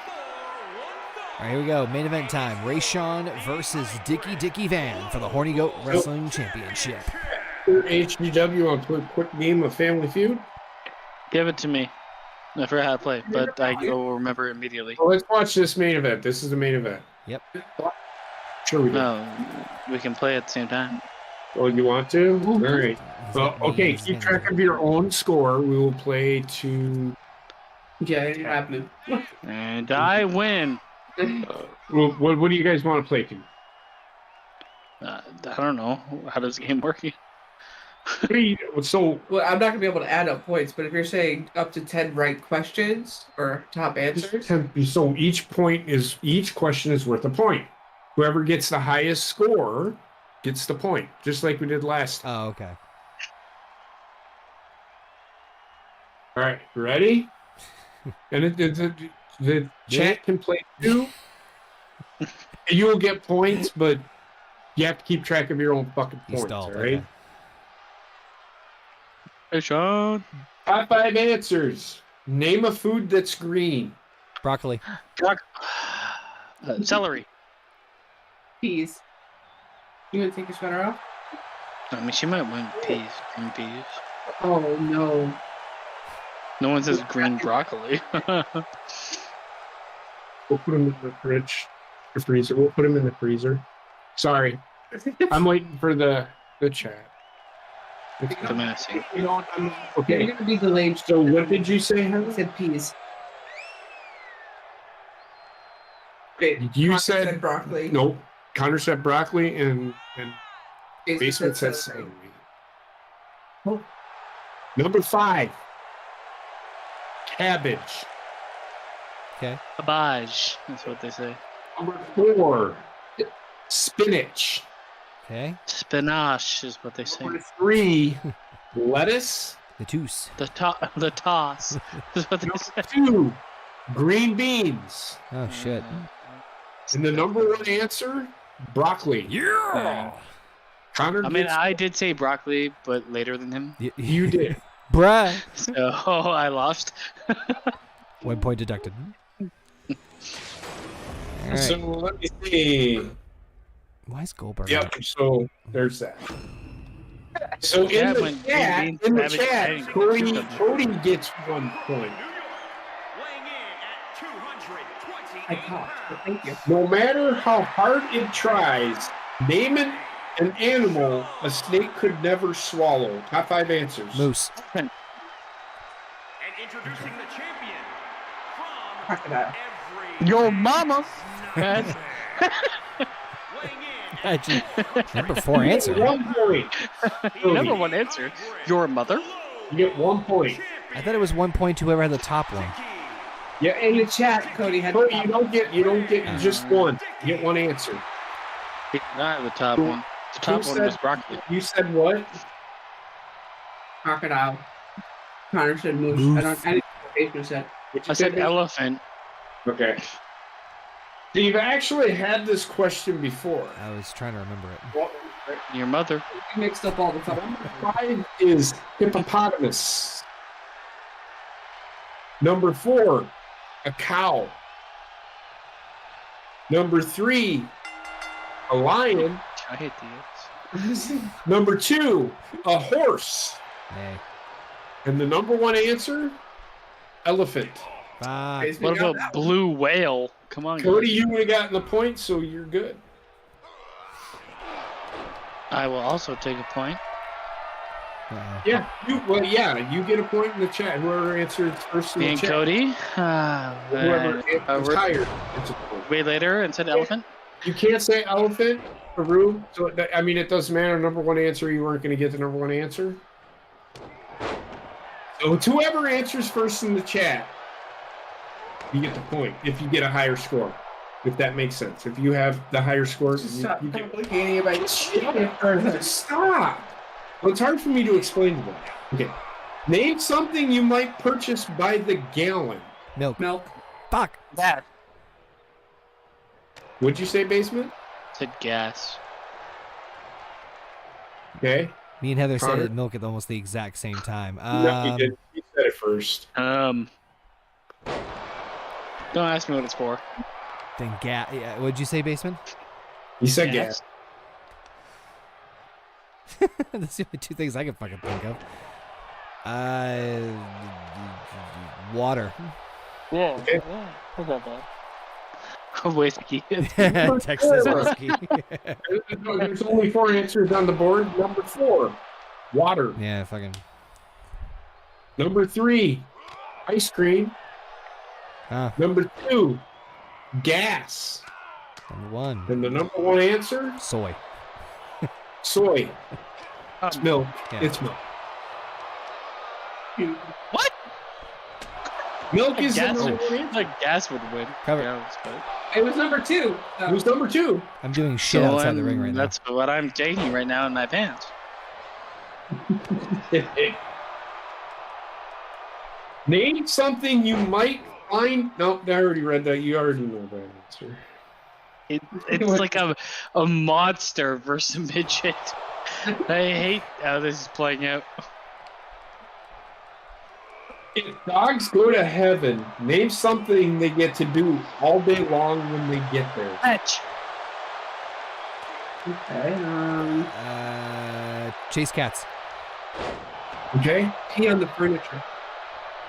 All right, here we go. Main event time. Ray Sean versus Dickie Van for the Horny Goat Wrestling Championship. HGW on quick game of Family Feud. Give it to me. I forgot how to play, but I will remember immediately. Well, let's watch this main event. This is the main event. Yep. Sure we do. No, we can play at the same time. Oh, you want to? All right. Well, okay. Keep track of your own score. We will play to. Yeah, it ain't happening. And I win. Well, what do you guys want to play to? I don't know. How does the game work? So Well, I'm not gonna be able to add up points, but if you're saying up to 10 right questions or top answers, so each question is worth a point. Whoever gets the highest score gets the point, just like we did last time. Oh, okay. All right, ready? And the chat can play too. You will get points, but you have to keep track of your own fucking You points. stalled, All right. okay. Hey, Sean. Top 5 answers. Name a food that's green. Broccoli. Celery. peas. You gonna take your sweater off? I mean, she might win peas. Green peas. Oh no. No one says green broccoli. We'll put him in the fridge, the freezer. We'll put him in the freezer. Sorry, I'm waiting for the chat. The menacing. You know, You're okay. gonna be delayed. So what did you say, I Heather? said peas. Okay, You Connor said broccoli. No, Connor said broccoli and basement said celery. celery. Number 5, cabbage. Okay. Cabbage. That's what they say. Number 4, spinach. Okay. Spinach is what they say. Number 3, lettuce. The toos. The toss is what they say. Number 2, green beans. Oh shit. And the number 1 answer, broccoli. Yeah. Connor, I mean, gets- I did say broccoli, but later than him. you did. Bruh. So I lost. 1 point deducted. All right. So let me see. Why is Goldberg? Yep. So there's that. So in Yeah, the when chat, green beans, in the cabbage, chat, and Cody gets 1 point. I caught, but thank you. No matter how hard it tries, name an animal a snake could never swallow. Top 5 answers. Moose. And introducing the champion from Crocodile. Your mama. weighing Actually, number 4 answer. 1 point. Number 1 answer. Your mother. You get 1 point. I thought it was 1 point to whoever had the top one. Yeah, In the chat, Cody had. Cody, you don't get just 1. You get 1 answer. Not the top one. The top Who one said- was broccoli. You said what? crocodile. Connor said moose. Moose. I didn't know what basement said. What'd I you say, said Mitch? elephant. Okay. So you've actually had this question before. I was trying to remember it. Your mother. We mixed up all the time. Number 5 is hippopotamus. Number 4, a cow. Number 3, a lion. I hate these. Number 2, a horse. Nay. And the number 1 answer, elephant. Fuck. Basement What got about that blue whale? Come on, Cody, guys. you would have gotten the point, so you're good. I will also take a point. Uh-oh. Yeah, you get a point in the chat. Whoever answers first in Me the and chat. Cody. Whoever answers we're higher gets a point. way later and said elephant. You can't say elephant, Peru. So I mean, it doesn't matter. Number 1 answer, you weren't going to get the number 1 answer. So whoever answers first in the chat, you get the point. If you get a higher score, if that makes sense. If you have the higher score, Stop you get. complicating it by Stop. Well, it's hard for me to explain to them. Okay. Name something you might purchase by the gallon. Milk. milk. Fuck. That Would you say basement? said gas. Okay. Me and Heather Connor? said milk at almost the exact same time. No, you didn't. You said it first. Don't ask me what it's for. Then gas. Yeah, what'd you say, basement? You said gas. That's the only 2 things I can fucking think of. Water. Yeah. Okay. What about that? Whiskey. Texas whiskey. There's only 4 answers on the board. Number 4, water. Yeah, fucking. Number 3, ice cream. Number 2, gas. Number 1. And the number 1 answer, Soy. soy. It's milk. Yeah. It's milk. What? Milk is the Gas. number 1 answer. Like gas would win. Cover. Yeah, but- It was number 2. Who's number 2? I'm doing shit So outside the ring right now. That's what I'm taking right now in my pants. Name something you might find. No, I already read that. You already know that answer. It's like a monster versus a midget. I hate how this is playing out. If dogs go to heaven, name something they get to do all day long when they get there. Fetch. Okay. Chase cats. Okay? Pee on the furniture.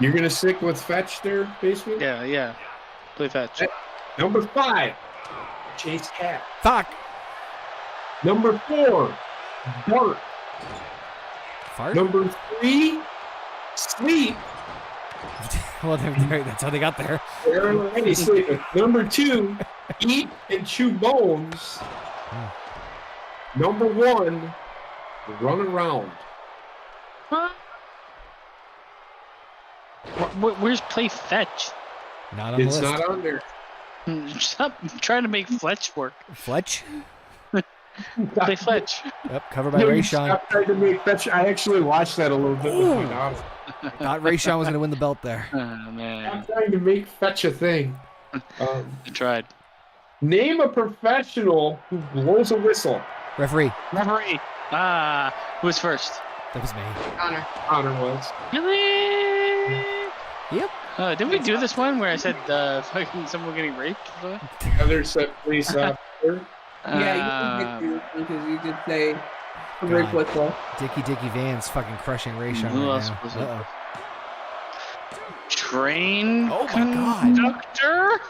You're gonna stick with fetch there, basement? Yeah. Play fetch. Number 5, Chase Cat. Fuck. Number 4, Bart. Fart. Number 3, Sleep. Well, that's how they got there. They're already sleeping. Number 2, Eat and Chew Bones. Number 1, Run Around. Huh? Where's play fetch? Not on the It's list. not on there. Stop trying to make Fletch work. Fletch. Play Fletch. Yep. Covered by No, Ray you Sean. stopped trying to make fetch. I actually watched that a little bit with my Ooh. daughter. Thought Ray Sean was gonna win the belt there. Oh, I'm man. trying to make fetch a thing. I tried. Name a professional who blows a whistle. Referee. Referee. Who's first? That was me. Connor. Connor was. Really? Yep. Didn't we do this one where I said fucking someone getting raped? Heather said police officer. Yeah, you did do because you did say a rape God. whistle. Dicky Van's fucking crushing Ray Sean Who right else now. was it? Uh-oh. Train Oh my God. conductor?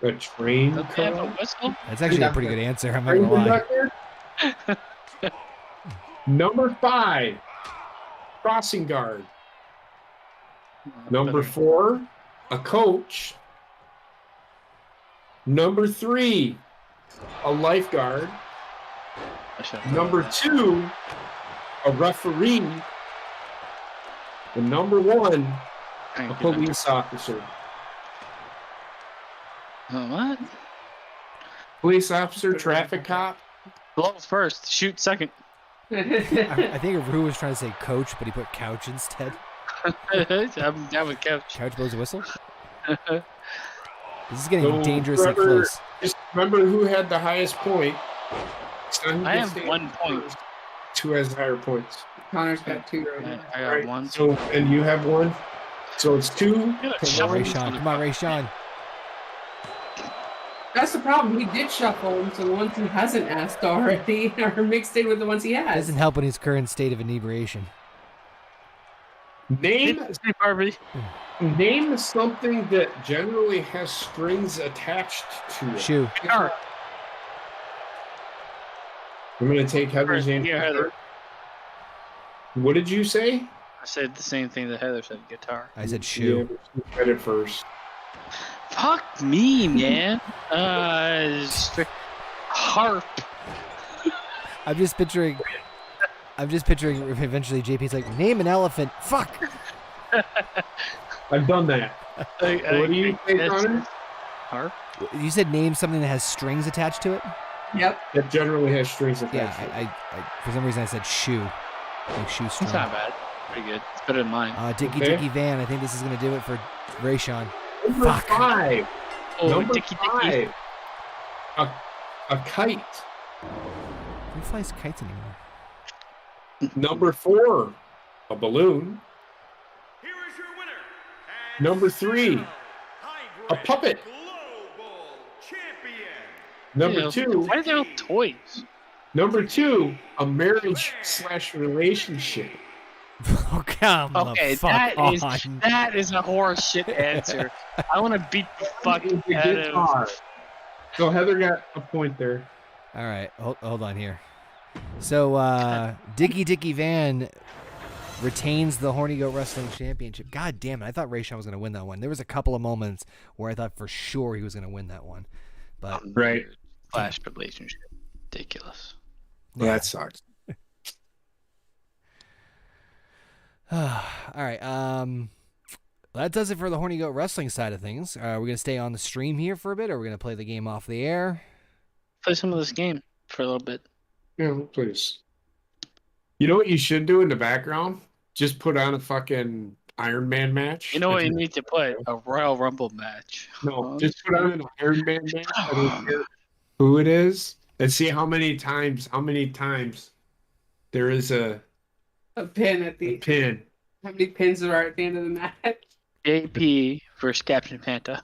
The train Don't they have a car. whistle? That's actually a pretty good answer. I'm not Train gonna lie. conductor. Number 5, crossing guard. Number 4, a coach. Number 3, a lifeguard. I should've Number known 2, a referee. And number 1, that. a police officer. What? Police officer, traffic cop. Blow first, shoot second. I think Rue was trying to say coach, but he put couch instead. I'm down with couch. Couch blows a whistle. This is getting So, dangerously whoever- close. Just remember who had the highest point. Son I gets have to 1 point. first. Who has higher points? Connor's got 2 right now. I got Right, 1. So, and you have 1. So it's 2. Look at that to shuffle. Ray one. Sean. Come on, Ray Sean. That's the problem. He did shuffle them, so the ones he hasn't asked already are mixed in with the ones he has. Doesn't help in his current state of inebriation. Name Harvey. Name something that generally has strings attached to it. Shoe. Guitar. I'm going to take Heather's answer. Yeah, Heather. first. What did you say? I said the same thing that Heather said. Guitar. I said shoe. Yeah, but you said it first. Fuck me, man. Harp. I'm just picturing eventually JP's like, name an elephant. Fuck. I've done that. What do you think, That's- Connor? Harp. You said name something that has strings attached to it? Yep. That generally has strings Yeah, attached. to it. I for some reason I said shoe. Like shoe string. It's not bad. Pretty good. It's better than mine. Dicky Van. I think this is going to do it for Ray Sean. Number Fuck. 5. Oh, Number Dicky. 5. A kite. Who flies kites anymore? Number 4. A balloon. Here is your winner. Number 3. A puppet. Global champion. Number Ew, 2. Why are they all toys? Number 2. A marriage / relationship. Oh, come Okay, the fuck on. that is a horse shit answer. I want to beat the fuck The out guitar. of. So Heather got a point there. All right, hold on here. So, Dicky Van retains the Horny Goat Wrestling Championship. God damn it, I thought Ray Sean was going to win that one. There was a couple of moments where I thought for sure he was going to win that one. But Right. Flash relationship. Ridiculous. Well, that sucks. all right, that does it for the Horny Goat Wrestling side of things. Are we going to stay on the stream here for a bit, or are we going to play the game off the air? Play some of this game for a little bit. Yeah, please. You know what you should do in the background? Just put on a fucking Iron Man match. You know what you need to put? A Royal Rumble match. No, just put on an Iron Man match. I don't care who it is, and see how many times there is a pin at the pin. how many pins there are at the end of the match. JP versus Captain Panta.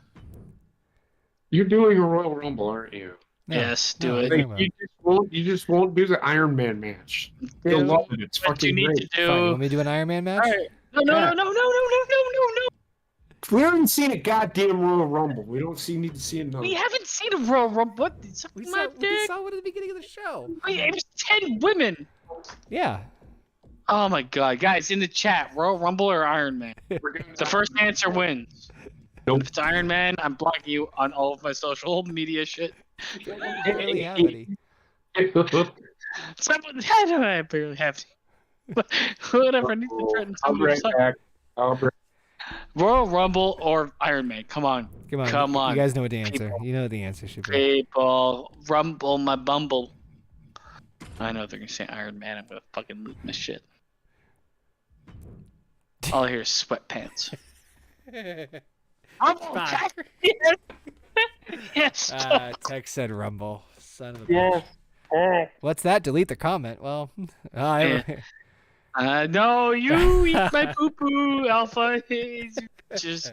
You're doing a Royal Rumble, aren't you? No, Yes, do no, it. what are you Like, talking about? you just won't do the Iron Man match. You'll love it. It's What you fucking need great. to do. Fine, you want me to do an Iron Man match? All right. No. We haven't seen a goddamn Royal Rumble. We don't need to see another. We haven't seen a Royal Rumble. What? We My dick. saw it at the beginning of the show. Wait, it was 10 women. Yeah. Oh my god, guys, in the chat, Royal Rumble or Iron Man? The first answer wins. Nope. If it's Iron Man, I'm blocking you on all of my social media shit. I don't really have any. Someone, I barely have to. Whatever, I need to threaten I'll someone. bring it back. Royal Rumble or Iron Man? Come on. Come on. You guys know what the answer. People. You know what the answer should be. People, rumble my bumble. I know they're gonna say Iron Man. I'm gonna fucking lose my shit. All I hear is sweatpants. Fine. Yes. Yes. Text said Rumble. Son of a Yes. bitch. What's that? Delete the comment. Well, No, you eat my poo poo, Alpha. He's just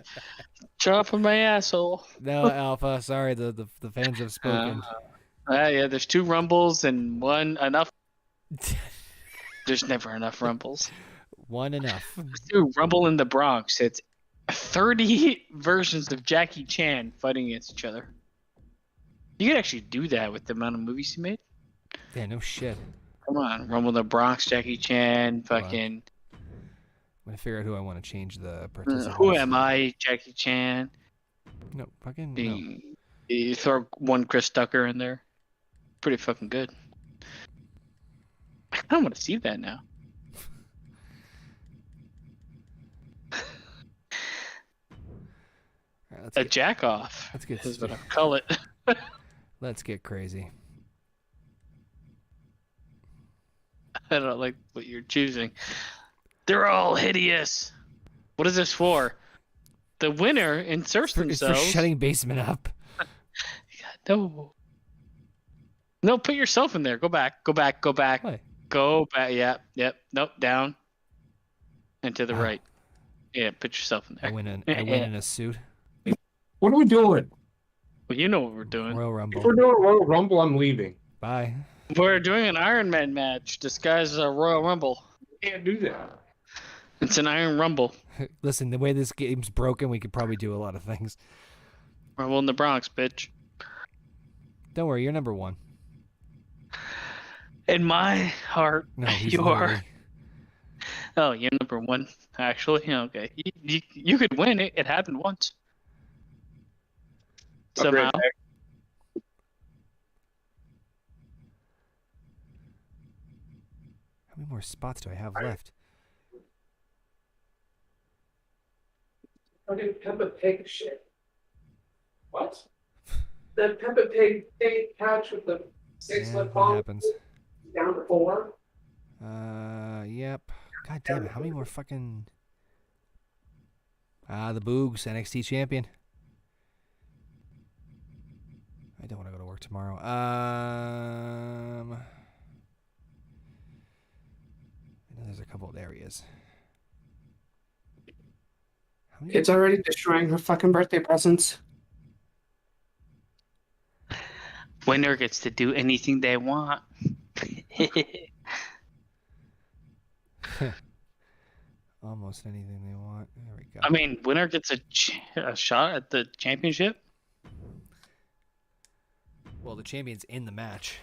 chopping my asshole. No, Alpha. Sorry, the fans have spoken. Yeah, there's 2 rumbles and one enough. There's never enough rumbles. One enough. Let's do Rumble in the Bronx. It's 30 versions of Jackie Chan fighting against each other. You could actually do that with the amount of movies he made. Yeah, no shit. Come on, Rumble in the Bronx, Jackie Chan, fucking. I'm gonna figure out who I want to change the participants. Who am I, Jackie Chan? No, fucking no. You throw one Chris Tucker in there. Pretty fucking good. I kind of want to see that now. Right, A jack off. Let's get is what I call it. Let's get crazy. I don't like what you're choosing. They're all hideous. What is this for? The winner inserts It's for themselves. shutting basement up. No. No, put yourself in there. Go back. Why? Go back. Yep. Nope. Down. And to the right. Yeah, put yourself in there. I win in a suit. What are we doing? Well, you know what we're doing. Royal If Rumble. we're doing Royal Rumble, I'm leaving. Bye. We're doing an Iron Man match disguised as a Royal Rumble. Can't do that. It's an Iron Rumble. Listen, the way this game's broken, we could probably do a lot of things. Rumble in the Bronx, bitch. Don't worry, you're number 1. In my heart, No, he's you literally- are. Oh, you're number 1, actually. Okay, you could win it. It happened once. Somehow. How many more spots do I have left? I did Peppa Pig shit. What? The Peppa Pig couch with the 6 Yeah, foot that palm happens. down to 4. Yep. God damn it! How many more fucking? The Boogs, NXT champion. I don't want to go to work tomorrow. I know there's a couple of areas. How many? It's already destroying her fucking birthday presents. Winner gets to do anything they want. Almost anything they want. There we go. I mean, winner gets a shot at the championship. Well, the champion's in the match.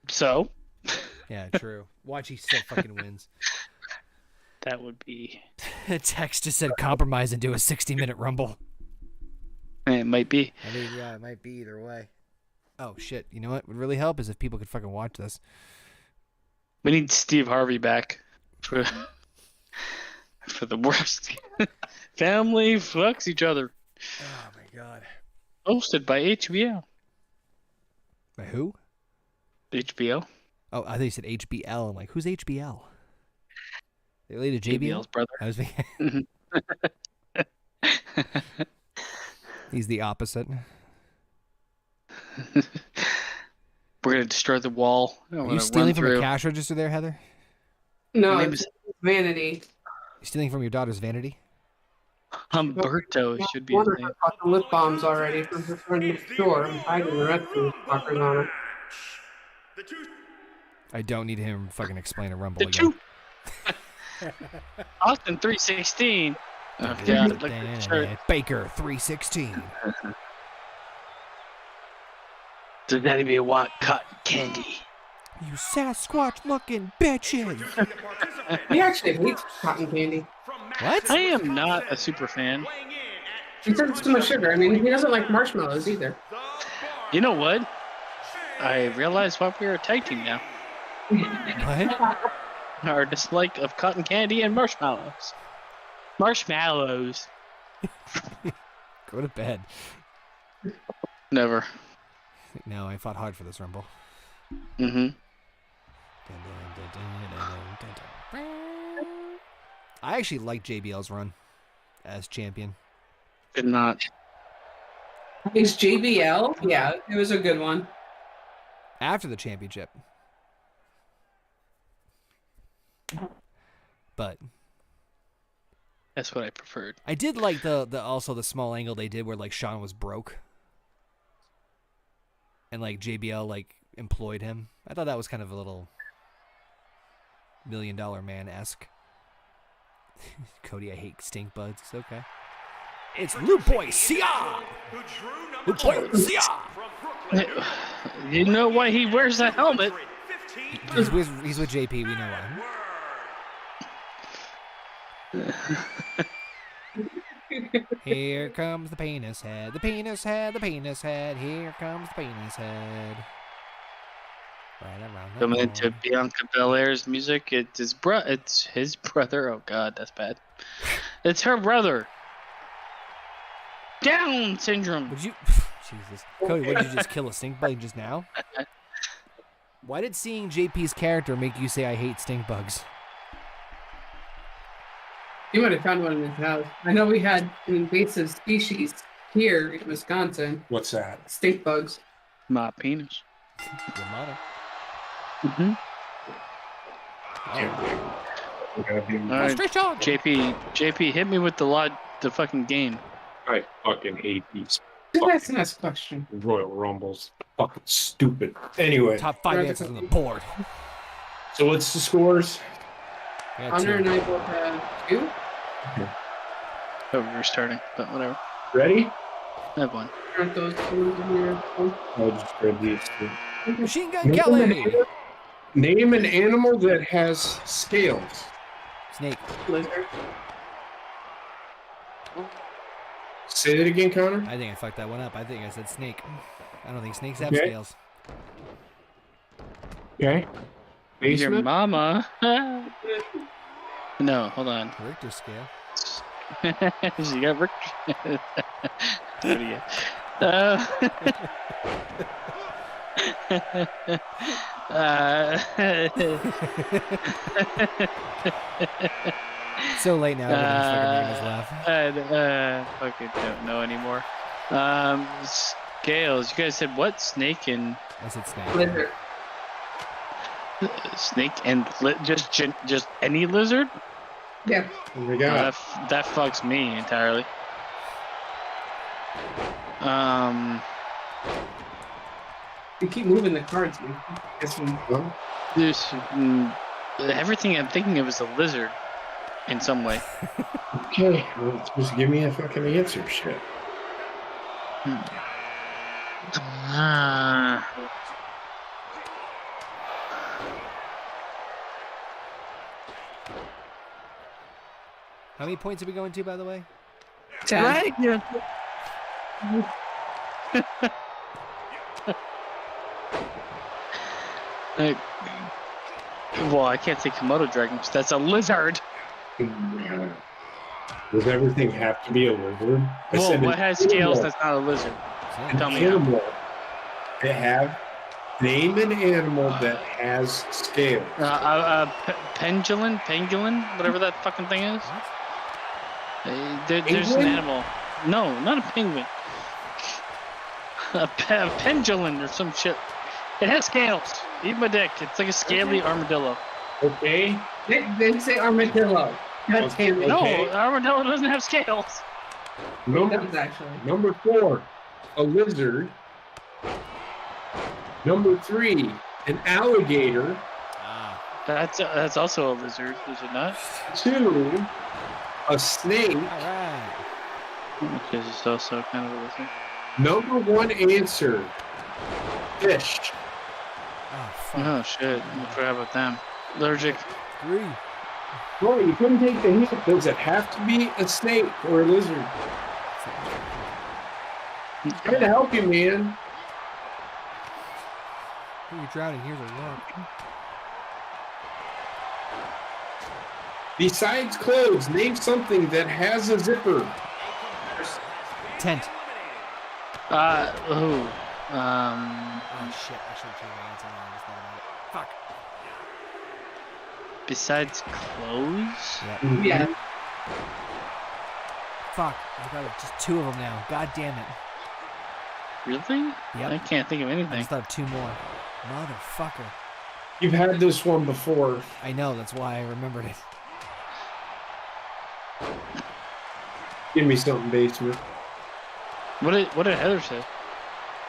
So Yeah, true. Watch, he still fucking wins. that would be. Text just said compromise and do a 60-minute rumble. It might be. I mean, yeah, it might be either way. Oh, shit. You know what would really help is if people could fucking watch this. We need Steve Harvey back for the worst. Family fucks each other. Oh, my God. Hosted by HBO. By who? HBO. Oh, I thought you said HBL. I'm like, who's HBL? They related to JBL? JBL's brother. I was thinking. He's the opposite. We're gonna destroy the wall. Are you stealing from a cash register there, Heather? No, My name it's is- vanity. You stealing from your daughter's vanity? Humberto should be One his of name. her fucking lip balms already from her friend next door. I'm hiding the rest of the fuckers on her. The two I don't need him fucking explain a rumble The again. two. Austin 316. Oh god, look at the shirt. Baker 316. Does that even want cotton candy? You Sasquatch looking bitches. He actually hates cotton candy. What? I am not a super fan. He says it's too much sugar. I mean, he doesn't like marshmallows either. You know what? I realize why we're a tag team now. What? Our dislike of cotton candy and marshmallows. Marshmallows. Go to bed. Never. No, I fought hard for this Rumble. Mm-hmm. I actually like JBL's run as champion. Did not. Is JBL? Yeah, it was a good one. After the championship. But That's what I preferred. I did like the also the small angle they did where like Shawn was broke. And like JBL like employed him. I thought that was kind of a little $1 Million Man-esque. Cody, I hate stink buds. It's okay. It's Loot Boy Sia! Loot Boy Sia! You know why he wears that helmet? He's with JP, we know why. Here comes the penis head, the penis head, the penis head. Here comes the penis head. Right around the Coming corner. into Bianca Belair's music, it's his brother. Oh god, that's bad. It's her brother. Down syndrome. Would you, Jesus, Cody? What did you just kill a stink bug just now? Why did seeing JP's character make you say I hate stink bugs? You might have found one in his house. I know we had an invasive species here in Wisconsin. What's that? Stink bugs. My penis. Your mother. Mm-hmm. Can't believe it. We gotta be All right, JP, hit me with the fucking game. I fucking hate these That's a nice question. Royal Rumbles. Fucking stupid. Anyway, Top 5 answers on the board. so what's the scores? I got Honor two. and I both have 2. Oh, we're starting, but whatever. Ready? I have one. Aren't those two in here? I just read these two. Machine Gun Kelly. Name an animal that has scales. Snake. Lizard. Say that again, Connor. I think I fucked that one up. I think I said snake. I don't think snakes have Okay. scales. Okay. Your Basement. mama. No, hold on. Richter scale. She got Rick. Idiot. So late now. Everybody's fucking making us laugh. Fucking don't know anymore. Scales. You guys said what? Snake and I said snake. Lizard. snake and just any lizard? Yeah. What do we got? That fucks me entirely. You keep moving the cards, man. This one. Well, There's everything I'm thinking of is a lizard in some way. okay. Well, just give me a fucking answer, shit. How many points are we going to, by the way? 10. Dragon. Well, I can't say Komodo dragon because that's a lizard. Does everything have to be a lizard? I Well, said what an has scales animal. that's not a lizard? Snake. An Tell me now. animal. They have. Name an animal that has scales. Pangolin, whatever that fucking thing is. There's an Penguin? animal. No, not a penguin. A pendulum or some shit. It has scales. Eat my dick. It's like a scaly armadillo. Okay. They say armadillo. God damn it. No, Okay. armadillo doesn't have scales. Number, That was actually. number 4, a lizard. Number 3, an alligator. That's also a lizard, is it not? 2, a snake. All right. Because it's also kind of a lizard. Number 1 answer, fish. Oh, fuck. Oh shit! I forgot about them. Allergic. 3. Well, you couldn't take the hint. Does it have to be a snake or a lizard? Trying to help you, man. Oh, you're drowning. Here's a rock. Besides clothes, name something that has a zipper. Tent. Oh. Oh, shit. I should have changed my answer now. I just thought about it. Fuck. Besides clothes? Yep. Yeah. Fuck. I got just 2 of them now. God damn it. Really? Yep. I can't think of I anything. just thought of 2 more. Motherfucker. You've had this one before. I know. That's why I remembered it. Give me something, basement. What did Heather say?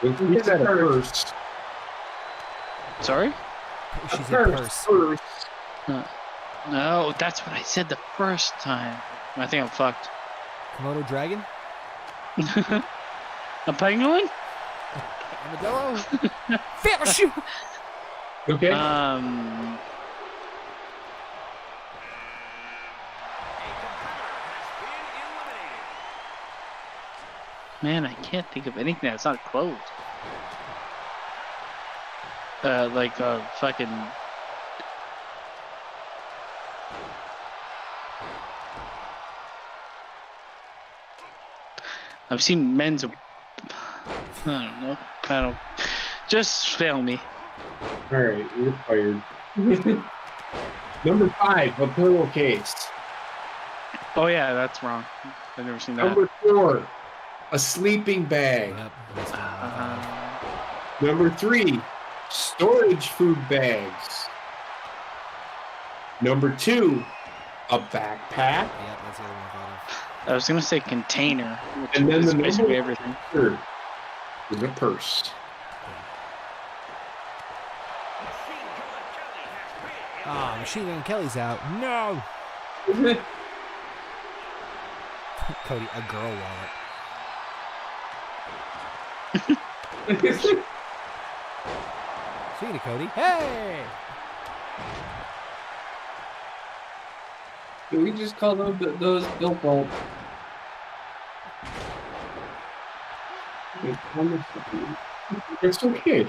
You said it first. Sorry? She said purse. First. No, that's what I said the first time. I think I'm fucked. Komodo dragon? A penguin? Armadillo? Fish! Okay. Man, I can't think of anything that's not clothes. Like fucking. I've seen men's. I don't know. I don't. Just fail me. All right, you're fired. Number 5, a pillowcase. Oh yeah, that's wrong. I've never seen that. Number 4, a sleeping bag. Yep. That's the one. Number 3, storage food bags. Number 2, a backpack. Yep, that's the other one I thought I was gonna say container, which And then is the basically number everything. 3 is a purse. of. Ah, Machine Gun Kelly's out. No! Cody, a girl wallet. Speaking of Cody, hey! We just call those Bill Bolt. It's okay.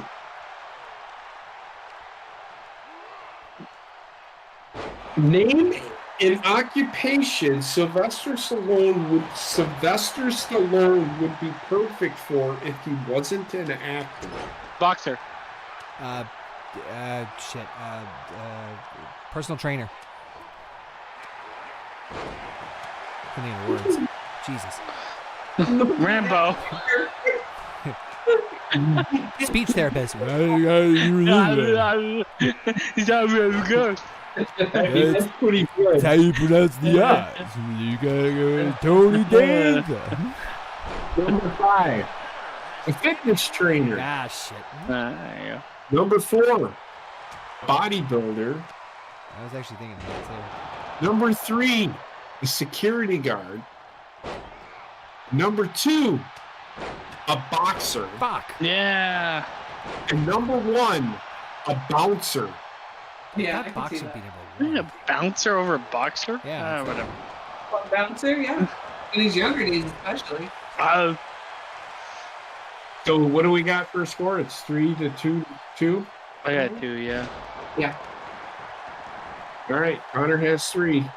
Name an occupation Sylvester Stallone would be perfect for if he wasn't an actor. Boxer. Shit. Personal trainer. Couldn't think of words. Jesus. Rambo. Speech therapist. He's not really good. That's pretty good. That's how you pronounce the I's. You gotta go to Tony Danza. Number 5, a fitness trainer. Ah, shit. There you go. Number 4, bodybuilder. I was actually thinking of that too. Number 3, a security guard. Number 2, a boxer. Fuck. Yeah. And number 1, a bouncer. Yeah, I That can box see would be that. number A 1. bouncer over a boxer? Yeah. Whatever. What, bouncer, yeah. In his younger days, especially. So what do we got for a score? It's 3-2. I got 2, yeah. Yeah. All right, Connor has 3. I mean,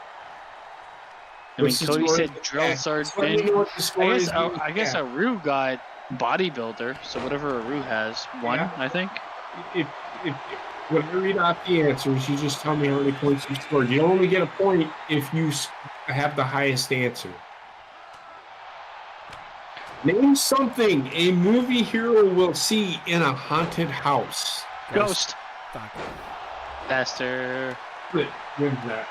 What's the Cody score? said drill Let me sergeant. know what the score is. I guess Aru got bodybuilder, so whatever Aru has, 1, Yeah. I think. If when I read off the answers, you just tell me how many points you scored. You only get a point if you have the highest answer. Name something a movie hero will see in a haunted house. Ghost. Fuck. Faster. Good. When's that?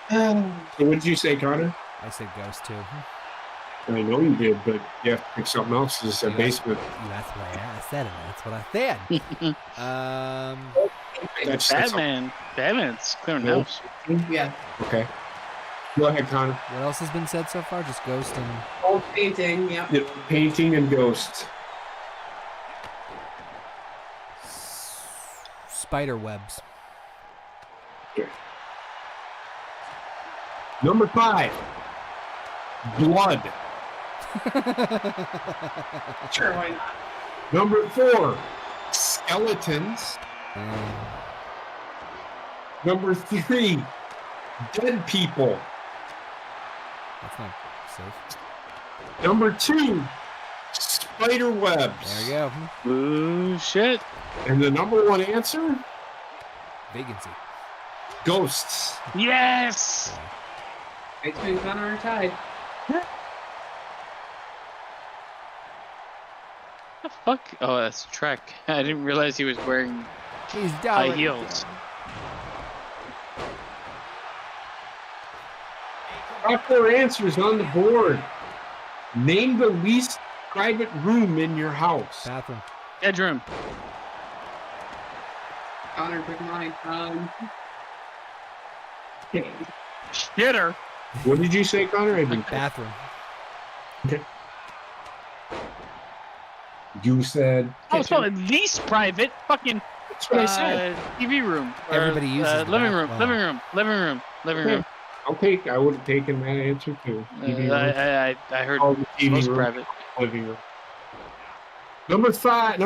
So what did you say, Connor? I said ghost too. I know you did, but you have to pick something else. This is a basement. That's what I said. That's what I said. That's Batman. Batman's clearing house. Yeah. okay. Go ahead, Connor. What else has been said so far? Just ghost and Old painting. Yeah. You know, painting and ghosts. spider webs. Number 5. Blood. Sure, why not? Number 4. Skeletons. Number 3. Dead people. That's not safe. Number 2. Spider webs. There we go. Ooh, shit. And the number 1 answer? Vacancy. Ghosts. Yes! Iceman and Connor are tied. The fuck? Oh, that's Trek. I didn't realize he was wearing He's high down. heels. Proper answers on the board. Name the least private room in your house. Bathroom. Bedroom. Connor, pick mine. Okay. Shitter. What did you say, Connor? I didn't. Bathroom. You said. Oh, so at least private. Fucking That's what I said. TV room. Or, Everybody uses the living room. bathroom. Living room. I would have taken that answer too. TV room. I heard All the TV most room, private. living room. Number 4.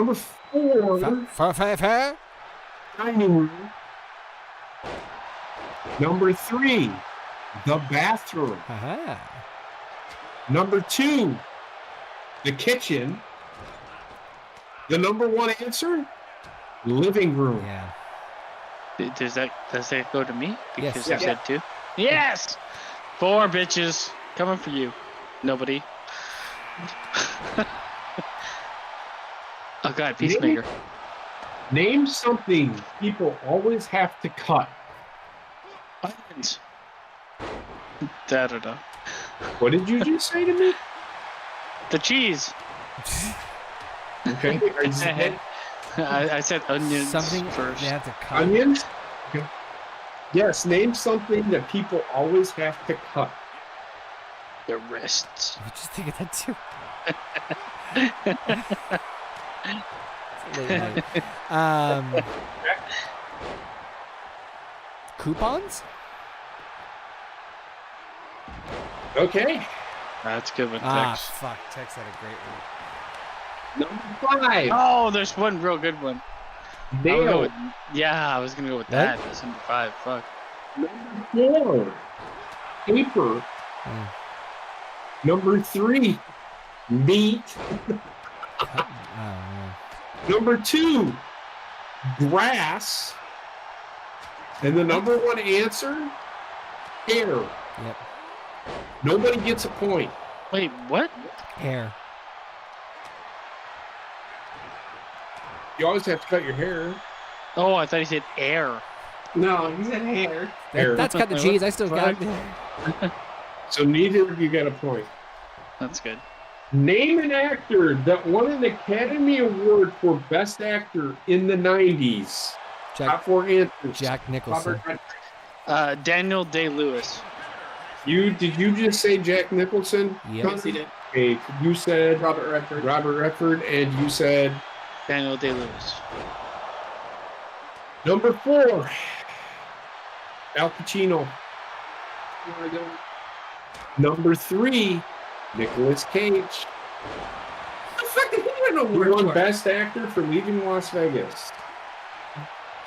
Dining room. Number 3. The bathroom. Aha. Number 2. The kitchen. The number 1 answer. Living room. Yeah. Does that go to me? Yes. Because I said 2. Yes! 4 bitches coming for you. Nobody. Oh god, Peacemaker. Name something people always have to cut. Onions. I don't know. What did you just say to me? The cheese. Okay. I said onions Something first. they have to cut. Onions? Okay. Yes, name something that people always have to cut. Their wrists. I was just thinking that too. It's a little late. Coupons? Okay. That's good one. Ah, Tex. fuck. Tex had a great one. Number 5. Oh, there's one real good one. I would go Nail. with- yeah, I was gonna go with that. That's number 5. Fuck. Number 4. Paper. Mm. Number 3. Meat. Oh, yeah. Number 2. Grass. And the number 1 answer. Hair. Yep. Nobody gets a point. Wait, what? Hair. You always have to cut your hair. Oh, I thought he said air. No, he said hair. Hair. That's cut the cheese. I still got it. So neither of you got a point. That's good. Name an actor that won an Academy Award for Best Actor in the 90s. Top 4 answers. Jack Nicholson. Robert Redford. Daniel Day-Lewis. Did you just say Jack Nicholson? Yep. Yes, he did. Okay, you said Robert Redford. Robert Redford, and you said Daniel Day-Lewis. number 4. Al Pacino. You wanna go? Number 3. Nicolas Cage. What the fuck did he win an He award won for? Best Actor for Leaving Las Vegas.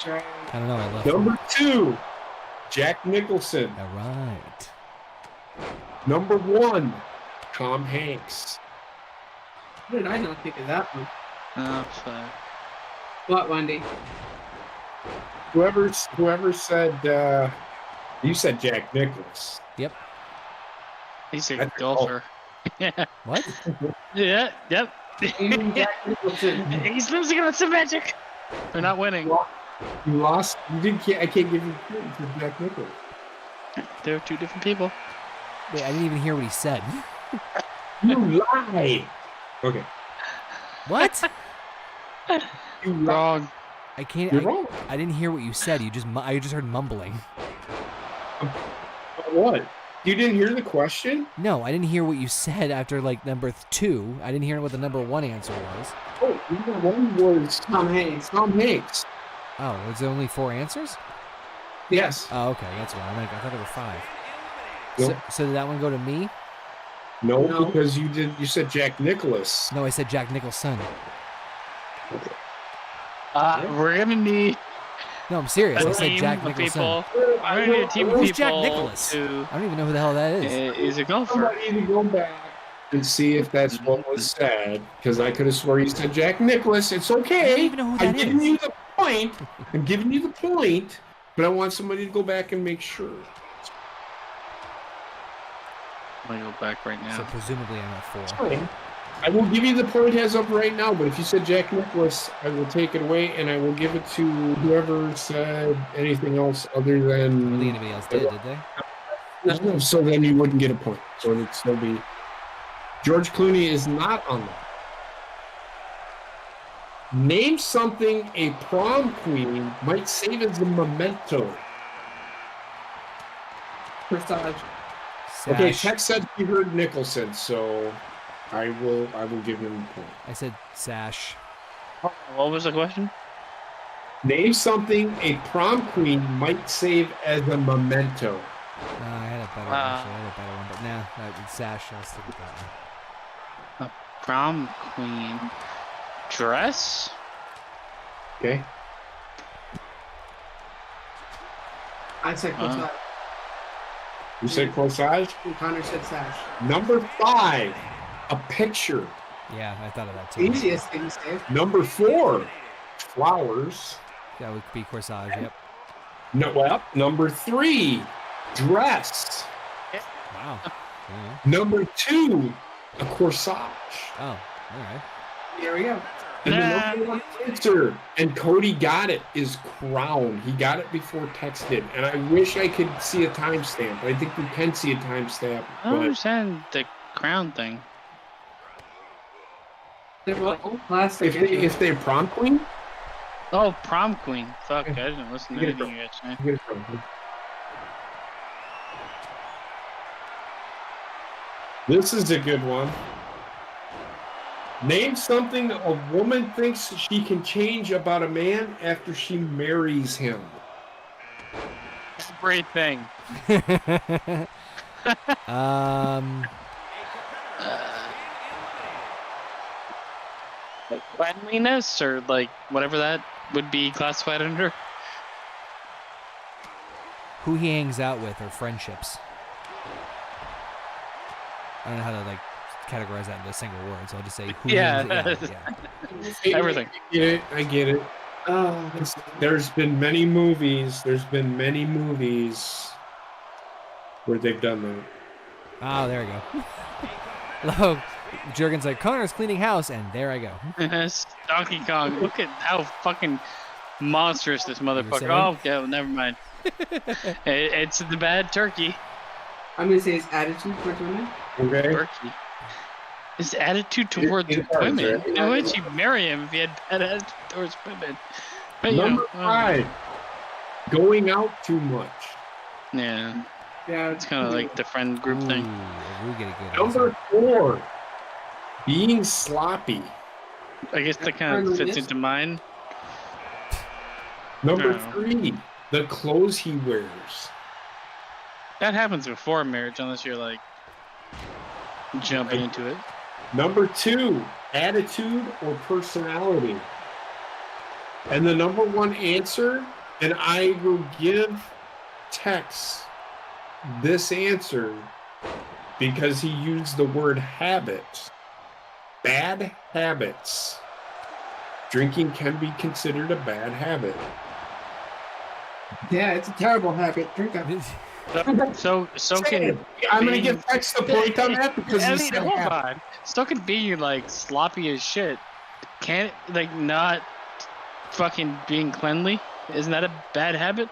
I don't know. I left. Number 2. Jack Nicholson. All right. Number 1. Tom Hanks. How did I not think of that one? Oh, fuck. What, Wendy? Whoever said you said Jack Nicklaus. Yep. He's a That's golfer. Yeah. What? Yeah, yep. Even Jack Nicholson. He's losing on some magic. They're not winning. You lost. I can't give you points for Jack Nicklaus. They're 2 different people. Wait, I didn't even hear what he said. You lied. Okay. What? You lied. Wrong. I can't. You're wrong. I didn't hear what you said. I just heard mumbling. What? You didn't hear the question? No, I didn't hear what you said after like number 2. I didn't hear what the number 1 answer was. Oh, number 1 was Tom Hanks. Tom Hanks. Oh, was there only 4 answers? Yes. Oh, okay, that's why. I thought there were 5. Nope. So did that one go to me? No, because you said Jack Nicklaus. No, I said Jack Nicholson. We're gonna need No, I'm serious. I a said team Jack of Nicholson. people. We're gonna need a team of Who's people Jack Nicklaus? who I don't even know who the hell that is. is a golfer. Somebody to go back and see if that's what was said, because I could have swore you said Jack Nicklaus. It's okay. I don't even know who that I'm giving is. you the point. I'm giving you the point, but I want somebody to go back and make sure. I'm gonna go back right So now. presumably I'm at 4. Fine. I will give you the point as of right now, but if you said Jack Nicklaus, I will take it away and I will give it to whoever said anything else other I don't than. think anybody else did they? So then you wouldn't get a point. So it'd still be. George Clooney is not on that. Name something a prom queen might save as a memento. Corsage. Okay, Sash. Tech said he heard Nicholson, so I will give him a point. I said sash. What was the question? Name something a prom queen might save as a memento. I had a better one, actually. I had a better one, but nah, it's sash. I'll stick with that one. Prom queen dress? Okay. I said corsage. You said corsage. Connor said sash. Number 5, a picture. Yeah, I thought of that too. Easiest thing to say. Number 4, flowers. That would be corsage, yep. No, well, number 3, dress. Wow. Yeah. Number 2, a corsage. Oh, all right. Here we go. And the number 1 answer, and Cody got it, is crown. He got it before Tex did. And I wish I could see a timestamp. I think we can see a timestamp. I don't But understand the crown thing. They're all plastic. if they're prom queen, Oh, prom queen. Fuck, I didn't listen to You get it anything you guys say. get it from me. This is a good one. Name something a woman thinks she can change about a man after she marries him. Everything. Like cleanliness or like whatever that would be classified under. Who he hangs out with or friendships. I don't know how to like categorize that into a single word, so I'll just say who Yeah. he hangs, yeah. Everything. I get it. There's been many movies. Where they've done that. Oh, there we go. Hello. Jurgen's like, Connor's cleaning house, and there I go. Yes, Donkey Kong. Look at how fucking monstrous this motherfucker. saying? Oh, yeah, well, never mind. It's the bad turkey. I'm gonna say his attitude towards women. Okay. Turkey. His attitude towards It does, women. right? Why would you marry him if he had bad attitude towards women? But, you Number know, 5, going out too much. Yeah, Yeah, it's kind of like the friend group thing. Ooh, we get a good Number 4, being sloppy. I guess that kind of fits into mine. Number No. 3, the clothes he wears. That happens before marriage, unless you're like jumping into it. Number 2, attitude or personality. And the number 1 answer, and I will give Tex this answer because he used the word habit. Bad habits. Drinking can be considered a bad habit. yeah, it's a terrible habit. Drink up. So can I'm going to being- give Tex the point on that because I he mean, said hold habit. on. So can be like sloppy as shit. Can't like not fucking being cleanly? Isn't that a bad habit?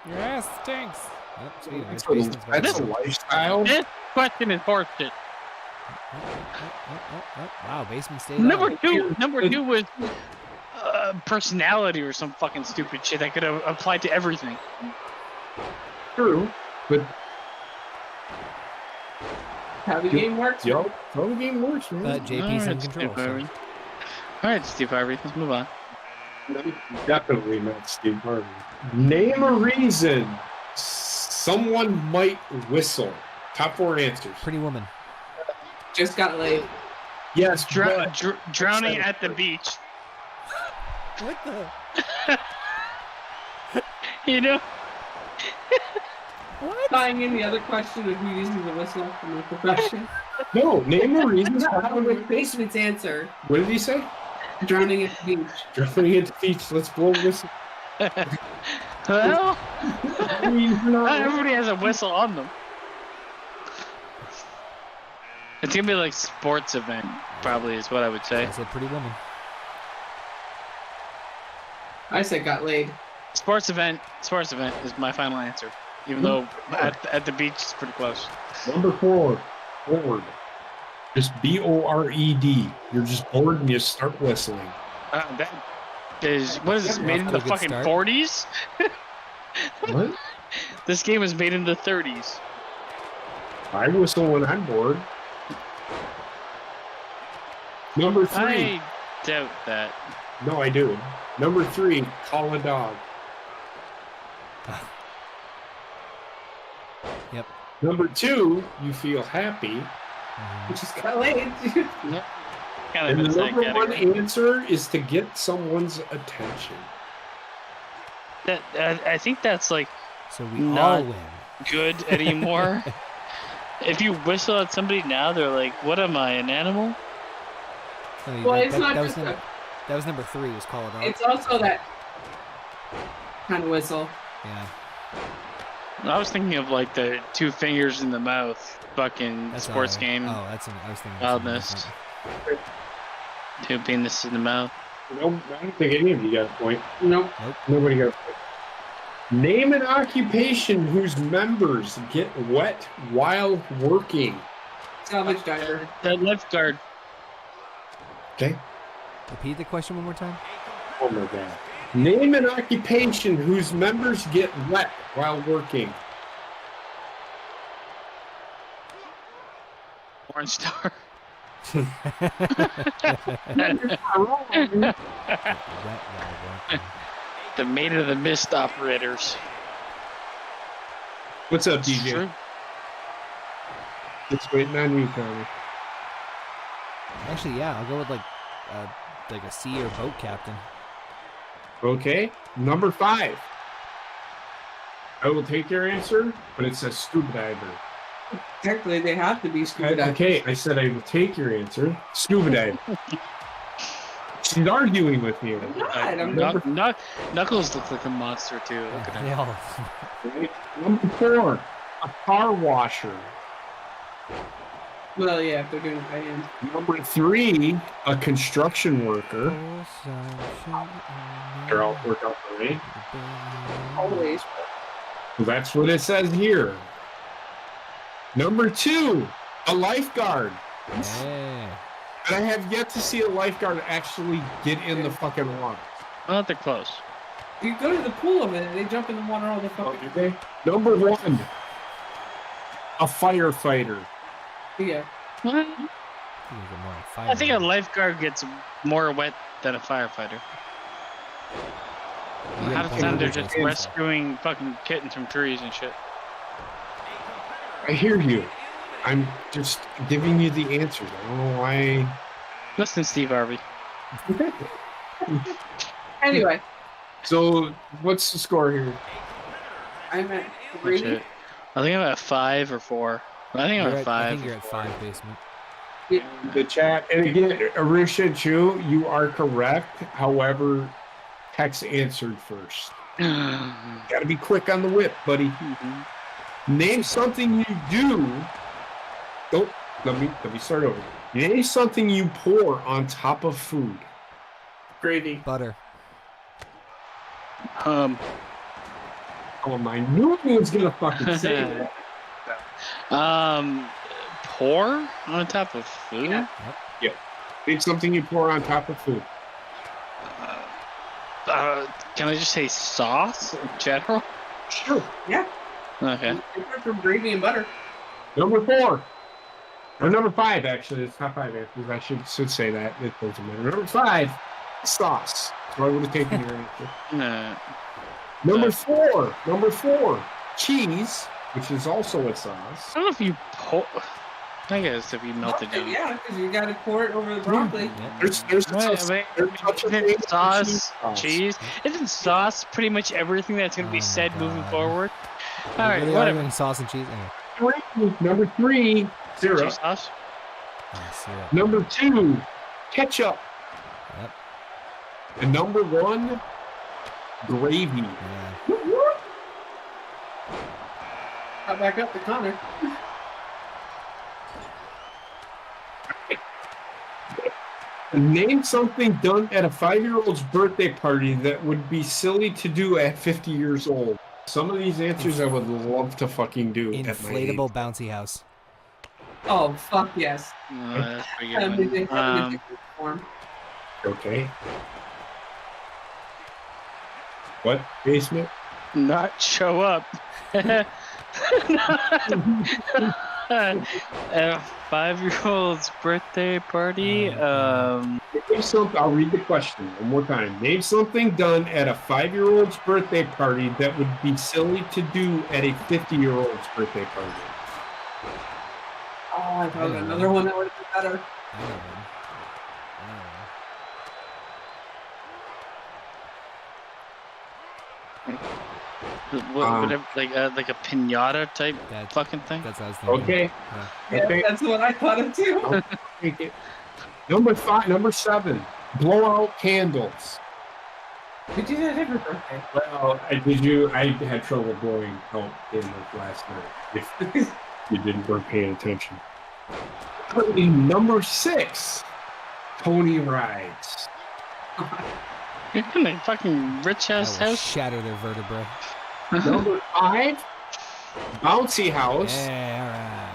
Your ass stinks. Oh, speaking of That's which, Jason's back. a lifestyle. This question is horseshit. Wow, basement stayed Number on. two was personality or some fucking stupid shit that could have applied to everything. True, but How the game works. yo, how the game works, man. But JP's in Alright, control. Steve So. Harvey. All right, Steve Harvey, let's move on. Definitely not Steve Harvey. Name a reason someone might whistle. Top 4 answers. Pretty Woman. Just got laid. Yes, Drowning at the beach. What the? You know? What? Tying in the other question of who uses a whistle in their profession. No, name a reason. With basement's answer, What did he say? drowning at the beach. Drowning at the beach. Let's blow a whistle. Well, I mean, not everybody has a whistle on them. It's gonna be like sports event, probably is what I would say. I said Pretty Woman. I said got laid. Sports event is my final answer. Even though at the beach it's pretty close. Number 4, bored. Just bored. You're just bored and you start whistling. That is what is this made in Off the to a good fucking start. 40s? What? This game was made in the 30s. I whistle when I'm bored. Number 3. I doubt that. No, I do. Number 3, call a dog. Yep. Number 2, you feel happy. Just got laid. Kind And of the in that number 1 category. answer is to get someone's attention. I think that's like So we Not- all win. good anymore. If you whistle at somebody now, they're like, "What am I, an animal?" No, Well, it's not that just that was number 3. Was Call It Out. It's also that kind of whistle. Yeah. I was thinking of like the 2 fingers in the mouth, fucking That's sports all. game, Oh, that's. I was thinking. wildness. 2 penises in the mouth. No, I don't think any of you got a point. Nope. Nobody got a point. Name an occupation whose members get wet while working. Salvage diver. The lifeguard. Okay. Repeat the question one more time. Oh my god. Name an occupation whose members get wet while working. Porn star. Wet while working. The Maid of the Mist operators. What's up, It's DJ? true. Just waiting on you, Tommy. Actually, yeah, I'll go with like a sea or boat captain. Okay. Number 5. I will take your answer, but it says scuba diver. Technically, they have to be scuba divers. Okay, I said I will take your answer. Scuba diver. She's arguing with me. God, I'm Knuckles looks like a monster too. Look at They him. all. Right? Number 4, a car washer. Well, yeah, if they're doing it by hand. Number 3, a construction worker. They're all worked out for me. Always. So that's what it says here. Number 2, a lifeguard. Yeah. And I have yet to see a lifeguard actually get in the fucking water. Well, they're close. You go to the pool of it, they jump in the water all the fucking Okay. Number 1, a firefighter. yeah. What? I think a fireman. lifeguard gets more wet than a firefighter. You Half gotta the time point they're out just which one's rescuing fucking kittens from trees and shit. I hear you. I'm just giving you the answers. I don't know why. Listen, Steve Harvey. Anyway, So, what's the score here? I'm at Oh, 3. shit. I think I'm at 5 or 4. I think I'm You're at 5. I think you're at 5 basement. The chat, and again, Arisha Chu, you are correct. However, Tex answered first. Got to be quick on the whip, buddy. Name something you do. Oh, let me start over. Name something you pour on top of food. Gravy. Butter. Oh, I knew he was gonna fucking say that. pour on top of food? Yeah. It's something you pour on top of food. Can I just say sauce in general? Sure. Yeah. Okay. Different from gravy and butter. Number 4. Or number 5, actually. It's top 5 answers. I should say that. It doesn't matter. Number 5, sauce. So I would have taken your answer. Number 4, cheese, which is also a sauce. I don't know if you pour. I guess if you melt it down. Yeah, because you got to pour it over the broccoli. There's Isn't sauce cheese? Isn't sauce pretty much everything that's going to be said moving forward? All right, Really whatever. arguing sauce and cheese. Anyway. Number 3, syrup. Cheese sauce. Syrup. Number 2, ketchup. Yep. And number 1, gravy. Yeah. Got back up to Connor. Name something done at a 5-year-old's birthday party that would be silly to do at 50 years old. Some of these answers I would love to fucking do. Inflatable bouncy house. Oh, fuck yes. That's pretty good one. Form. Okay. What? Basement? Not show up. A 5-year-old's birthday party. Name something. I'll read the question one more time. Name something done at a 5-year-old's birthday party that would be silly to do at a 50-year-old's birthday party. Oh, I thought of another one that would have been better. I know one. Whatever, like a pinata type That's- fucking thing. That's what I was thinking. Okay. Yeah, Okay. that's what I thought of too. Take it. Number 7. Blow out candles. We do that every birthday. Well, I had trouble blowing out candles last night. If you weren't paying attention. Number 6. Pony rides. You're in a fucking rich ass That will house. shatter their vertebrae. Number 5. Bouncy house. Yeah,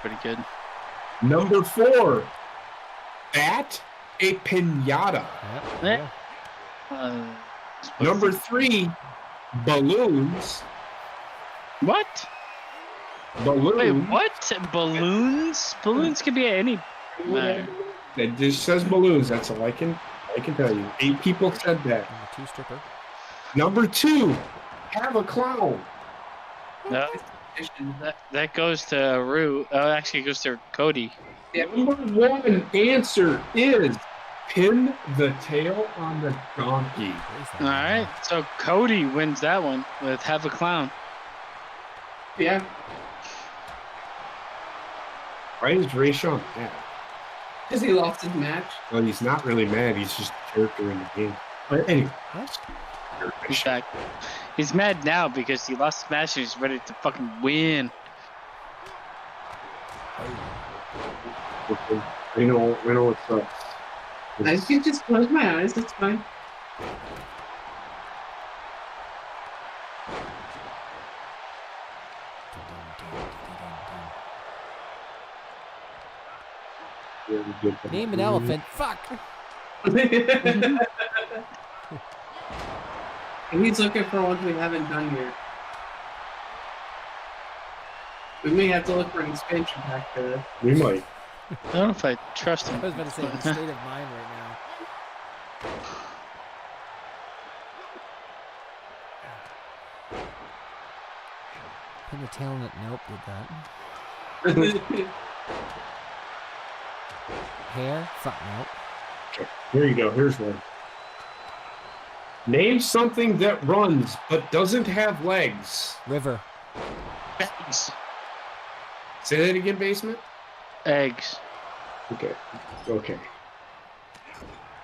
Pretty good. Number 4. Bat a pinata. all right. Yeah. Yep. Number 3. Balloons. What? Balloons. Wait, what? Balloons? Balloons could be at any. It just says balloons. That's all I can tell you. 8 people said that. Number 2 stripper. Number 2. Have a clown. No, that goes to Rue. Oh, actually, it goes to Cody. Number 1 answer is pin the tail on the donkey. What is that? All right, so Cody wins that one with Have a Clown. Yeah. Why is Rayshawn mad? Because he lost his match. Well, he's not really mad. He's just a character in the game. But anyway. He's back. He's mad now because he lost his match and he's ready to fucking win. I know it sucks. I can just close my eyes. It's fine. Name an elephant. Fuck. He's looking for ones we haven't done yet. We may have to look for an expansion pack for this. We might. I don't know if I trust him. I was about to say the state of mind right now. Pin the tail in it. Nope, did that. Hair? Fuck, nope. Okay, here you go. Here's one. Name something that runs but doesn't have legs. River. Eggs. Say that again, basement? Eggs. Okay.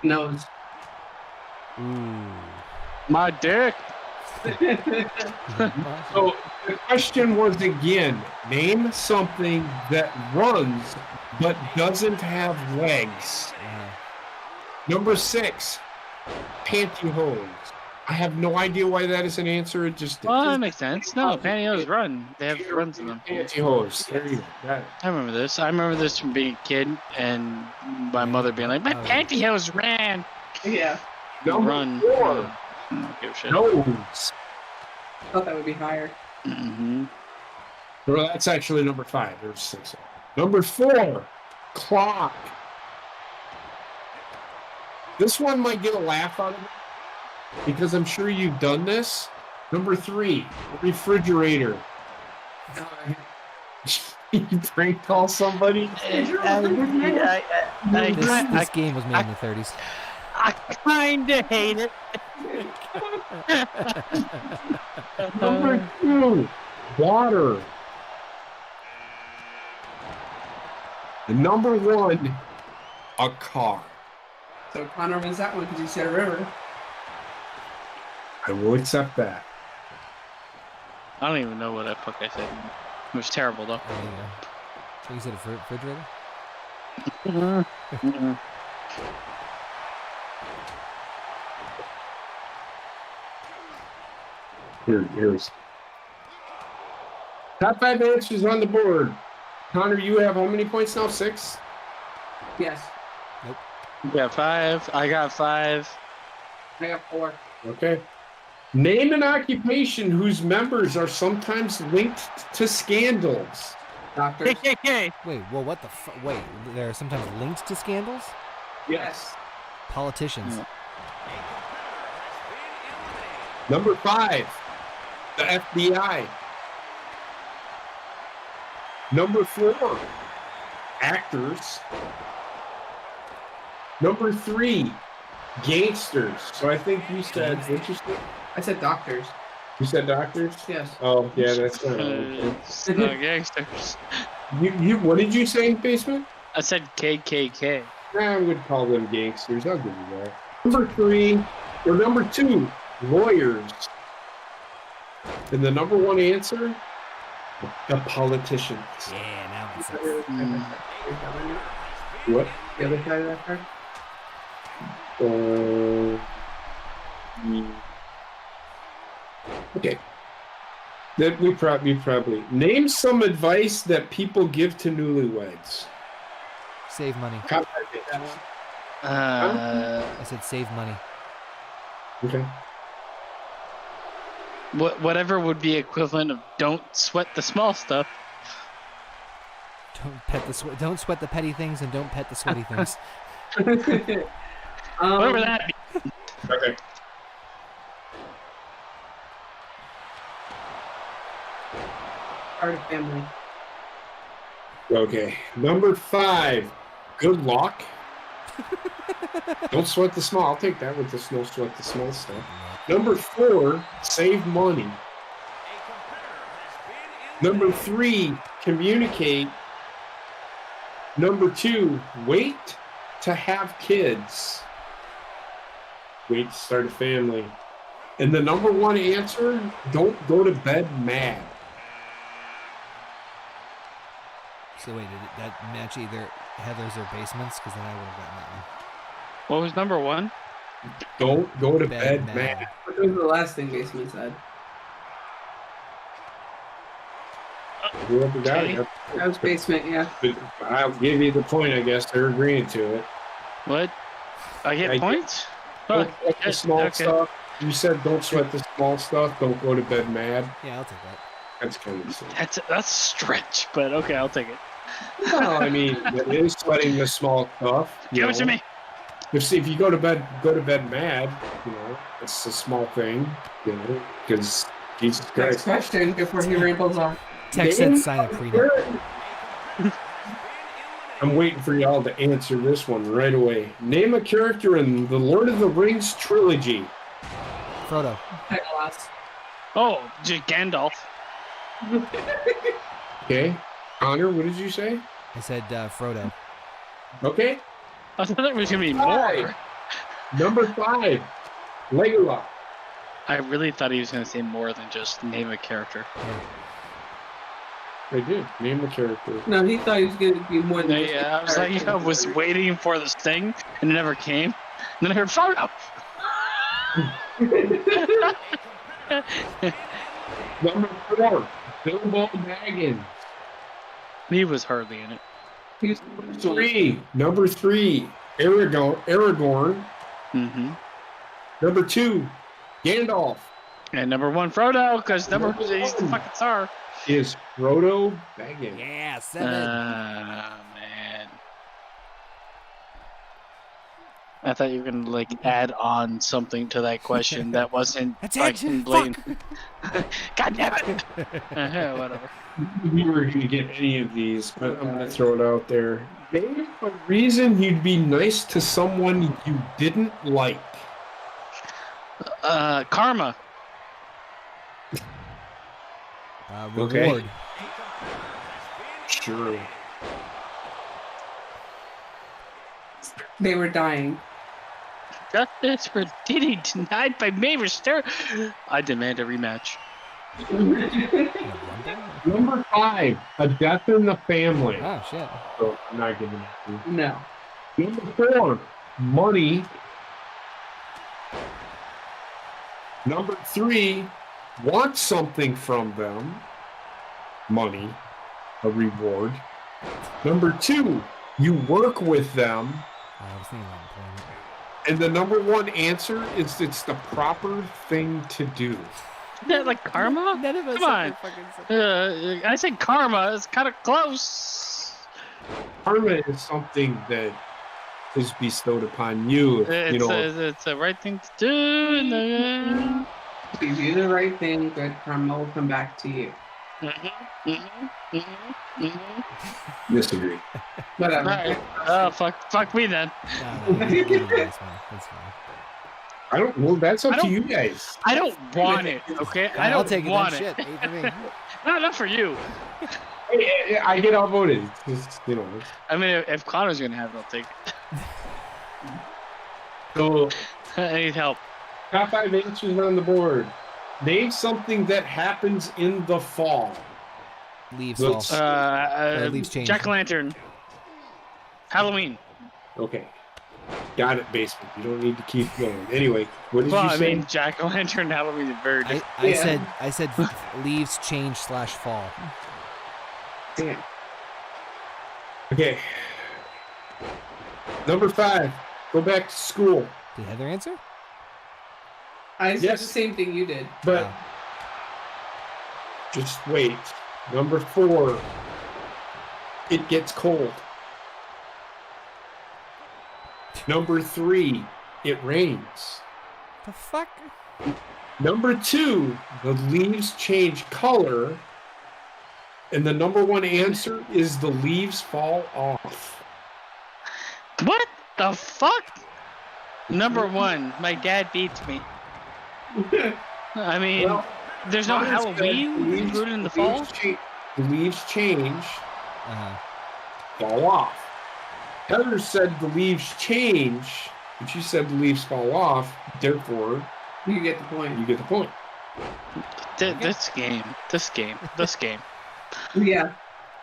Nose. Ooh. My dick. So the question was again, name something that runs but doesn't have legs. Number 6, pantyhose. I have no idea why that is an answer. It just Well, that makes sense. No, pantyhose run. They have runs in them. pantyhose. There you go. Got it. I remember this. I remember this from being a kid and my mother being like, my pantyhose ran. Yeah. Number Run. 4. I don't give a shit. Nose. I thought that would be higher. Mm-hmm. Well, that's actually number 5. There's 6. Number 4. Clock. This one might get a laugh out of it because I'm sure you've done this. Number 3. Refrigerator. You prank call somebody? This game was made in the 30s. I kind of hate it. Number 2, water. And number 1, a car. So Connor wins that one because he said a river. I will accept that. I don't even know what the fuck I said. It was terrible, though. There you go. So you said a refrigerator? Mm-hmm. Here's top 5 answers on the board. Connor, you have how many points now? 6? Yes. You got 5. I got 5. I got 4. Okay. Name an occupation whose members are sometimes linked to scandals. Doctors. KKK. Wait, well, what the wait, they're sometimes linked to scandals? Yes. Politicians. Yeah. Number 5, the FBI. Number 4, actors. Number 3, gangsters. So I think you said interesting. I said doctors. You said doctors? Yes. Oh, yeah, that's not okay. It's not gangsters. You what did you say, Basement? I said KKK. I would call them gangsters. I'll give you that. Number 3, or number 2, lawyers. And the number 1 answer, the politicians. Yeah, now it's What? The other side of that card? Okay. That we probably name some advice that people give to newlyweds. save money. I said save money. Okay. Whatever would be equivalent of don't sweat the small stuff. Don't sweat the petty things and don't pet the sweaty things. Whatever that means. Okay. Part of family. Okay. Number 5. Good luck. Don't sweat the small. I'll take that with the snow sweat the small stuff. Number 4. Save money. Number 3. Communicate. Number 2. Wait to have kids. Wait to start a family. And the number 1 answer, don't go to bed mad. So wait, did that match either Heather's or Basement's? Because then I would have gotten that one. What was number 1? Don't go to bed mad. What was the last thing Basement said? Whoever got it. That was Basement, yeah. But I'll give you the point, I guess. They're agreeing to it. What? I get points? Don't Oh, sweat the small stuff. You said don't sweat the small stuff. Don't go to bed mad. Yeah, I'll take that. That's kind of silly. that's a stretch, but okay, I'll take it. Well, I mean, it is sweating the small stuff. Give it to me. If you go to bed mad, you know, it's a small thing, you know, because Jesus Next Christ. question before he rambles on. Text said sign a prenup. I'm waiting for y'all to answer this one right away. Name a character in the Lord of the Rings trilogy. Frodo. Legolas. Oh, Gandalf. Okay. Connor, what did you say? I said Frodo. Okay. I thought there was going to be more. 5. Number 5. Legolas. I really thought he was going to say more than just name a character. I did. Name the character. No, he thought he was going to be more than Yeah, I was like, I was waiting for this thing, and it never came. And then I heard Frodo. Number 4, Bilbo Baggins. He was hardly in it. He's 3, number 3, Aragorn. Mm-hmm. Number 2, Gandalf. And number 1, Frodo, because he's the fucking star. Is Frodo Baggins. Yeah, 7. Man. I thought you were gonna like add on something to that question that wasn't That's it. fucking blatant. God damn it! Whatever. We were going to get any of these, but I'm going to throw it out there. Name a reason you'd be nice to someone you didn't like. Karma. Reward. Okay. Sure. They were dying. Justice for Diddy denied by May Mysterio. I demand a rematch. Number 5, a death in the family. Oh, shit. So I'm not giving it to you. No. Number 4, money. Number 3, want something from them. Money, a reward. Number 2, you work with them. I was thinking about employment. And the number 1 answer is it's the proper thing to do. Isn't that like karma? None of us Come on. I said karma. It's kind of close. Karma is something that is bestowed upon you. It's the right thing to do. And If you do the right thing, good karma will come back to you. Disagree. Whatever. Right. Oh, fuck me then. No, that's fine. That's fine. I don't. Well, that's up I to don't- you guys. I don't want it, okay? I I'll don't take it. want Then. it. Shit, 8 for me. Not for you. I get outvoted. Just, I mean, if Connor's gonna have it, I'll take it. So I need help. top 5 answers on the board. Name something that happens in the fall. Leaves Let's- fall. Leaves change. Jack-o'-lantern. Halloween. Okay. Got it, basement. You don't need to keep going. Anyway, what did Well, you I say? mean, Jack-o'-lantern and Halloween are very different. I said leaves change / fall. Damn. Okay. Number 5. Go back to school. Did Heather answer? I said Yes. the same thing you did. But Oh. just wait. Number 4. It gets cold. Number 3. It rains. The fuck? Number 2. The leaves change color. And the number 1 answer is the leaves fall off. What the fuck? Number 1, my dad beats me. I mean, Well, there's no Connor said Halloween included in the fall? The leaves change, Uh-huh. fall off. Heather said the leaves change, but she said the leaves fall off. Therefore, You get the point. you get the point. This game. Yeah.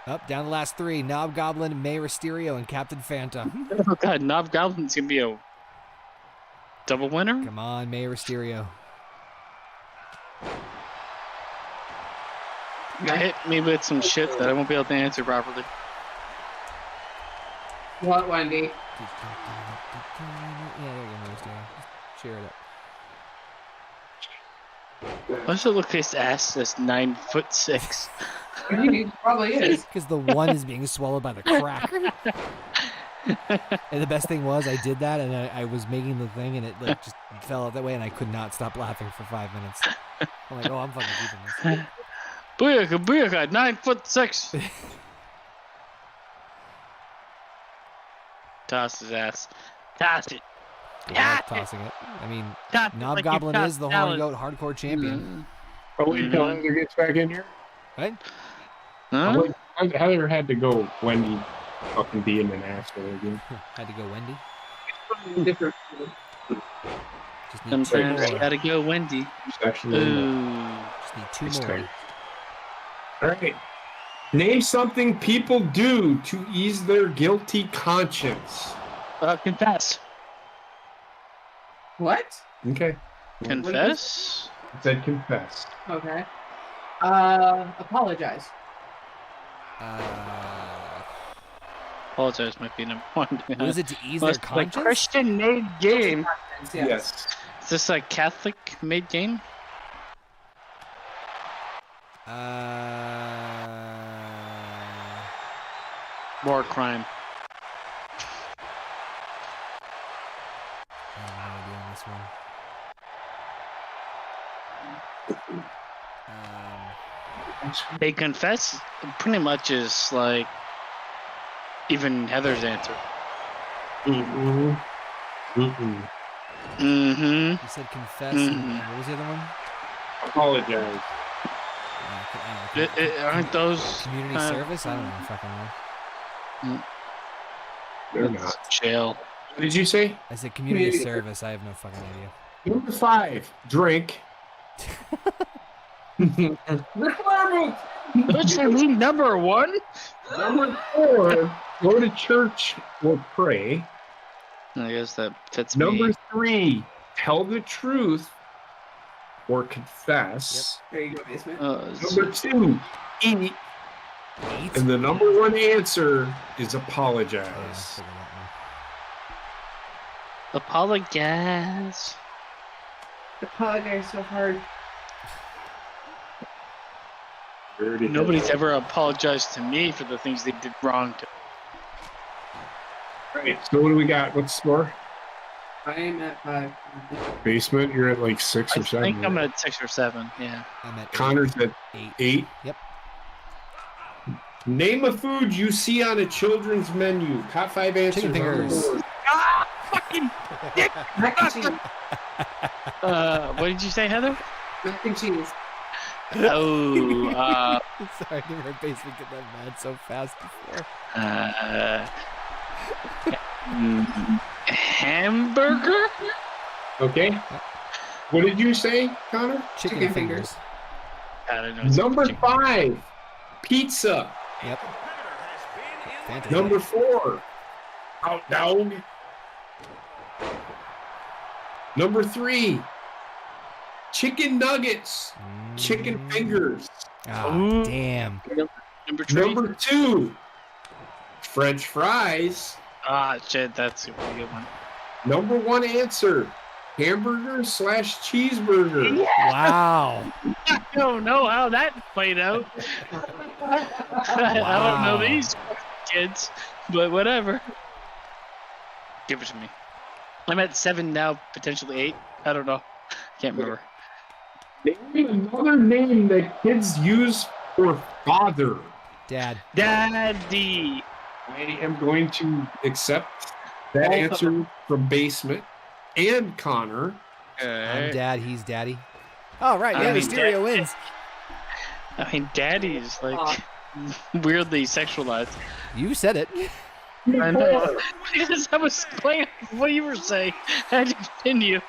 Up, down the last 3. Knob Goblin, May Mysterio, and Captain Phanta. Oh god, Knob Goblin's gonna be a double winner? Come on, May Mysterio. Hit me with some shit that I won't be able to answer properly. What, Wendy? Yeah, there you go, May Mysterio. Just cheer it up. Why does it look his ass as 9'6"? He probably is. Because the 1 is being swallowed by the crack. And the best thing was I did that and I was making the thing and it like just fell out that way and I could not stop laughing for 5 minutes. I'm like, oh, I'm fucking keeping this. Booyaka, 9'6". Toss his ass. Toss it. Yeah, I like tossing it. I mean, Toss it Knob like you Goblin toss is the salad. Horny Goat hardcore champion. Oh, wait until Heather gets back in here. Right? Huh? Heather had to go. Wendy fucking being an asshole again. Had to go Wendy. Different. Just need Sometimes 2 you more. gotta go Wendy. Especially. Ooh. Just need 2 It's more. tight. All right. Name something people do to ease their guilty conscience. Confess. What? Okay. Confess? It said confess. Okay. Apologize. Apologize might be number one. Was it to ease their Must be a conscience? Christian-made game. Yes. Is this a Catholic-made game? War crime. I have no idea on this one. They confess pretty much is like even Heather's answer. Mm-mm. Mm-mm. Mm-hmm. You said confess. And what was the other one? Apologize. Aren't those Community service? I don't know. Fucking know. They're not. jail? What did you say? I said community service. I have no fucking idea. Number 5, drink. Don't you mean number one? Number 4, go to church or pray. I guess that fits Number me. 3, tell the truth or confess. There you go, basement. Number 2, eat. Eat? And the number 1 answer is Yeah, apologize. figure that Apologize. Apologize so hard. Nobody's ever apologized to me for the things they did wrong to. Right, so what do we got? What's the score? I am at 5. Basement, you're at like 6 I or 7. think I'm at 6 or 7. Yeah. one. I'm at Connor's at 8. 8. Yep. Name a food you see on a children's menu. Top 5 answers. Chicken fingers. on the board. Mac and cheese. What did you say, Heather? Mac and cheese. Oh, Sorry, I never heard basement get that mad so fast before. Hamburger? Okay. What did you say, Connor? Chicken, Chicken fingers. I don't know. It's Number chicken. 5, pizza. Yep. Fantasy. Number 4, hot dog. Number 3, chicken nuggets. Chicken fingers. Oh, Ooh. damn. Number 3. Number 2, French fries. Ah, shit, that's a pretty good one. Number 1 answer, hamburger/cheeseburger. Wow. I don't know how that played out. I don't know these kids, but whatever. Give it to me. I'm at 7 now, potentially 8. I don't know. Can't remember. Name another name that kids use for father. Dad. Daddy. I am going to accept that answer from Basement and Connor. I'm dad, he's daddy. All right, I yeah, mean, Mysterio Dad- wins. I mean, daddy's like weirdly sexualized. You said it. I know. Because I was playing what you were saying. I had to continue.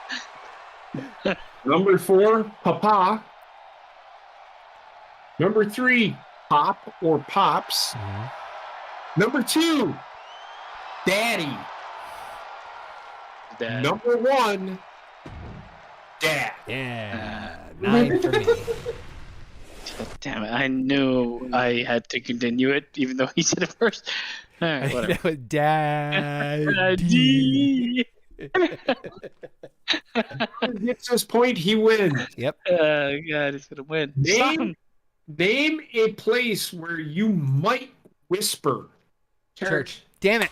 Number 4, Papa. Number 3, Pop or Pops. Number 2, Daddy. Dad. Number 1, Dad. Yeah. 9 for me. Damn it! I knew I had to continue it, even though he said it first. All right, whatever. Daddy. Whoever gets this point, he wins. Yep. God, he's gonna win. Name a place where you might whisper. Church. Damn it.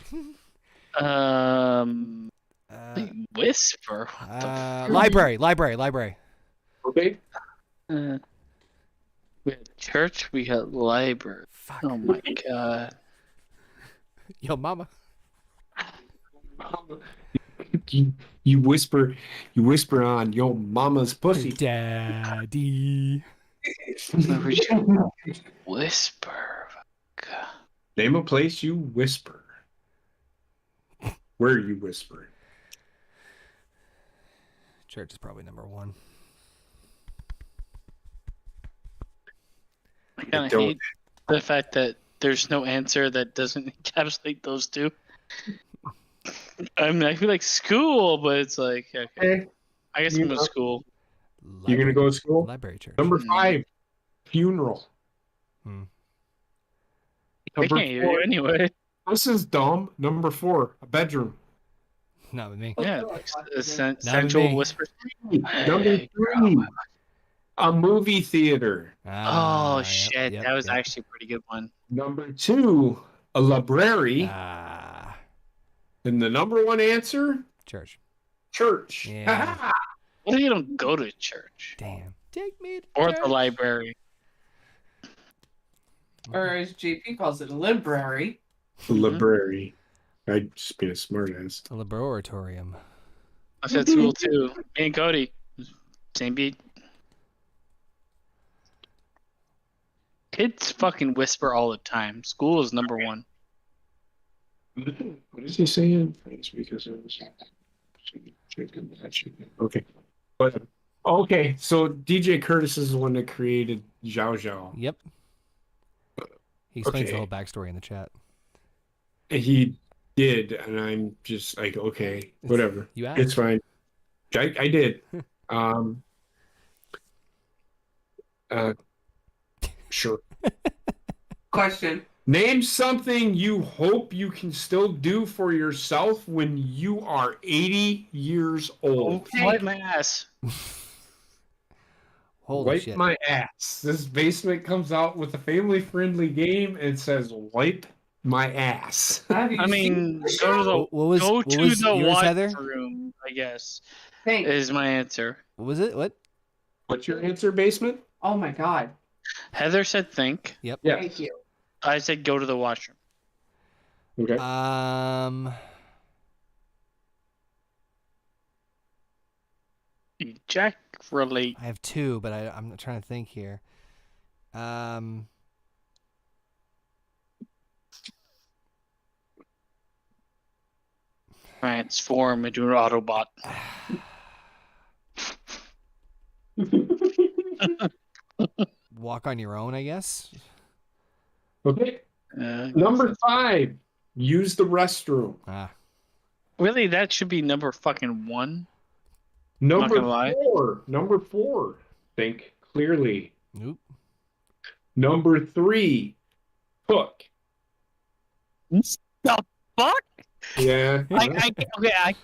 Whisper. Library. Okay. We had church. We had library. Fuck. Oh my god. Yo, mama. You whisper on your mama's pussy. Daddy. Whisper. God. Name a place you whisper. Where you whisper. Church is probably number 1. I kind of hate the fact that there's no answer that doesn't encapsulate those two. I mean, I feel like school, but it's like, okay. I guess I'm going to school. You're going to go to school? Library church. Number 5, funeral. They Number can't hear 4, you anyway. this is dumb. Number 4, a bedroom. Not with me. Yeah, Not central with me. whisper. Number 3, a movie theater. Oh, Yep, shit. yep, That was yep. actually a pretty good one. Number 2, a library. And the number 1 answer, Church. church. Yeah. What if you don't go to church? Damn. Take me to Or church. the library? Or as JP calls it, a library. Library. I'd just be a smartass. A laboratorium. I said school too. Me and Cody. Same beat. Kids fucking whisper all the time. School is number 1. What is he saying? It's because it was okay. But okay, so DJ Curtis is the one that created Zhao Zhao. Yep. He explains the Okay. whole backstory in the chat. He did, and I'm just like, okay, whatever. You asked. It's fine. I did. Sure. Question. Name something you hope you can still do for yourself when you are 80 years old. Wipe my ass. Holy Wipe shit. my ass. This basement comes out with a family-friendly game and says, wipe my ass. Have you I mean, go to the What was yours, Heather? washroom, I guess, Thanks. is my answer. What was it? What? What's your answer, basement? Oh my God. Heather said think. Yep. Yeah. Thank you. I said go to the washroom. Okay. Ejaculate. I have 2, but I'm trying to think here. Transform into an Autobot. Walk on your own, I guess. Okay. Number 5, use the restroom. Really, that should be number fucking 1. Number gonna lie. 4, think clearly. Nope. Number 3, cook. The fuck? Yeah. I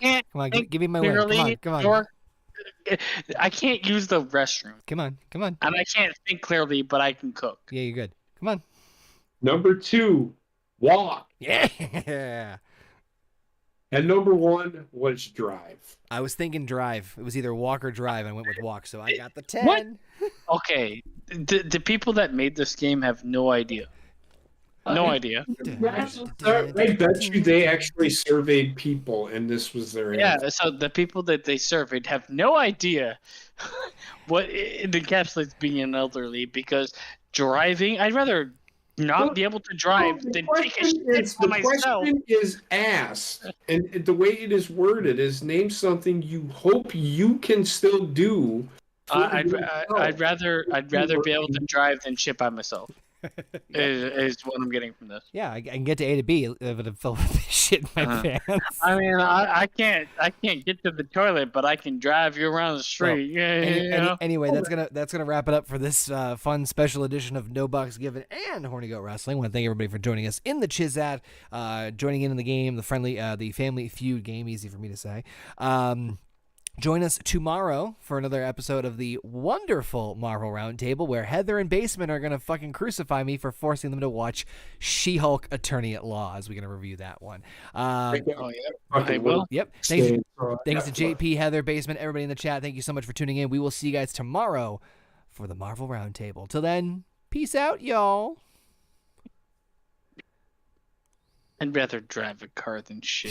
can't. Come on, think give me my win. clearly, Come on. nor- I can't use the restroom, Come on. and I can't think clearly, but I can cook. Yeah, you're good. Come on. Number 2, walk. Yeah. And number 1 was drive. I was thinking drive. It was either walk or drive. I went with walk, so I got the 10. What? Okay, the people that made this game have no idea. No idea. I bet you they actually surveyed people, and this was their Yeah, answer. so the people that they surveyed have no idea what it encapsulates being an elderly, because driving, I'd rather not be able to drive than take a shit by myself. question is asked, and the way it is worded is name something you hope you can still do. for yourself. I'd rather be able to drive than shit by myself. Is what I'm getting from this. Yeah, I can get to A to B, but I'm filled with shit in my pants. I mean, I can't get to the toilet, but I can drive you around the street. Anyway, that's gonna wrap it up for this fun special edition of No Bucks Given and Horny Goat Wrestling. I want to thank everybody for joining us in the Chizat, joining in the game, the Family Feud game, easy for me to say. Join us tomorrow for another episode of the wonderful Marvel Roundtable, where Heather and Basement are going to fucking crucify me for forcing them to watch She-Hulk Attorney at Law, as we're going to review that one. I will. Yep. Thanks to JP, Heather, Basement, everybody in the chat. Thank you so much for tuning in. We will see you guys tomorrow for the Marvel Roundtable. Till then, peace out, y'all. I'd rather drive a car than shit.